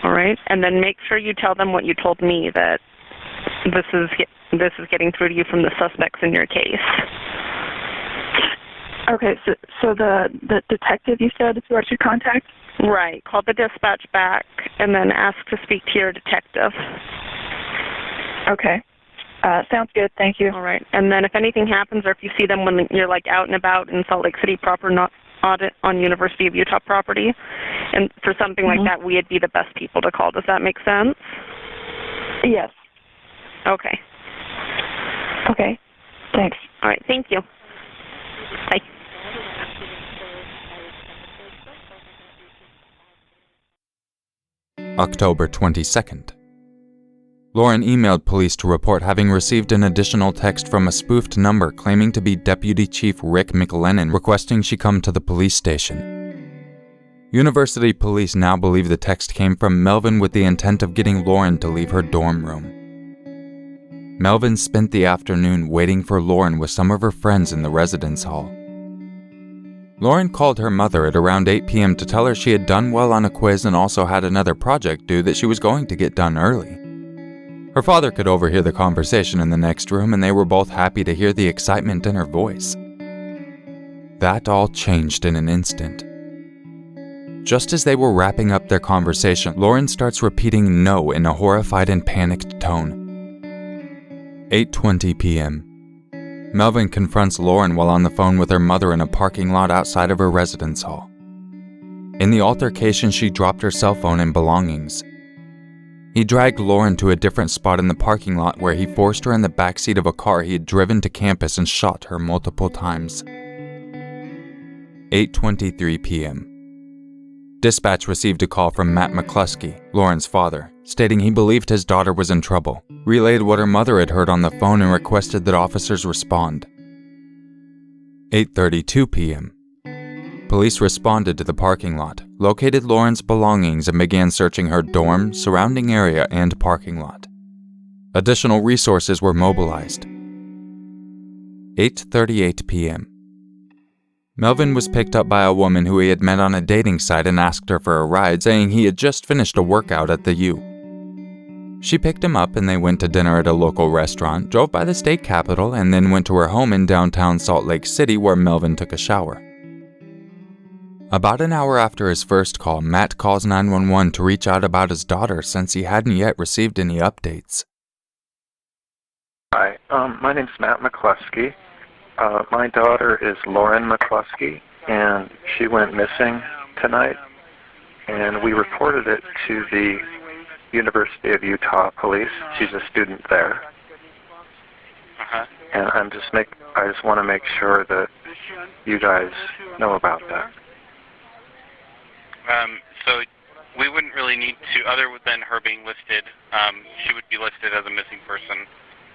All right. And then make sure you tell them what you told me, that this is getting through to you from the suspects in your case. Okay, so the detective you said is who I should contact? Right. Call the dispatch back and then ask to speak to your detective. Okay. Sounds good. Thank you. All right. And then if anything happens, or if you see them when you're like out and about in Salt Lake City proper, not audit on University of Utah property, and for something like that, we'd be the best people to call. Does that make sense? Yes. Okay. Okay. Thanks. All right. Thank you. Bye. October 22nd. Lauren emailed police to report having received an additional text from a spoofed number claiming to be Deputy Chief Rick McLennan requesting she come to the police station. University police now believe the text came from Melvin with the intent of getting Lauren to leave her dorm room. Melvin spent the afternoon waiting for Lauren with some of her friends in the residence hall. Lauren called her mother at around 8 p.m. to tell her she had done well on a quiz and also had another project due that she was going to get done early. Her father could overhear the conversation in the next room, and they were both happy to hear the excitement in her voice. That all changed in an instant. Just as they were wrapping up their conversation, Lauren starts repeating no in a horrified and panicked tone. 8:20 p.m. Melvin confronts Lauren while on the phone with her mother in a parking lot outside of her residence hall. In the altercation, she dropped her cell phone and belongings. He dragged Lauren to a different spot in the parking lot where he forced her in the backseat of a car he had driven to campus and shot her multiple times. 8:23 p.m. Dispatch received a call from Matt McCluskey, Lauren's father, stating he believed his daughter was in trouble, relayed what her mother had heard on the phone, and requested that officers respond. 8:32 p.m. Police responded to the parking lot, located Lauren's belongings, and began searching her dorm, surrounding area, and parking lot. Additional resources were mobilized. 8:38 p.m. Melvin was picked up by a woman who he had met on a dating site and asked her for a ride, saying he had just finished a workout at the U. She picked him up and they went to dinner at a local restaurant, drove by the state capitol, and then went to her home in downtown Salt Lake City where Melvin took a shower. About an hour after his first call, Matt calls 911 to reach out about his daughter since he hadn't yet received any updates. Hi, my name's Matt McCluskey. My daughter is Lauren McCluskey, and she went missing tonight, and we reported it to the University of Utah police. She's a student there. And I just want to make sure that you guys know about that. So we wouldn't really need to, other than her being listed, she would be listed as a missing person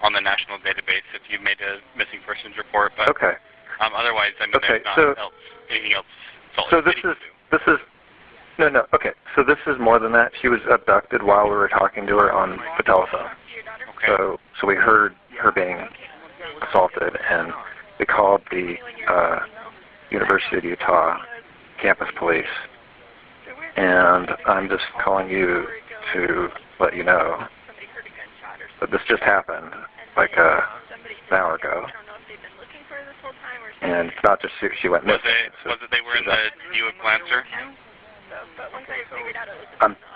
on the national database if you made a missing persons report. But okay. Otherwise, I mean, Okay, there's not anything else. So this is more than that. She was abducted while we were talking to her on the telephone. Okay. So we heard her being assaulted, and we called the University of Utah campus police. And I'm just calling you to let you know that this just happened like an hour ago. And it's not just she went missing. Was it they were in the Buick Lancer?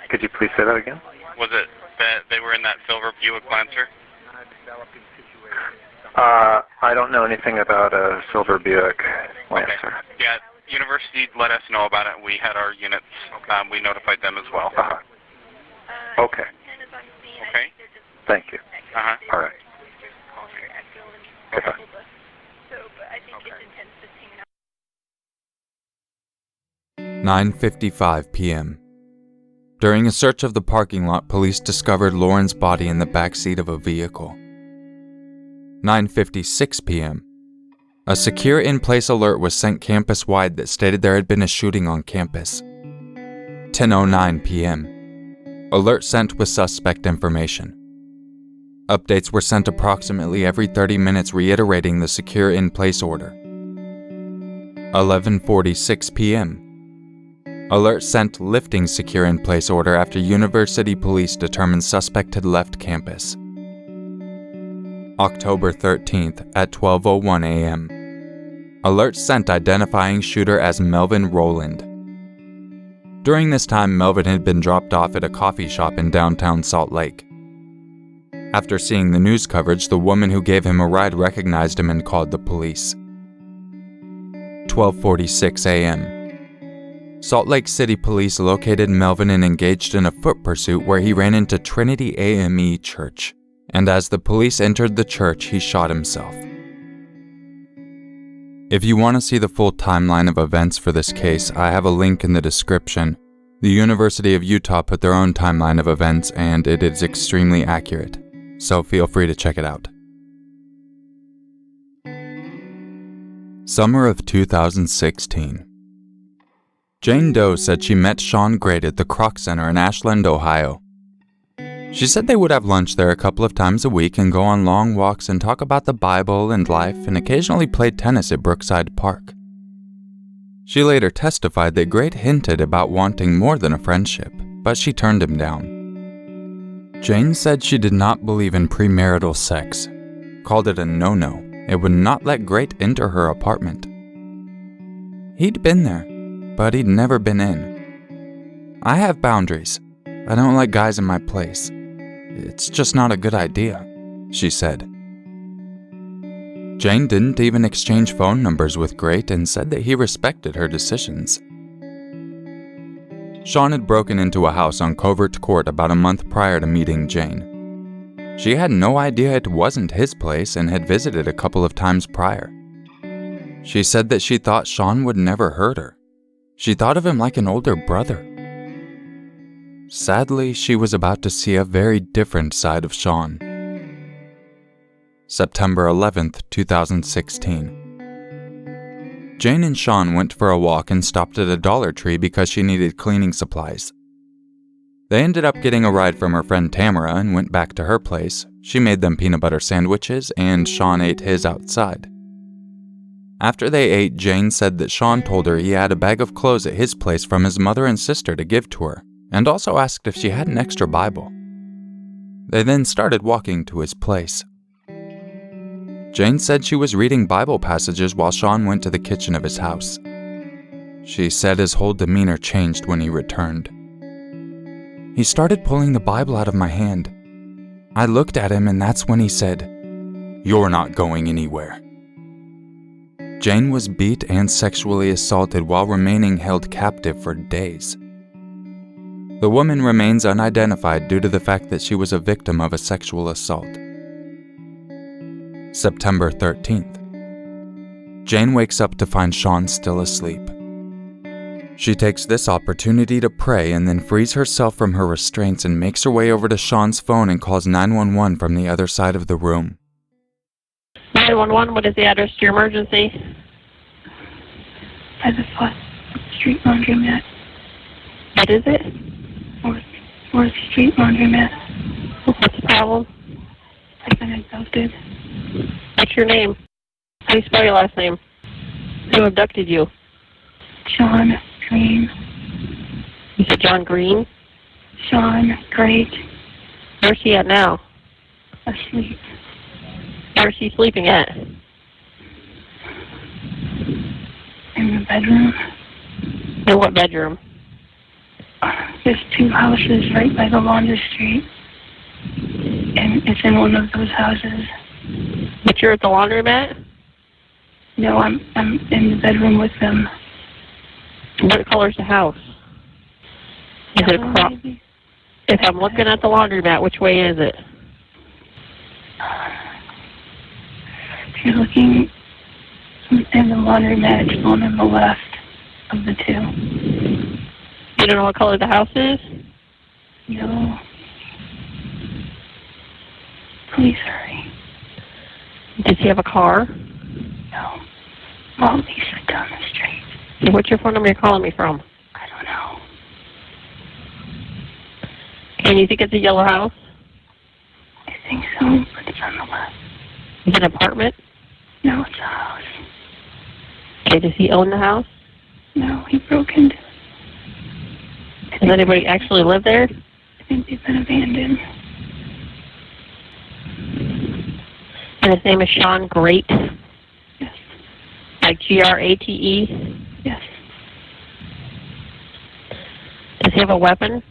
Could you please say that again? Was it that they were in that silver Buick Lancer? I don't know anything about a silver Buick Lancer. Okay. Yeah, university let us know about it. We had our units. We notified them as well. Okay. Okay. Thank you. All right. Goodbye. 9:55 p.m. During a search of the parking lot, police discovered Lauren's body in the back seat of a vehicle. 9:56 p.m. A secure in-place alert was sent campus-wide that stated there had been a shooting on campus. 10:09 p.m. Alert sent with suspect information. Updates were sent approximately every 30 minutes reiterating the secure in-place order. 11:46 p.m. Alert sent lifting secure in-place order after university police determined suspect had left campus. October 13th at 12:01 a.m. Alert sent identifying shooter as Melvin Rowland. During this time, Melvin had been dropped off at a coffee shop in downtown Salt Lake. After seeing the news coverage, the woman who gave him a ride recognized him and called the police. 12:46 a.m. Salt Lake City police located Melvin and engaged in a foot pursuit where he ran into Trinity AME Church, and as the police entered the church, he shot himself. If you want to see the full timeline of events for this case, I have a link in the description. The University of Utah put their own timeline of events, and it is extremely accurate, so feel free to check it out. Summer of 2016. Jane Doe said she met Sean Grade at the Kroc Center in Ashland, Ohio. She said they would have lunch there a couple of times a week and go on long walks and talk about the Bible and life and occasionally played tennis at Brookside Park. She later testified that Grade hinted about wanting more than a friendship, but she turned him down. Jane said she did not believe in premarital sex, called it a no-no, and would not let Grade enter her apartment. He'd been there, but he'd never been in. I have boundaries. I don't let guys in my place. It's just not a good idea, she said. Jane didn't even exchange phone numbers with Grate and said that he respected her decisions. Sean had broken into a house on Covert Court about a month prior to meeting Jane. She had no idea it wasn't his place and had visited a couple of times prior. She said that she thought Sean would never hurt her. She thought of him like an older brother. Sadly, she was about to see a very different side of Sean. September 11th, 2016. Jane and Sean went for a walk and stopped at a Dollar Tree because she needed cleaning supplies. They ended up getting a ride from her friend Tamara and went back to her place. She made them peanut butter sandwiches and Sean ate his outside. After they ate, Jane said that Sean told her he had a bag of clothes at his place from his mother and sister to give to her, and also asked if she had an extra Bible. They then started walking to his place. Jane said she was reading Bible passages while Sean went to the kitchen of his house. She said his whole demeanor changed when he returned. He started pulling the Bible out of my hand. I looked at him and that's when he said, "You're not going anywhere." Jane was beat and sexually assaulted while remaining held captive for days. The woman remains unidentified due to the fact that she was a victim of a sexual assault. September 13th. Jane wakes up to find Sean still asleep. She takes this opportunity to pray and then frees herself from her restraints and makes her way over to Sean's phone and calls 911 from the other side of the room. 911, what is the address to your emergency? By the 4th Street Laundromat. What is it? 4th Street Laundromat. What's the problem? I've been abducted. What's your name? How do you spell your last name? Who abducted you? Sean Green. You said John Green? Sean Great. Where's he at now? Asleep. Where's he sleeping at? In the bedroom. In what bedroom? There's 2 houses right by the laundry street. And it's in one of those houses. But you're at the laundromat? No, I'm in the bedroom with them. What color's the house? Is it across? If I'm looking at the laundromat, which way is it? If you're looking in the laundromat, it's one on the left of the 2. You don't know what color the house is? No. Please hurry. Does he have a car? No. Well, Lisa down the street. So what's your phone number you're calling me from? I don't know. And you think it's a yellow house? I think so, but it's on the left. Is it an apartment? No, it's a house. Okay, does he own the house? No, he broke into it. Does anybody actually live there? I think they've been abandoned. And his name is Sean Great? Yes. Like Grate? Yes. Does he have a weapon?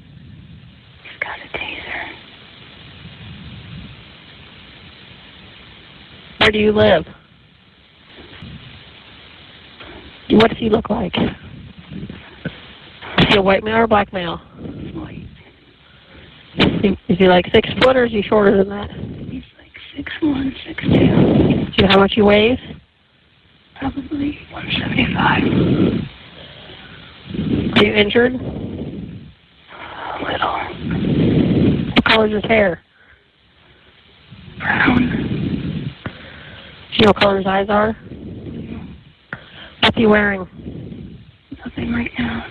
He's got a taser. Where do you live? What does he look like? Is he a white male or a black male? White. Is he like 6 foot or is he shorter than that? He's like 6'1", 6'2". Do you know how much he weighs? Probably 175. Are you injured? A little. What color is his hair? Brown. Do you know what color his eyes are? What's he wearing? Nothing right now.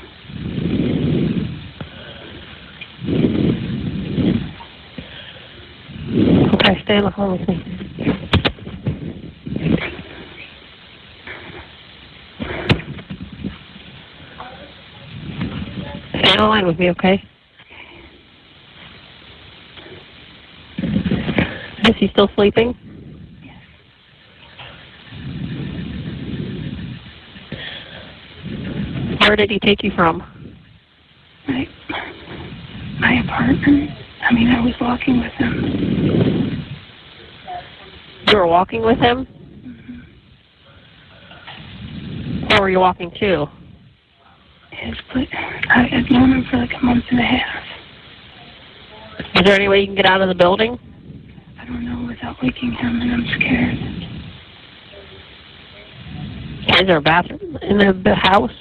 Okay, stay on the phone with me. Stay on the line with me, okay? Is he still sleeping? Yes. Where did he take you from? My apartment. I mean, I was walking with him. You were walking with him? Mm-hmm. Where were you walking to? I've known him for like a month and a half. Is there any way you can get out of the building? I don't know without waking him, and I'm scared. Is there a bathroom in the house?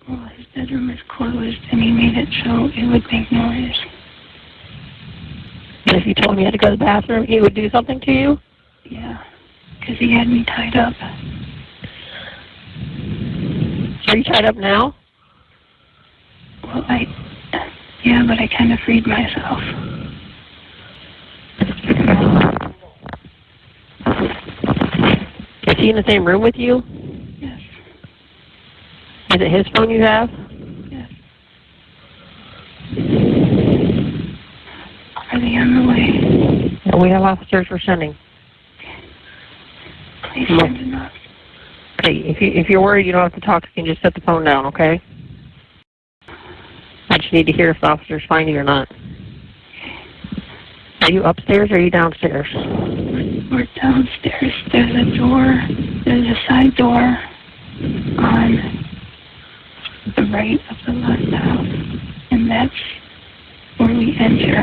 Well, his bedroom is closed, and he made it so it would make noise. And if you told him you had to go to the bathroom, he would do something to you? Yeah, because he had me tied up. Are you tied up now? Well, yeah, but I kind of freed myself. Is he in the same room with you? Yes. Is it his phone you have? Yes. Are they on the way? No, we have officers we're sending. Please send them up. Okay, if you're worried you don't have to talk, you can just set the phone down, okay? I just need to hear if the officers find you or not. Are you upstairs or are you downstairs? We're downstairs. There's a door. There's a side door on the right of the left house, and that's where we enter.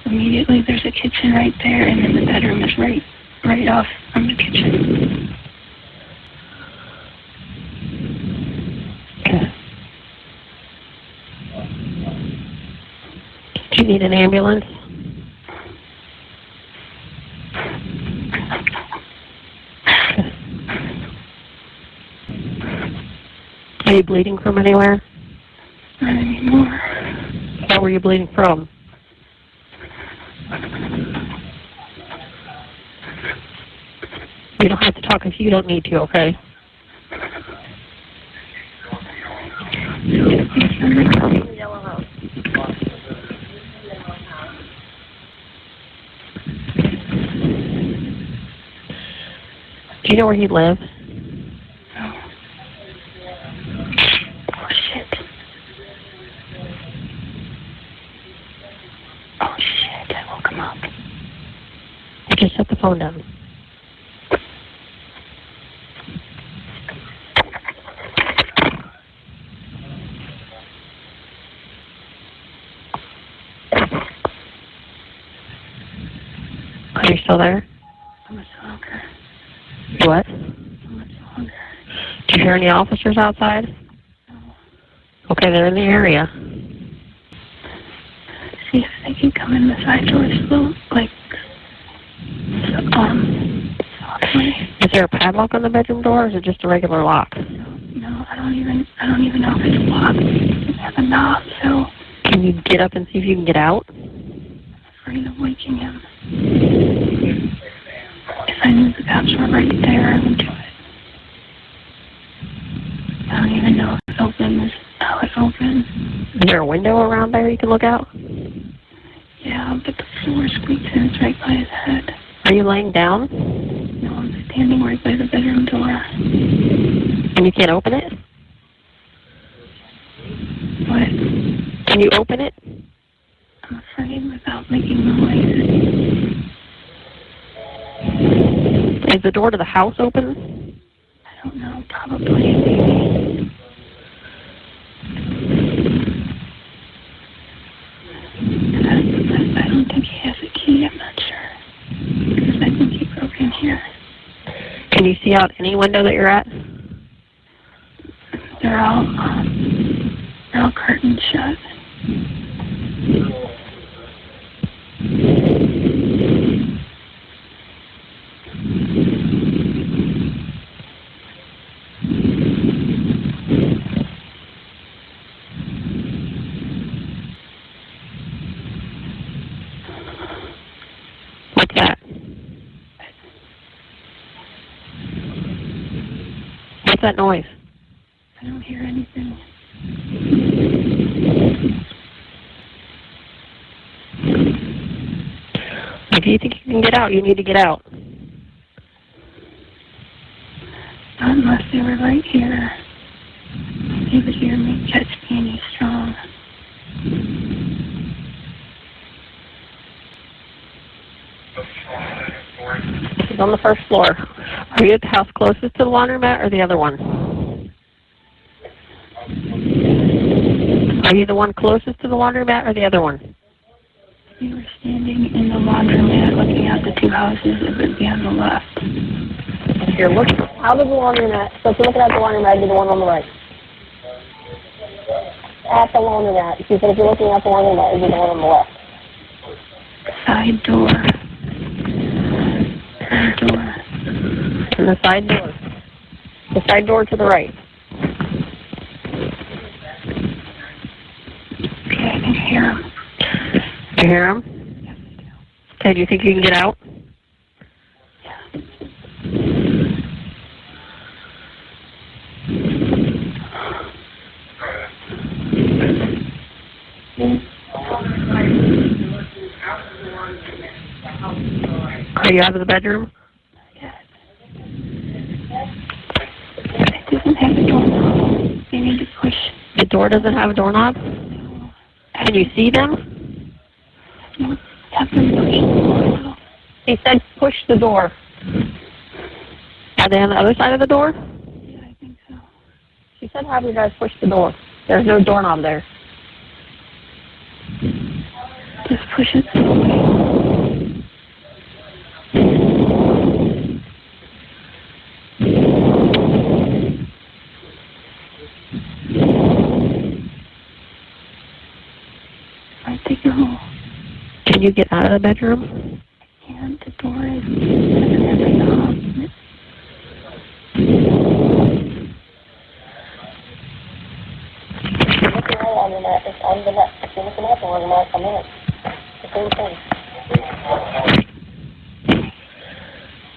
Immediately there's a kitchen right there, and then the bedroom is right off from the kitchen. Okay. Do you need an ambulance? Are you bleeding from anywhere? Not anymore. Where were you bleeding from? You don't have to talk if you don't need to, okay? Do you know where he lives? No. Oh, shit. Oh, shit. I woke him up. I just set the phone down. Are you still there? I'm a smoker. What? I'm a smoker. Do you hear any officers outside? No. Okay, they're in the area. See if they can come in the side door slow, like, softly. Is there a padlock on the bedroom door, or is it just a regular lock? No, I don't even know if it's locked. It has a knob, so. Can you get up and see if you can get out? I'm afraid of waking him. If I knew the cops were right there, I would do it. I don't even know if it opens, how it opens. Is there a window around there you can look out? Yeah, but the floor squeaks in. It's right by his head. Are you laying down? No, I'm standing right by the bedroom door. And you can't open it? What? Can you open it? I'm afraid without making noise. Is the door to the house open? I don't know, probably, maybe. I don't think he has a key, I'm not sure. Because I think he broke in here. Can you see out any window that you're at? They're all curtains shut. What's that? What's that noise? I don't hear anything. If you think you can get out, you need to get out. Not unless they were right here. He would hear me, catch me, and he's strong. He's on the first floor. Are you at the house closest to the laundromat or the other one? Are you the one closest to the laundromat or the other one? We were standing in the laundromat looking at the two houses. It would be on the left. Here, look out of the laundromat. So if you're looking at the laundromat, you're the one on the right. at the laundromat. She said if you're looking at the laundromat, is it the one on the left? Side door. Side door. And the side door. The side door to the right. Okay, I can hear him. You hear him? Okay, do you think you can get out? Are you out of the bedroom? Yes. It doesn't have a doorknob. They need to push. The door doesn't have a doorknob? Can you see them? No, have them push the door. He said push the door. Are they on the other side of the door? Yeah, I think so. She said have you guys push the door. There's no doorknob there. Just push it. Where'd they go? Can you get out of the bedroom? And the door doesn't have a knob. Looking right on the net. It's on the net. If you're looking at the laundromat, come in. The same thing.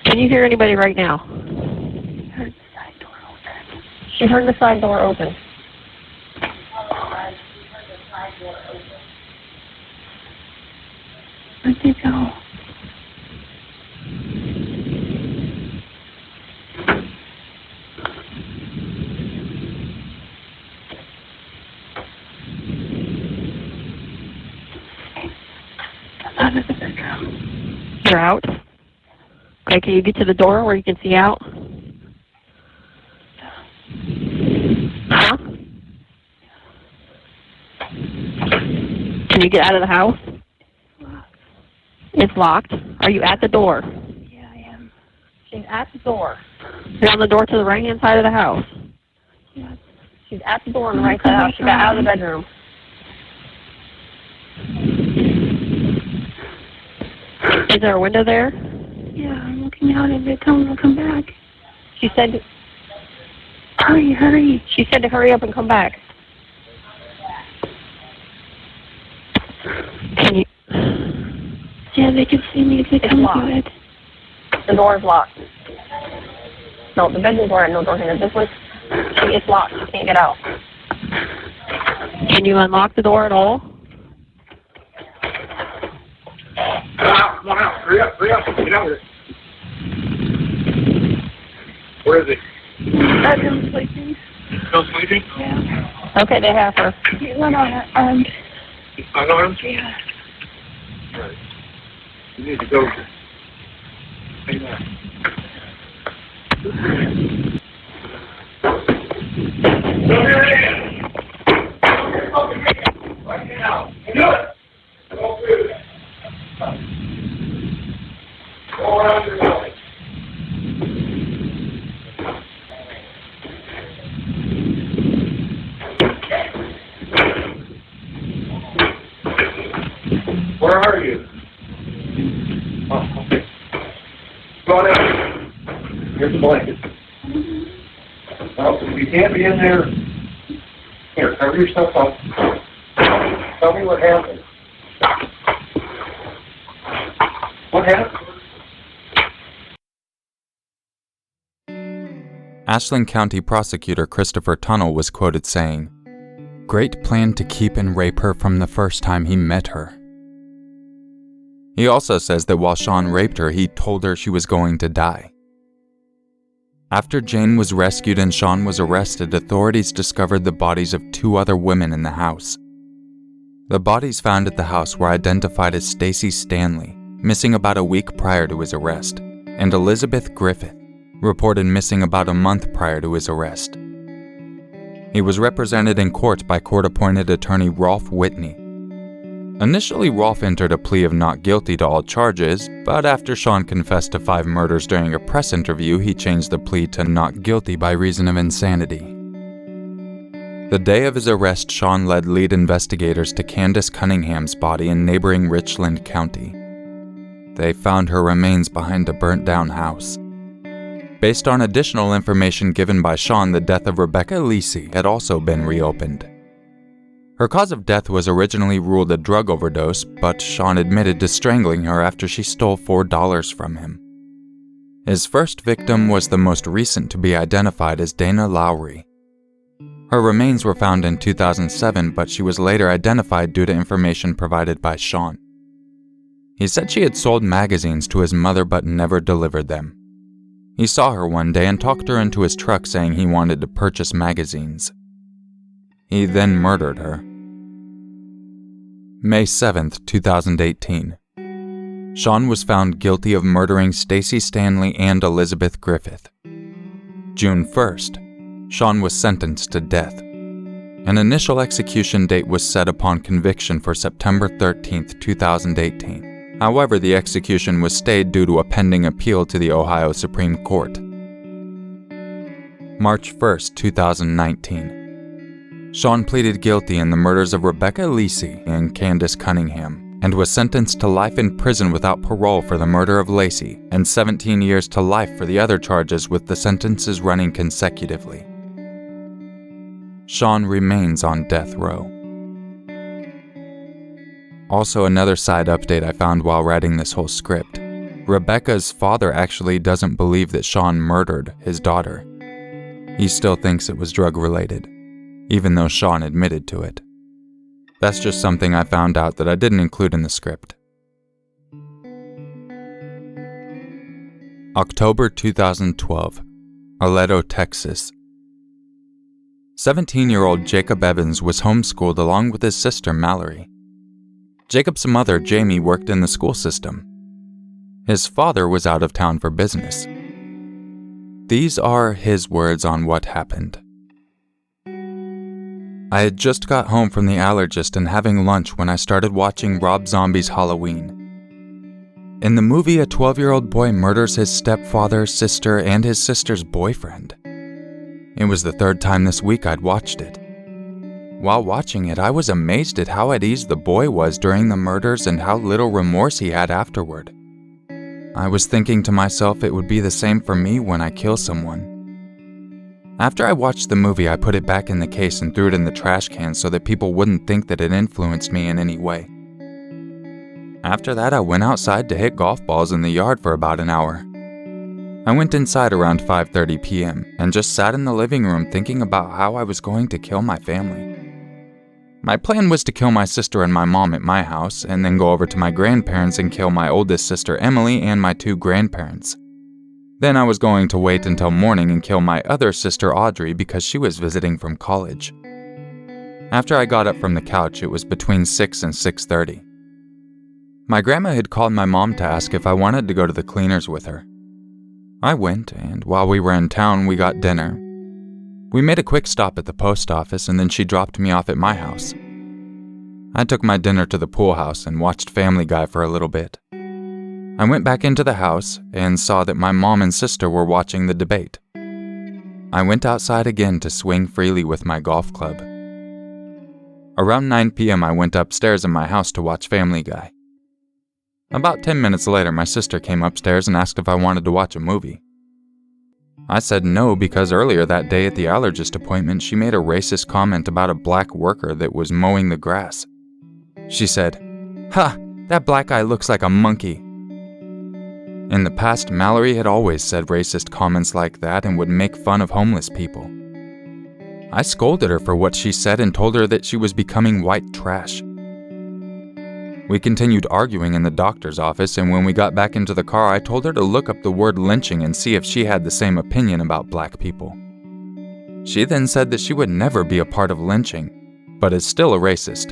Can you hear anybody right now? Heard the side door open. She heard the side door open. Where'd they go? Out of the bedroom. You're out? Okay, can you get to the door where you can see out? Huh? Can you get out of the house? It's locked. Are you at the door? Yeah, I am. She's at the door. You're on the door to the right-hand side of the house. Yeah. She's at the door on the right side of the house. She got out of the bedroom. Is there a window there? Yeah, I'm looking out of it. Tell them to come back. She said, hurry, hurry. She said to hurry up and come back. Can you? Yeah, they can see me if they come to it. The door is locked. No, the bedroom door had no door here. This one, it's locked. You can't get out. Can you unlock the door at all? Come on out, hurry up, get out of here. Where is he? Bedroom sleeping. Still sleeping? Yeah. Okay, they have her. He went unarmed. Unarmed? Yeah. All right. You need to go. Hang on. Come here in. Right now. Do it. Go through it. Go around your belly. Where are you? Oh, okay. Go on out. Here's the blanket. Well, if you can't be in there, here, cover yourself up. Tell me what happened. What happened? Ashland County Prosecutor Christopher Tunnell was quoted saying, "Great plan to keep and rape her from the first time he met her." He also says that while Sean raped her, he told her she was going to die. After Jane was rescued and Sean was arrested, authorities discovered the bodies of 2 other women in the house. The bodies found at the house were identified as Stacy Stanley, missing about a week prior to his arrest, and Elizabeth Griffith, reported missing about a month prior to his arrest. He was represented in court by court-appointed attorney Rolf Whitney. Initially, Rolf entered a plea of not guilty to all charges, but after Sean confessed to 5 murders during a press interview, he changed the plea to not guilty by reason of insanity. The day of his arrest, Sean led lead investigators to Candace Cunningham's body in neighboring Richland County. They found her remains behind a burnt-down house. Based on additional information given by Sean, the death of Rebecca Lisi had also been reopened. Her cause of death was originally ruled a drug overdose, but Sean admitted to strangling her after she stole $4 from him. His first victim was the most recent to be identified as Dana Lowry. Her remains were found in 2007, but she was later identified due to information provided by Sean. He said she had sold magazines to his mother but never delivered them. He saw her one day and talked her into his truck saying he wanted to purchase magazines. He then murdered her. May 7th, 2018. Sean was found guilty of murdering Stacy Stanley and Elizabeth Griffith. June 1st. Sean was sentenced to death. An initial execution date was set upon conviction for September 13th, 2018. However, the execution was stayed due to a pending appeal to the Ohio Supreme Court. March 1st, 2019. Sean pleaded guilty in the murders of Rebecca Lisi and Candace Cunningham, and was sentenced to life in prison without parole for the murder of Lacey, and 17 years to life for the other charges, with the sentences running consecutively. Sean remains on death row. Also, another side update I found while writing this whole script. Rebecca's father actually doesn't believe that Sean murdered his daughter. He still thinks it was drug-related, even though Sean admitted to it. That's just something I found out that I didn't include in the script. October 2012, Aledo, Texas. 17-year-old Jacob Evans was homeschooled along with his sister Mallory. Jacob's mother, Jamie, worked in the school system. His father was out of town for business. These are his words on what happened. I had just got home from the allergist and having lunch when I started watching Rob Zombie's Halloween. In the movie, a 12-year-old boy murders his stepfather, sister, and his sister's boyfriend. It was the third time this week I'd watched it. While watching it, I was amazed at how at ease the boy was during the murders and how little remorse he had afterward. I was thinking to myself it would be the same for me when I kill someone. After I watched the movie, I put it back in the case and threw it in the trash can so that people wouldn't think that it influenced me in any way. After that, I went outside to hit golf balls in the yard for about an hour. I went inside around 5:30 p.m. and just sat in the living room thinking about how I was going to kill my family. My plan was to kill my sister and my mom at my house, and then go over to my grandparents and kill my oldest sister Emily and my two grandparents. Then I was going to wait until morning and kill my other sister Audrey because she was visiting from college. After I got up from the couch, it was between 6 and 6:30. My grandma had called my mom to ask if I wanted to go to the cleaners with her. I went, and while we were in town, we got dinner. We made a quick stop at the post office, and then she dropped me off at my house. I took my dinner to the pool house and watched Family Guy for a little bit. I went back into the house and saw that my mom and sister were watching the debate. I went outside again to swing freely with my golf club. Around 9 p.m. I went upstairs in my house to watch Family Guy. About 10 minutes later, my sister came upstairs and asked if I wanted to watch a movie. I said no because earlier that day at the allergist appointment, she made a racist comment about a black worker that was mowing the grass. She said, "Ha, that black guy looks like a monkey." In the past, Mallory had always said racist comments like that and would make fun of homeless people. I scolded her for what she said and told her that she was becoming white trash. We continued arguing in the doctor's office, and when we got back into the car, I told her to look up the word lynching and see if she had the same opinion about black people. She then said that she would never be a part of lynching, but is still a racist.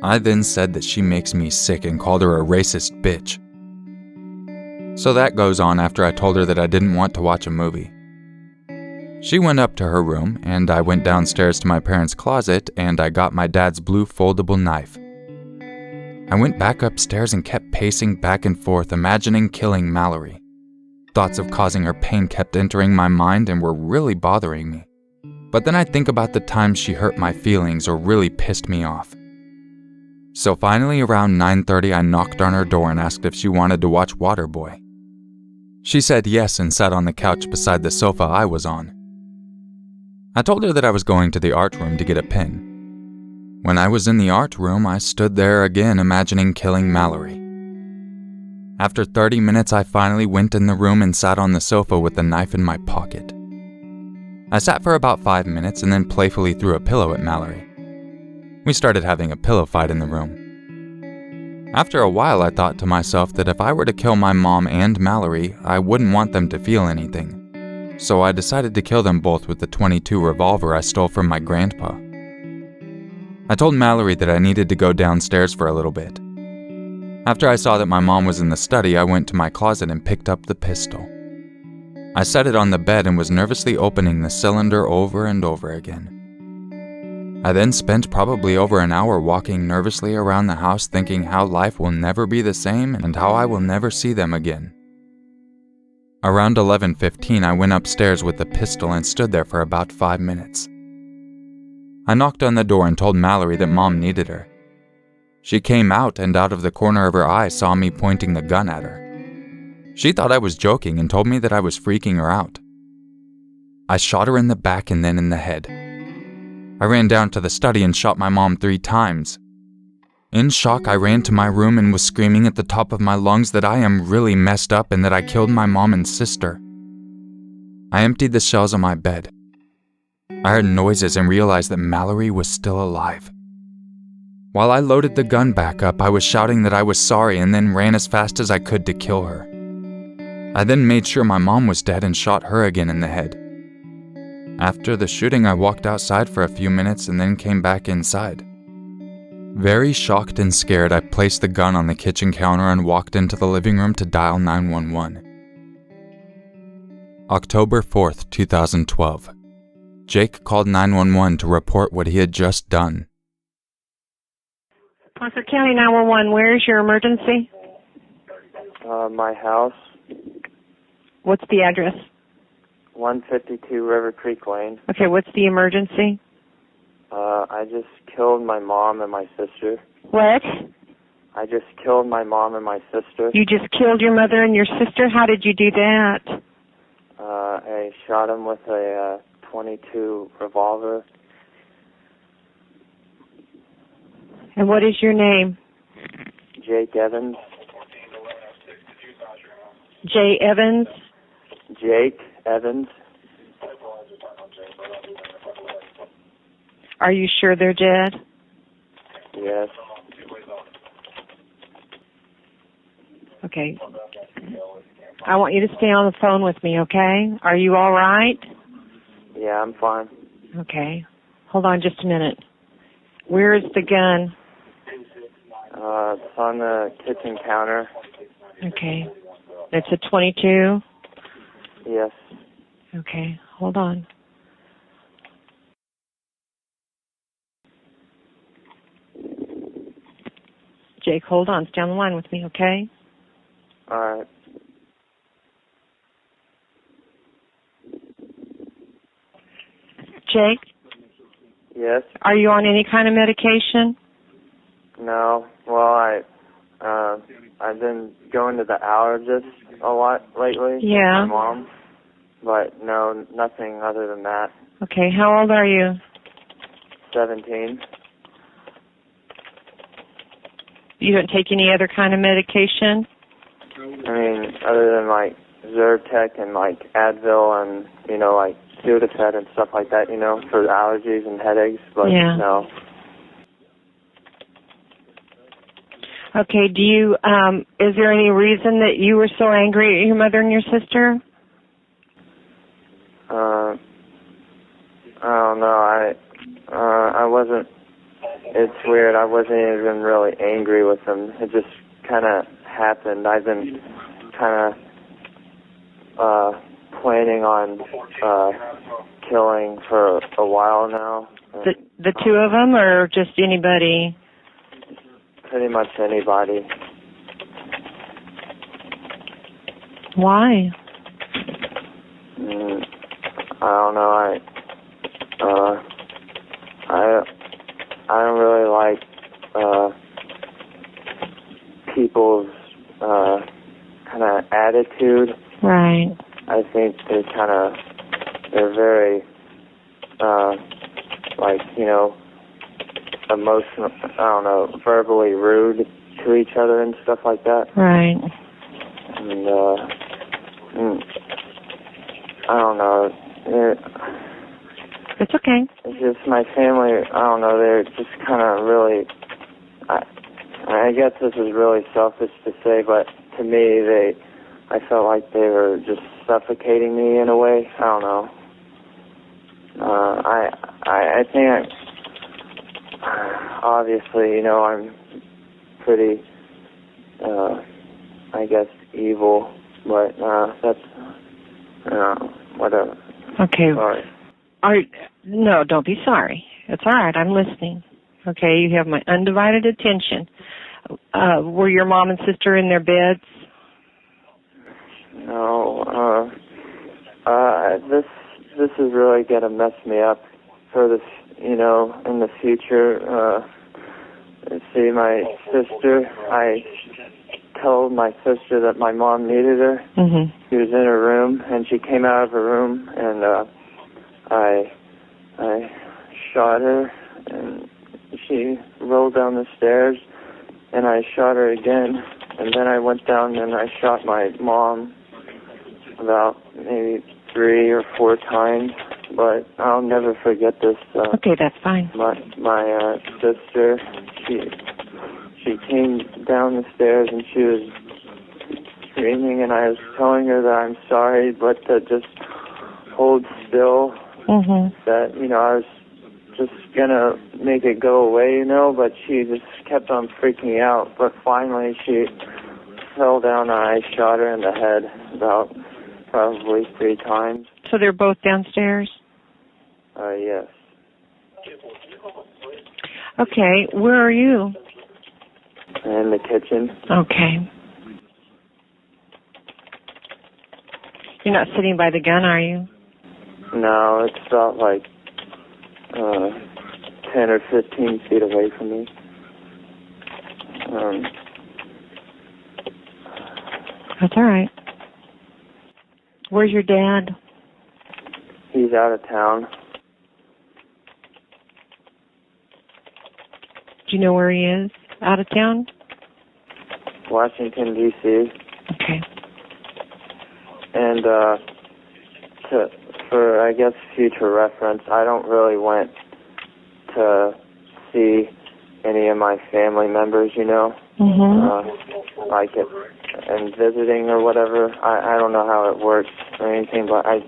I then said that she makes me sick and called her a racist bitch. So that goes on after I told her that I didn't want to watch a movie. She went up to her room, and I went downstairs to my parents' closet, and I got my dad's blue foldable knife. I went back upstairs and kept pacing back and forth, imagining killing Mallory. Thoughts of causing her pain kept entering my mind and were really bothering me. But then I think about the times she hurt my feelings or really pissed me off. So finally around 9:30 I knocked on her door and asked if she wanted to watch Waterboy. She said yes and sat on the couch beside the sofa I was on. I told her that I was going to the art room to get a pen. When I was in the art room, I stood there again imagining killing Mallory. After 30 minutes, I finally went in the room and sat on the sofa with the knife in my pocket. I sat for about 5 minutes and then playfully threw a pillow at Mallory. We started having a pillow fight in the room. After a while, I thought to myself that if I were to kill my mom and Mallory, I wouldn't want them to feel anything. So I decided to kill them both with the .22 revolver I stole from my grandpa. I told Mallory that I needed to go downstairs for a little bit. After I saw that my mom was in the study, I went to my closet and picked up the pistol. I set it on the bed and was nervously opening the cylinder over and over again. I then spent probably over an hour walking nervously around the house thinking how life will never be the same and how I will never see them again. Around 11:15, I went upstairs with the pistol and stood there for about 5 minutes. I knocked on the door and told Mallory that Mom needed her. She came out and out of the corner of her eye saw me pointing the gun at her. She thought I was joking and told me that I was freaking her out. I shot her in the back and then in the head. I ran down to the study and shot my mom 3 times. In shock, I ran to my room and was screaming at the top of my lungs that I am really messed up and that I killed my mom and sister. I emptied the shells on my bed. I heard noises and realized that Mallory was still alive. While I loaded the gun back up, I was shouting that I was sorry and then ran as fast as I could to kill her. I then made sure my mom was dead and shot her again in the head. After the shooting, I walked outside for a few minutes and then came back inside. Very shocked and scared, I placed the gun on the kitchen counter and walked into the living room to dial 911. October 4th, 2012. Jake called 911 to report what he had just done. Placer County 911, where is your emergency? My house, What's the address? 152 River Creek Lane. Okay, what's the emergency? I just killed my mom and my sister. What? I just killed my mom and my sister. You just killed your mother and your sister? How did you do that? I shot him with a .22 revolver. And what is your name? Jake Evans. Jay Evans? Jake Evans. Are you sure they're dead? Yes. Okay. I want you to stay on the phone with me, okay? Are you all right? Yeah, I'm fine. Okay. Hold on just a minute. Where is the gun? It's on the kitchen counter. Okay. It's a .22? Yes. Okay. Hold on. Jake, hold on. Stay on the line with me, okay? All right. Jake? Yes. Are you on any kind of medication? No. Well, I've been going to the allergist a lot lately. Yeah. With my mom. But no, nothing other than that. Okay. How old are you? 17. You don't take any other kind of medication? I mean, other than like Zyrtec and like Advil and, you know, like Sudafed and stuff like that, you know, for allergies and headaches, but Yeah. no. Okay, do you, is there any reason that you were so angry at your mother and your sister? I don't know, I wasn't, it's weird, I wasn't even really angry with them, it just kind of happened. I've been kind of, planning on, killing for a while now. The two of them, or just anybody? Pretty much anybody. Why? I don't know. I don't really like people's kind of attitude. Right. I think they're very like, emotional, I don't know, verbally rude to each other and stuff like that. Right. And I don't know. It's okay. It's just my family, I don't know, they're just kind of really, I guess this is really selfish to say, but to me, I felt like they were just suffocating me in a way. I don't know. I think, obviously, I'm pretty, I guess, evil, but that's, whatever. Okay. Sorry. No, don't be sorry. It's all right. I'm listening. Okay, you have my undivided attention. Were your mom and sister in their beds? No. This is really gonna mess me up for this, in the future. See, my sister, I told my sister that my mom needed her. Mm-hmm. She was in her room, and she came out of her room, and I shot her, and she rolled down the stairs, and I shot her again, and then I went down and I shot my mom about maybe 3 or 4 times, but I'll never forget this. Okay, that's fine. My sister, she came down the stairs and she was screaming, and I was telling her that I'm sorry, but to just hold still. Mm-hmm. That, I was just gonna make it go away, but she just kept on freaking out. But finally she fell down and I shot her in the head about probably 3 times. So they're both downstairs? Yes. Okay, where are you? In the kitchen. Okay. You're not sitting by the gun, are you? No, it's about like 10 or 15 feet away from me. That's all right. Where's your dad? He's out of town. Do you know where he is? Out of town? Washington, D.C. Okay. And for, I guess, future reference, I don't really want to see any of my family members, Mm-hmm. like it, and visiting or whatever. I don't know how it works or anything, but I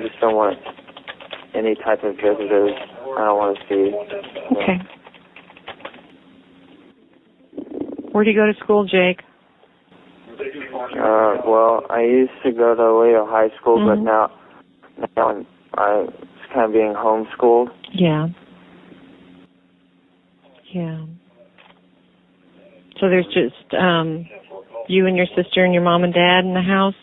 just don't want any type of visitors. I don't want to see. Okay. Where do you go to school, Jake? Well, I used to go to Aledo High School, Mm-hmm. but now I'm kind of being homeschooled. Yeah. Yeah. So there's just you and your sister and your mom and dad in the house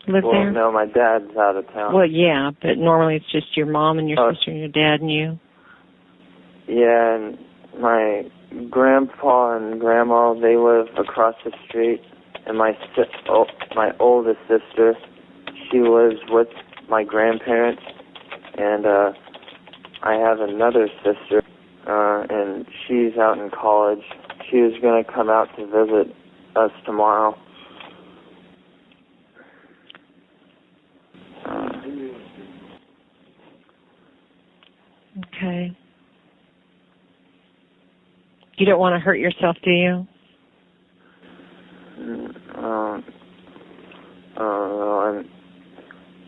live there? No, my dad's out of town. Well, yeah, but normally it's just your mom and your sister and your dad and you. Yeah, and my grandpa and grandma, they live across the street, and my oldest sister, she lives with my grandparents, and I have another sister, and she's out in college. She was going to come out to visit us tomorrow. Okay. You don't want to hurt yourself, do you? I'm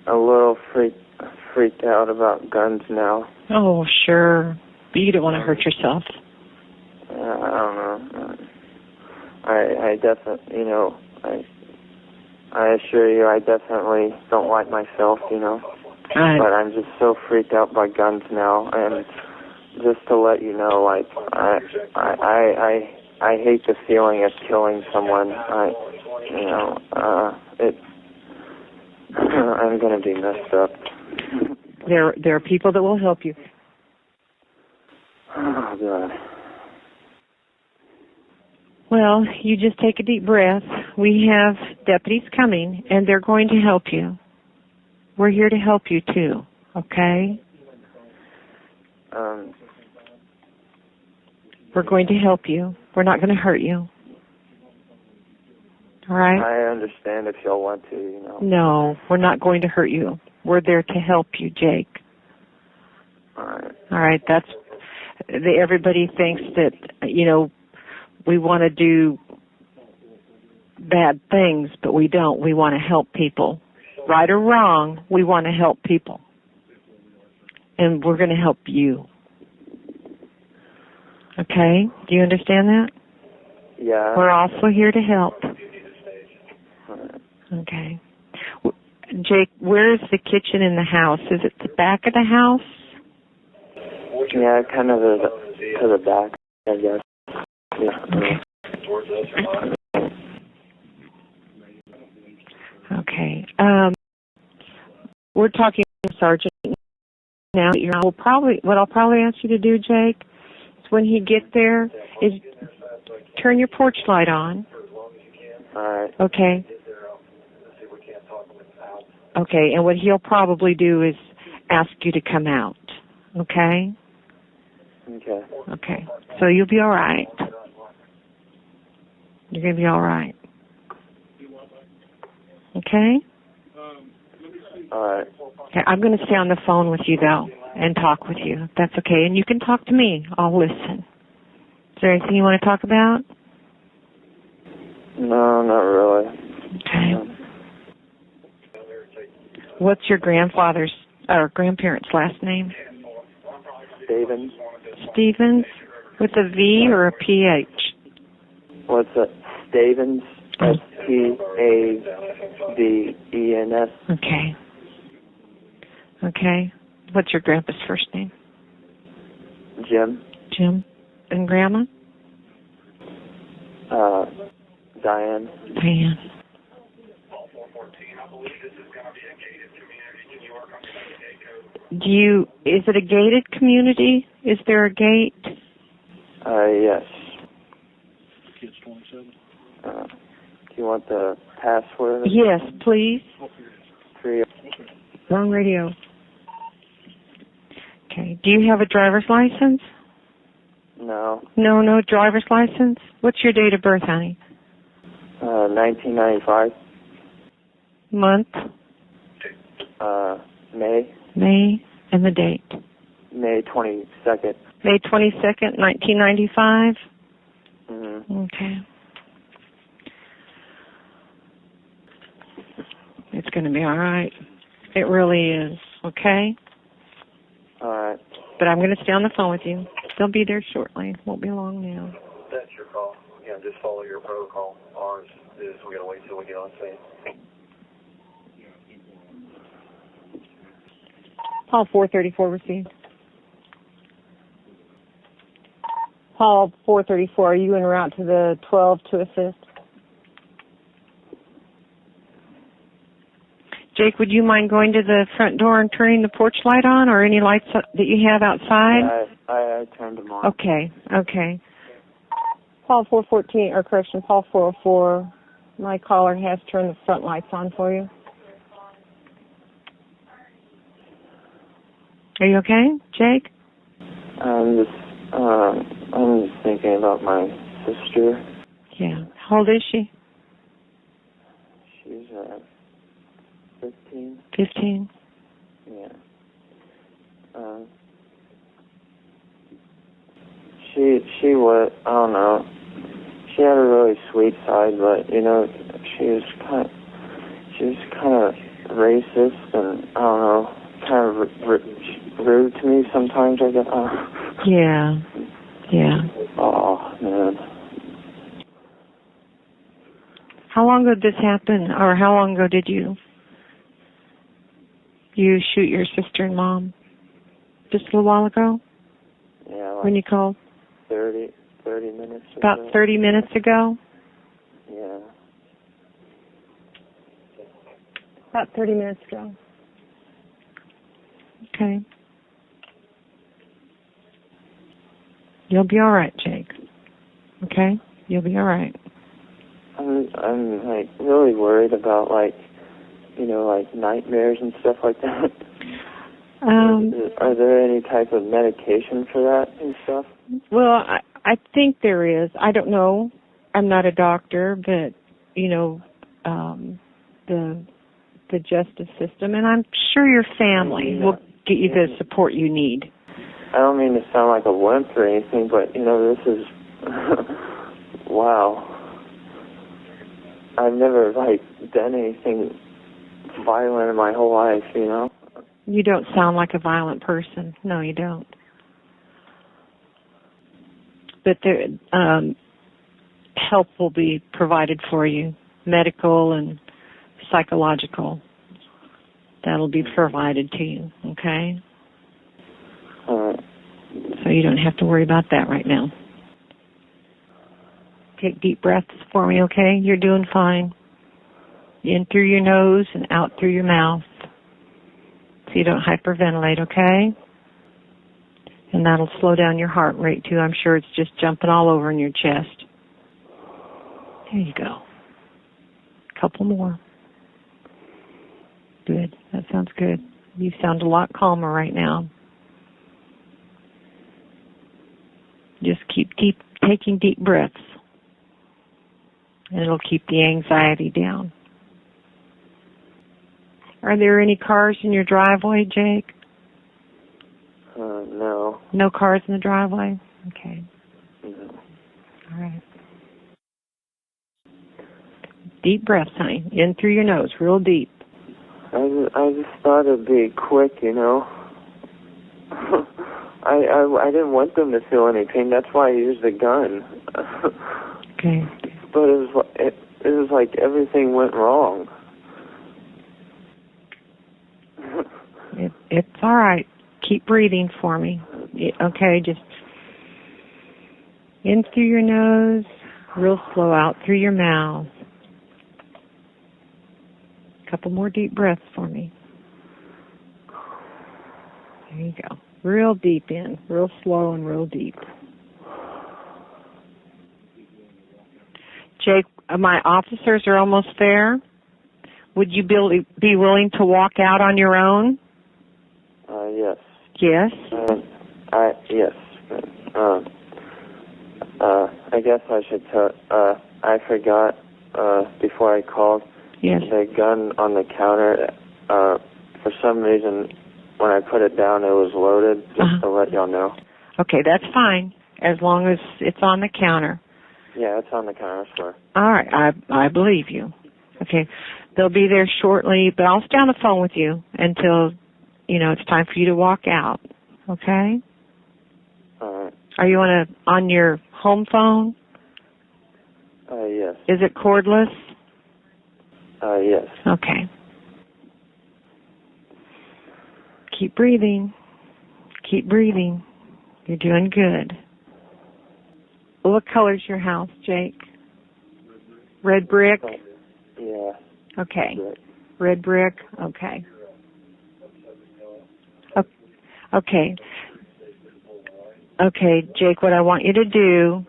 a little freaked out about guns now. Oh, sure. But you don't want to hurt yourself. I don't know. I definitely, I assure you, I definitely don't like myself, But I'm just so freaked out by guns now, and just to let you know, like, I hate the feeling of killing someone. I'm gonna be messed up. There are people that will help you. Oh, God. Well, you just take a deep breath. We have deputies coming, and they're going to help you. We're here to help you, too, okay? We're going to help you. We're not going to hurt you. All right? I understand if y'all want to, you know. No, we're not going to hurt you. We're there to help you, Jake. All right, everybody thinks that, you know, we want to do bad things, but we don't. We want to help people. Right or wrong, we want to help people. And we're going to help you. Okay? Do you understand that? Yeah. We're also here to help. Okay. Jake, where is the kitchen in the house? Is it the back of the house? Yeah, kind of to the back, I guess. Yeah. Okay. We're talking, Sergeant. Now, what I'll probably ask you to do, Jake, is when you get there, is turn your porch light on. All right. Okay. Okay, and what he'll probably do is ask you to come out. Okay? Okay. Okay. So you'll be all right. You're going to be all right. Okay? All right. Okay, I'm going to stay on the phone with you, though, and talk with you. If that's okay. And you can talk to me. I'll listen. Is there anything you want to talk about? No, not really. Okay. What's your grandfather's or grandparents' last name? Stevens. Stevens? With a V or a PH? What's it? Stevens. S-T-A-V-E-N-S. Okay. Okay. What's your grandpa's first name? Jim. Jim. And grandma? Diane. Diane. Is it a gated community? Is there a gate? Yes. Do you want the password? Yes, please. 3. Wrong radio. Okay. Do you have a driver's license? No. No driver's license? What's your date of birth, honey? 1995. Month? May. May. And the date? May 22nd. May 22nd, 1995? Mm-hmm. Okay. It's going to be all right. It really is, okay? All right. But I'm going to stay on the phone with you. They'll be there shortly. Won't be long now. That's your call. Yeah, just follow your protocol. Ours is we got to wait till we get on scene. Call 434 received. Call 434, are you en route to the 12 to assist? Jake, would you mind going to the front door and turning the porch light on, or any lights that you have outside? Yeah, I turned them on. Okay. Call 414, or correction, call 404. My caller has turned the front lights on for you. Are you okay, Jake? I'm just thinking about my sister. Yeah. How old is she? She's 15. 15. Yeah. She was, I don't know. She had a really sweet side, but you know, she was kind of racist, and I don't know, kind of rude to me sometimes. I guess. Yeah. Oh man. How long ago did this happen, or how long ago did you shoot your sister and mom? Just a little while ago? Yeah. Like when you called? 30 minutes. About 30 minutes ago? Yeah. About 30 minutes ago. Okay. You'll be all right, Jake. Okay? You'll be all right. I'm like really worried about like nightmares and stuff like that. Are there any type of medication for that and stuff? Well, I think there is. I don't know. I'm not a doctor, but the justice system, and I'm sure your family will get you the support you need. I don't mean to sound like a wimp or anything, but this is wow. I've never done anything violent in my whole life, You don't sound like a violent person. No, you don't. But there, help will be provided for you, medical and psychological. That'll be provided to you, okay? All right. So you don't have to worry about that right now. Take deep breaths for me, okay? You're doing fine. In through your nose and out through your mouth. So you don't hyperventilate, okay? And that'll slow down your heart rate too. I'm sure it's just jumping all over in your chest. There you go. Couple more. Good. That sounds good. You sound a lot calmer right now. Just keep taking deep breaths. And it'll keep the anxiety down. Are there any cars in your driveway, Jake? No. No cars in the driveway? Okay. No. All right. Deep breaths, honey. In through your nose, real deep. I just thought it'd be quick, I didn't want them to feel any pain. That's why I used the gun. Okay. But it was like everything went wrong. It's all right. Keep breathing for me. Okay, just in through your nose, real slow out through your mouth. Couple more deep breaths for me. There you go. Real deep in, real slow and real deep. Jake, my officers are almost there. Would you be willing to walk out on your own? Yes. Yes? Yes. I guess I should tell, I forgot, before I called. Yes. The gun on the counter, for some reason, when I put it down, it was loaded, just to let y'all know. Okay, that's fine, as long as it's on the counter. Yeah, it's on the counter, I swear. All right, I believe you. Okay, they'll be there shortly, but I'll stay on the phone with you until, it's time for you to walk out. Okay? All right. Are you on your home phone? Yes. Is it cordless? Yes. Okay. Keep breathing. Keep breathing. You're doing good. What color's your house, Jake? Red brick? Yeah. Okay. Red brick? Okay. Okay. Okay, Jake, what I want you to do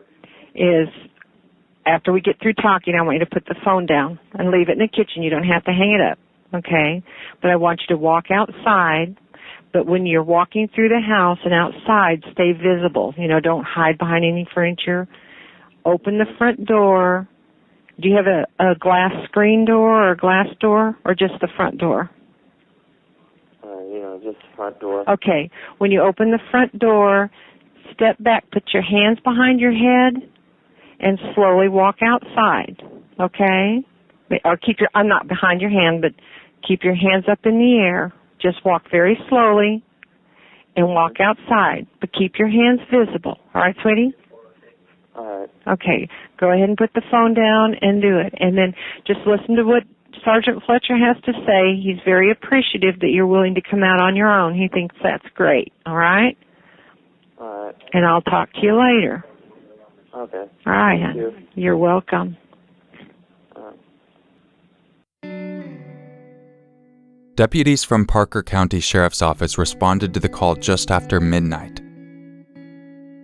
is, after we get through talking, I want you to put the phone down and leave it in the kitchen. You don't have to hang it up, okay? But I want you to walk outside, but when you're walking through the house and outside, stay visible. Don't hide behind any furniture. Open the front door. Do you have a glass screen door or a glass door, or just the front door? Just the front door. Okay. When you open the front door, step back, put your hands behind your head, and slowly walk outside, okay? Or I'm not behind your hand, but keep your hands up in the air. Just walk very slowly and walk outside, but keep your hands visible. All right, sweetie? All right. Okay, go ahead and put the phone down and do it. And then just listen to what Sergeant Fletcher has to say. He's very appreciative that you're willing to come out on your own. He thinks that's great, all right? All right. And I'll talk to you later. Okay. All right, Thank hon. you. You're welcome. Deputies from Parker County Sheriff's Office responded to the call just after midnight.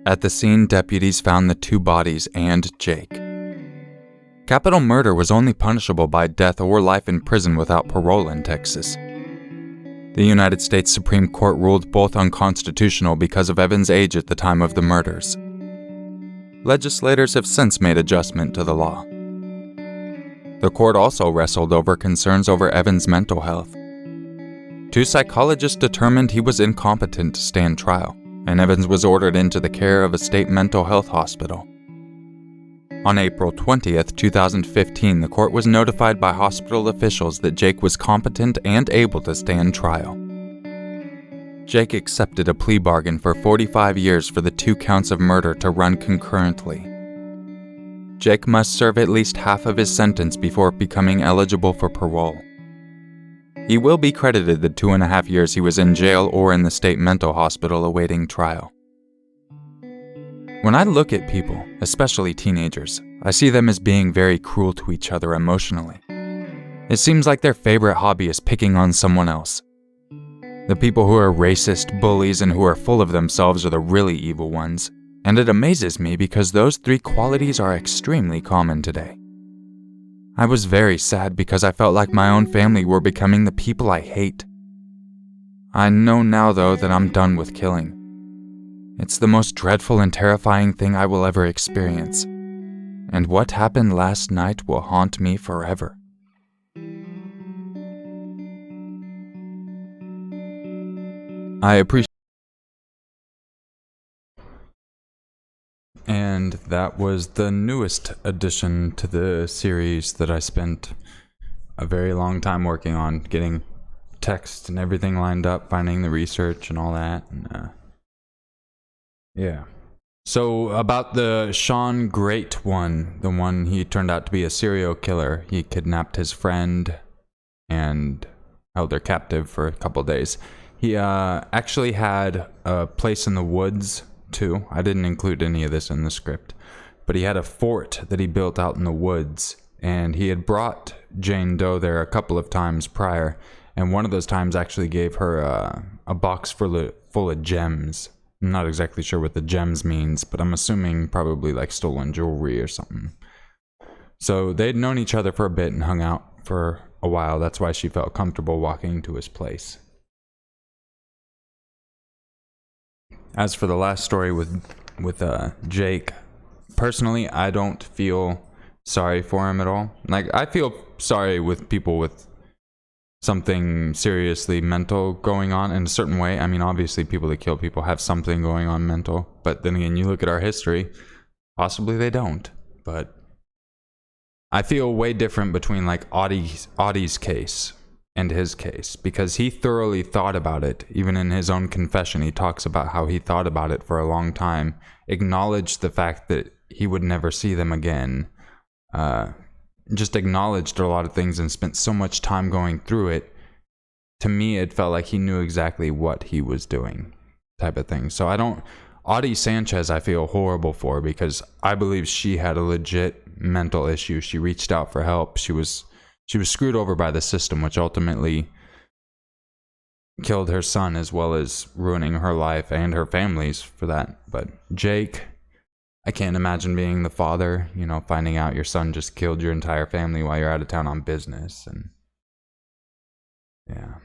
At the scene, deputies found the 2 bodies and Jake. Capital murder was only punishable by death or life in prison without parole in Texas. The United States Supreme Court ruled both unconstitutional because of Evans' age at the time of the murders. Legislators have since made adjustment to the law. The court also wrestled over concerns over Evans' mental health. 2 psychologists determined he was incompetent to stand trial, and Evans was ordered into the care of a state mental health hospital. On April 20th, 2015, the court was notified by hospital officials that Jake was competent and able to stand trial. Jake accepted a plea bargain for 45 years for the 2 counts of murder to run concurrently. Jake must serve at least half of his sentence before becoming eligible for parole. He will be credited the 2.5 years he was in jail or in the state mental hospital awaiting trial. When I look at people, especially teenagers, I see them as being very cruel to each other emotionally. It seems like their favorite hobby is picking on someone else. The people who are racist, bullies, and who are full of themselves are the really evil ones, and it amazes me because those 3 qualities are extremely common today. I was very sad because I felt like my own family were becoming the people I hate. I know now, though, that I'm done with killing. It's the most dreadful and terrifying thing I will ever experience. And what happened last night will haunt me forever. I appreciate. And that was the newest addition to the series that I spent a very long time working on, getting text and everything lined up, finding the research and all that. And, yeah. So about the Sean Great one, the one he turned out to be a serial killer. He kidnapped his friend and held her captive for a couple days. He actually had a place in the woods too. I didn't include any of this in the script, but he had a fort that he built out in the woods, and he had brought Jane Doe there a couple of times prior, and one of those times actually gave her a box full of gems. I'm not exactly sure what the gems means, but I'm assuming probably like stolen jewelry or something. So they'd known each other for a bit and hung out for a while. That's why she felt comfortable walking to his place. As for the last story with Jake, personally, I don't feel sorry for him at all. Like, I feel sorry with people with something seriously mental going on in a certain way. I mean, obviously, people that kill people have something going on mental. But then again, you look at our history, possibly they don't. But I feel way different between, like, Audie's case and his case, because he thoroughly thought about it. Even in his own confession, he talks about how he thought about it for a long time, acknowledged the fact that he would never see them again, just acknowledged a lot of things and spent so much time going through it. To me, it felt like he knew exactly what he was doing, type of thing. So Audie Sanchez I feel horrible for, because I believe she had a legit mental issue. She reached out for help. She was screwed over by the system, which ultimately killed her son as well as ruining her life and her family's for that. But Jake, I can't imagine being the father, finding out your son just killed your entire family while you're out of town on business. And yeah.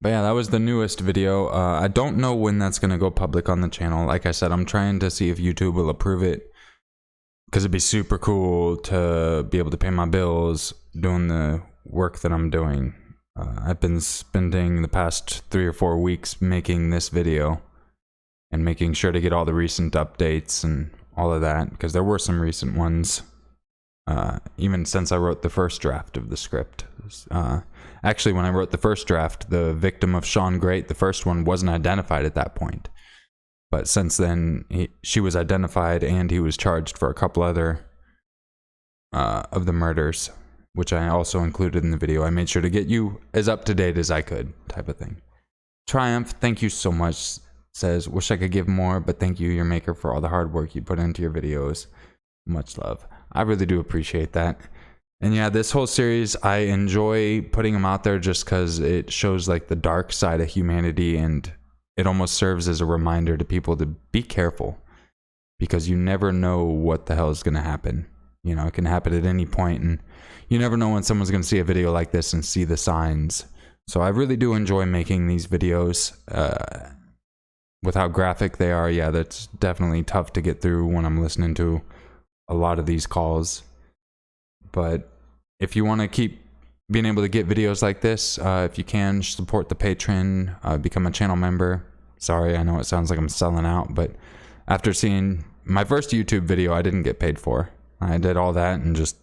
But yeah, that was the newest video. I don't know when that's going to go public on the channel. Like I said, I'm trying to see if YouTube will approve it, because it'd be super cool to be able to pay my bills doing the work that I'm doing. I've been spending the past 3 or 4 weeks making this video and making sure to get all the recent updates and all of that, because there were some recent ones, even since I wrote the first draft of the script. Actually, when I wrote the first draft, the victim of Sean Great, the first one, wasn't identified at that point. But since then, she was identified, and he was charged for a couple other of the murders, which I also included in the video. I made sure to get you as up to date as I could, type of thing. Triumph, thank you so much. Says, wish I could give more, but thank you, your maker, for all the hard work you put into your videos. Much love. I really do appreciate that. And yeah, this whole series, I enjoy putting them out there just because it shows like the dark side of humanity, and it almost serves as a reminder to people to be careful, because you never know what the hell is going to happen. You know, it can happen at any point, and you never know when someone's going to see a video like this and see the signs. So I really do enjoy making these videos. With how graphic they are, yeah, that's definitely tough to get through when I'm listening to a lot of these calls. But if you want to keep being able to get videos like this, if you can, support the Patreon, become a channel member. Sorry, I know it sounds like I'm selling out, but after seeing my first YouTube video, I didn't get paid for. I did all that and just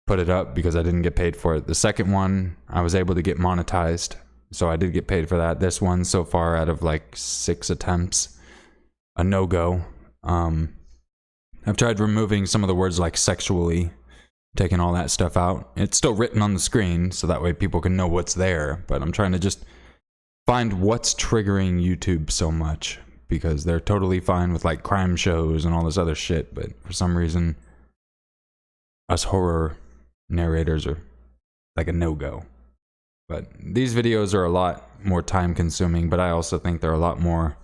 put it up because I didn't get paid for it. The second one, I was able to get monetized, so I did get paid for that. This one, so far, out of like 6 attempts, a no-go. I've tried removing some of the words like sexually, taking all that stuff out. It's still written on the screen, so that way people can know what's there, but I'm trying to just find what's triggering YouTube so much, because they're totally fine with like crime shows and all this other shit, but for some reason, us horror narrators are like a no-go. But these videos are a lot more time consuming, but I also think they're a lot more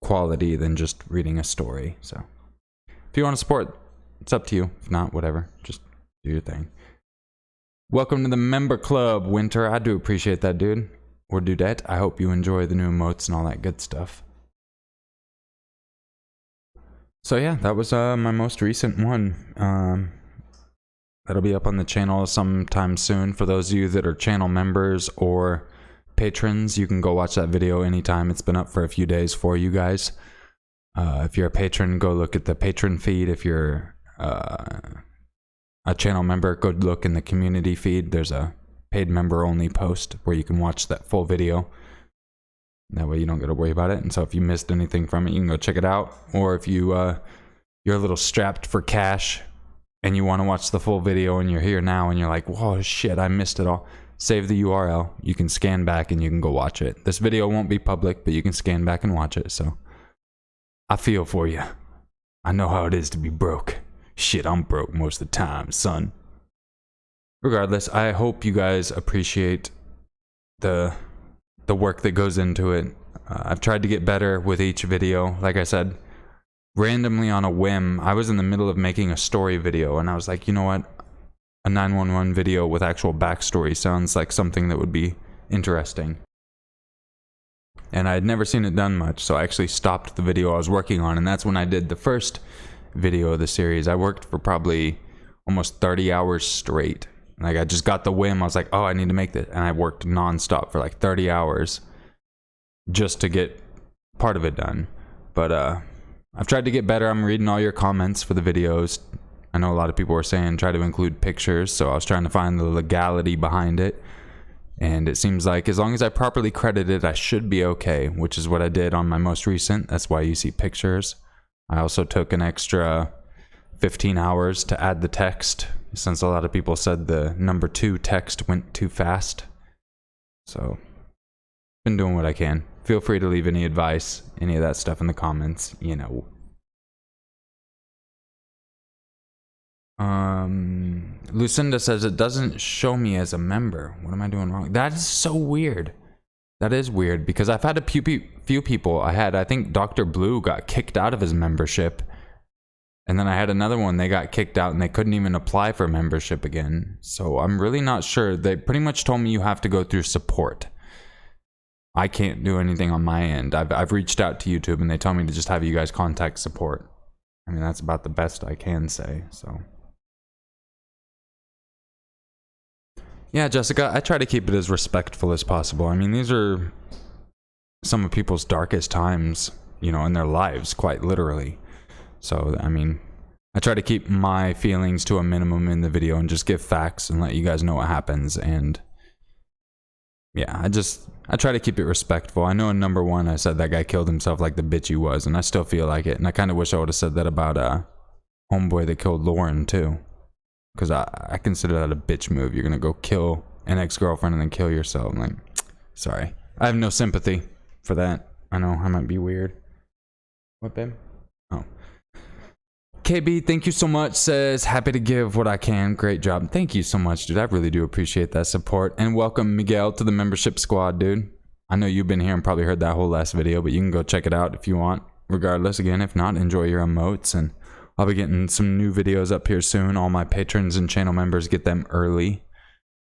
quality than just reading a story. So if you want to support, it's up to you. If not, whatever, just do your thing. Welcome to the member club, Winter. I do appreciate that, dude. Or Dudette. I hope you enjoy the new emotes and all that good stuff. So yeah, that was my most recent one. That'll be up on the channel sometime soon. For those of you that are channel members or patrons, you can go watch that video anytime. It's been up for a few days for you guys. If you're a patron, go look at the patron feed. If you're a channel member, go look in the community feed. There's a paid member only post where you can watch that full video. That way you don't got to worry about it. And so if you missed anything from it, you can go check it out. Or if you you're a little strapped for cash and you want to watch the full video and you're here now and you're like, whoa, shit, I missed it all. Save the URL. You can scan back and you can go watch it. This video won't be public, but you can scan back and watch it. So I feel for you. I know how it is to be broke. Shit, I'm broke most of the time, son. Regardless, I hope you guys appreciate the work that goes into it. I've tried to get better with each video. Like I said, randomly on a whim, I was in the middle of making a story video and I was like, you know what? A 911 video with actual backstory sounds like something that would be interesting. And I had never seen it done much, so I actually stopped the video I was working on, and that's when I did the first video of the series. I worked for probably almost 30 hours straight. Like, I just got the whim. I was like, oh, I need to make this. And I worked nonstop for like 30 hours just to get part of it done. But I've tried to get better. I'm reading all your comments for the videos. I know a lot of people were saying try to include pictures, so I was trying to find the legality behind it. And it seems like as long as I properly credit it, I should be okay, which is what I did on my most recent. That's why you see pictures. I also took an extra 15 hours to add the text, since a lot of people said the number 2 text went too fast. So, been doing what I can. Feel free to leave any advice, any of that stuff in the comments, you know. Lucinda says it doesn't show me as a member. What am I doing wrong? That is so weird. That is weird, because I've had a few people. I think Dr. Blue got kicked out of his membership. And then I had another one, they got kicked out and they couldn't even apply for membership again. So I'm really not sure. They pretty much told me you have to go through support. I can't do anything on my end. I've reached out to YouTube and they told me to just have you guys contact support. I mean, that's about the best I can say, so. Yeah, Jessica, I try to keep it as respectful as possible. I mean, these are some of people's darkest times, you know, in their lives, quite literally. So, I mean, I try to keep my feelings to a minimum in the video and just give facts and let you guys know what happens. And yeah, I try to keep it respectful. I know in number 1 I said that guy killed himself like the bitch he was, and I still feel like it. And I kind of wish I would have said that about homeboy that killed Lauren too, because I consider that a bitch move. You're gonna go kill an ex-girlfriend and then kill yourself. I'm like, sorry, I have no sympathy for that. I know I might be weird. What, babe? Oh. KB, thank you so much. Says, happy to give what I can. Great job. Thank you so much, dude. I really do appreciate that support. And welcome, Miguel, to the membership squad, dude. I know you've been here and probably heard that whole last video, but you can go check it out if you want. Regardless, again, if not, enjoy your emotes. And I'll be getting some new videos up here soon. All my patrons and channel members get them early.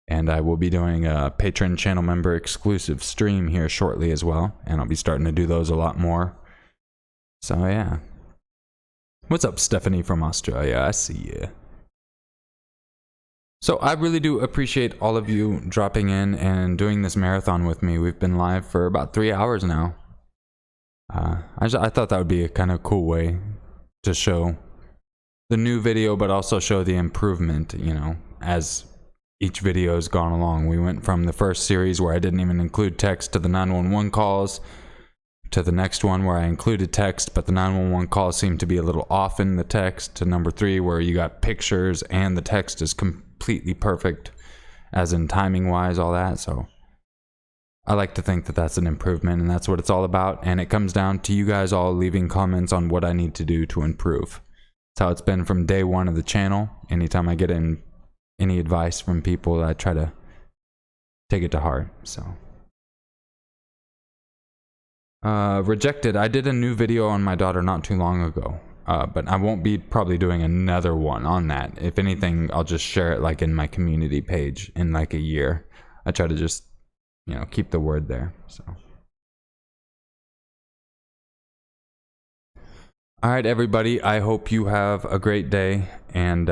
And I will be doing a patron channel member exclusive stream here shortly as well. And I'll be starting to do those a lot more. So, yeah. What's up, Stephanie from Australia? I see you. So I really do appreciate all of you dropping in and doing this marathon with me. We've been live for about 3 hours now. I thought that would be a kind of cool way to show the new video, but also show the improvement, you know, as each video has gone along. We went from the first series where I didn't even include text to the 911 calls, to the next one where I included text, but the 911 calls seemed to be a little off in the text, to number 3 where you got pictures and the text is completely perfect, as in timing wise, all that. So I like to think that that's an improvement, and that's what it's all about. And it comes down to you guys all leaving comments on what I need to do to improve. That's how it's been from day one of the channel. Anytime I get in any advice from people, I try to take it to heart. So Rejected. I did a new video on my daughter not too long ago, but I won't be probably doing another one on that. If anything, I'll just share it like in my community page in like a year. I try to just, you know, keep the word there. So all right, everybody, I hope you have a great day. And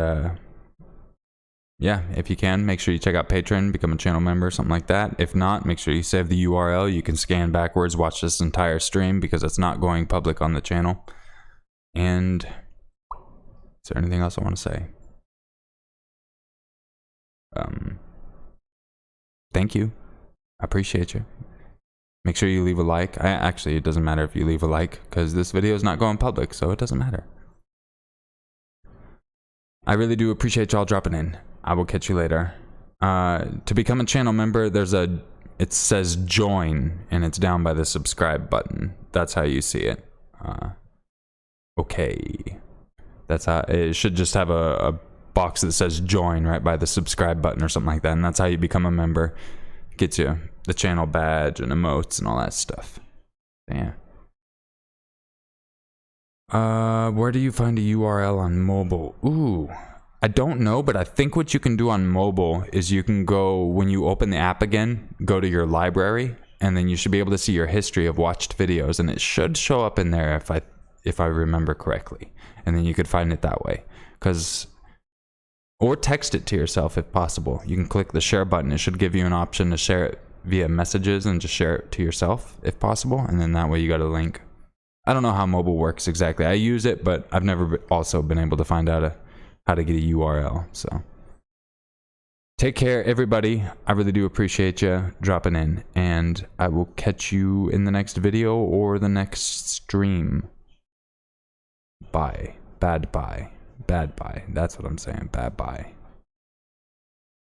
yeah, if you can, make sure you check out Patreon, become a channel member, something like that. If not, make sure you save the URL. You can scan backwards, watch this entire stream because it's not going public on the channel. And is there anything else I want to say? Thank you. I appreciate you. Make sure you leave a like. Actually, it doesn't matter if you leave a like because this video is not going public, so it doesn't matter. I really do appreciate y'all dropping in. I will catch you later. To become a channel member, it says join, and it's down by the subscribe button. That's how you see it. Okay. That's how it should just have a box that says join right by the subscribe button or something like that, and that's how you become a member. Gets you the channel badge and emotes and all that stuff. Yeah. Where do you find a URL on mobile? Ooh, I don't know, but I think what you can do on mobile is you can go, when you open the app again, go to your library, and then you should be able to see your history of watched videos, and it should show up in there if I remember correctly. And then you could find it that way. Or text it to yourself if possible. You can click the share button. It should give you an option to share it via messages and just share it to yourself if possible, and then that way you got a link. I don't know how mobile works exactly. I use it, but I've never also been able to find out how to get a URL. So take care, everybody. I really do appreciate you dropping in, and I will catch you in the next video or the next stream. Bye. Bad bye. Bad bye. That's what I'm saying. Bad bye.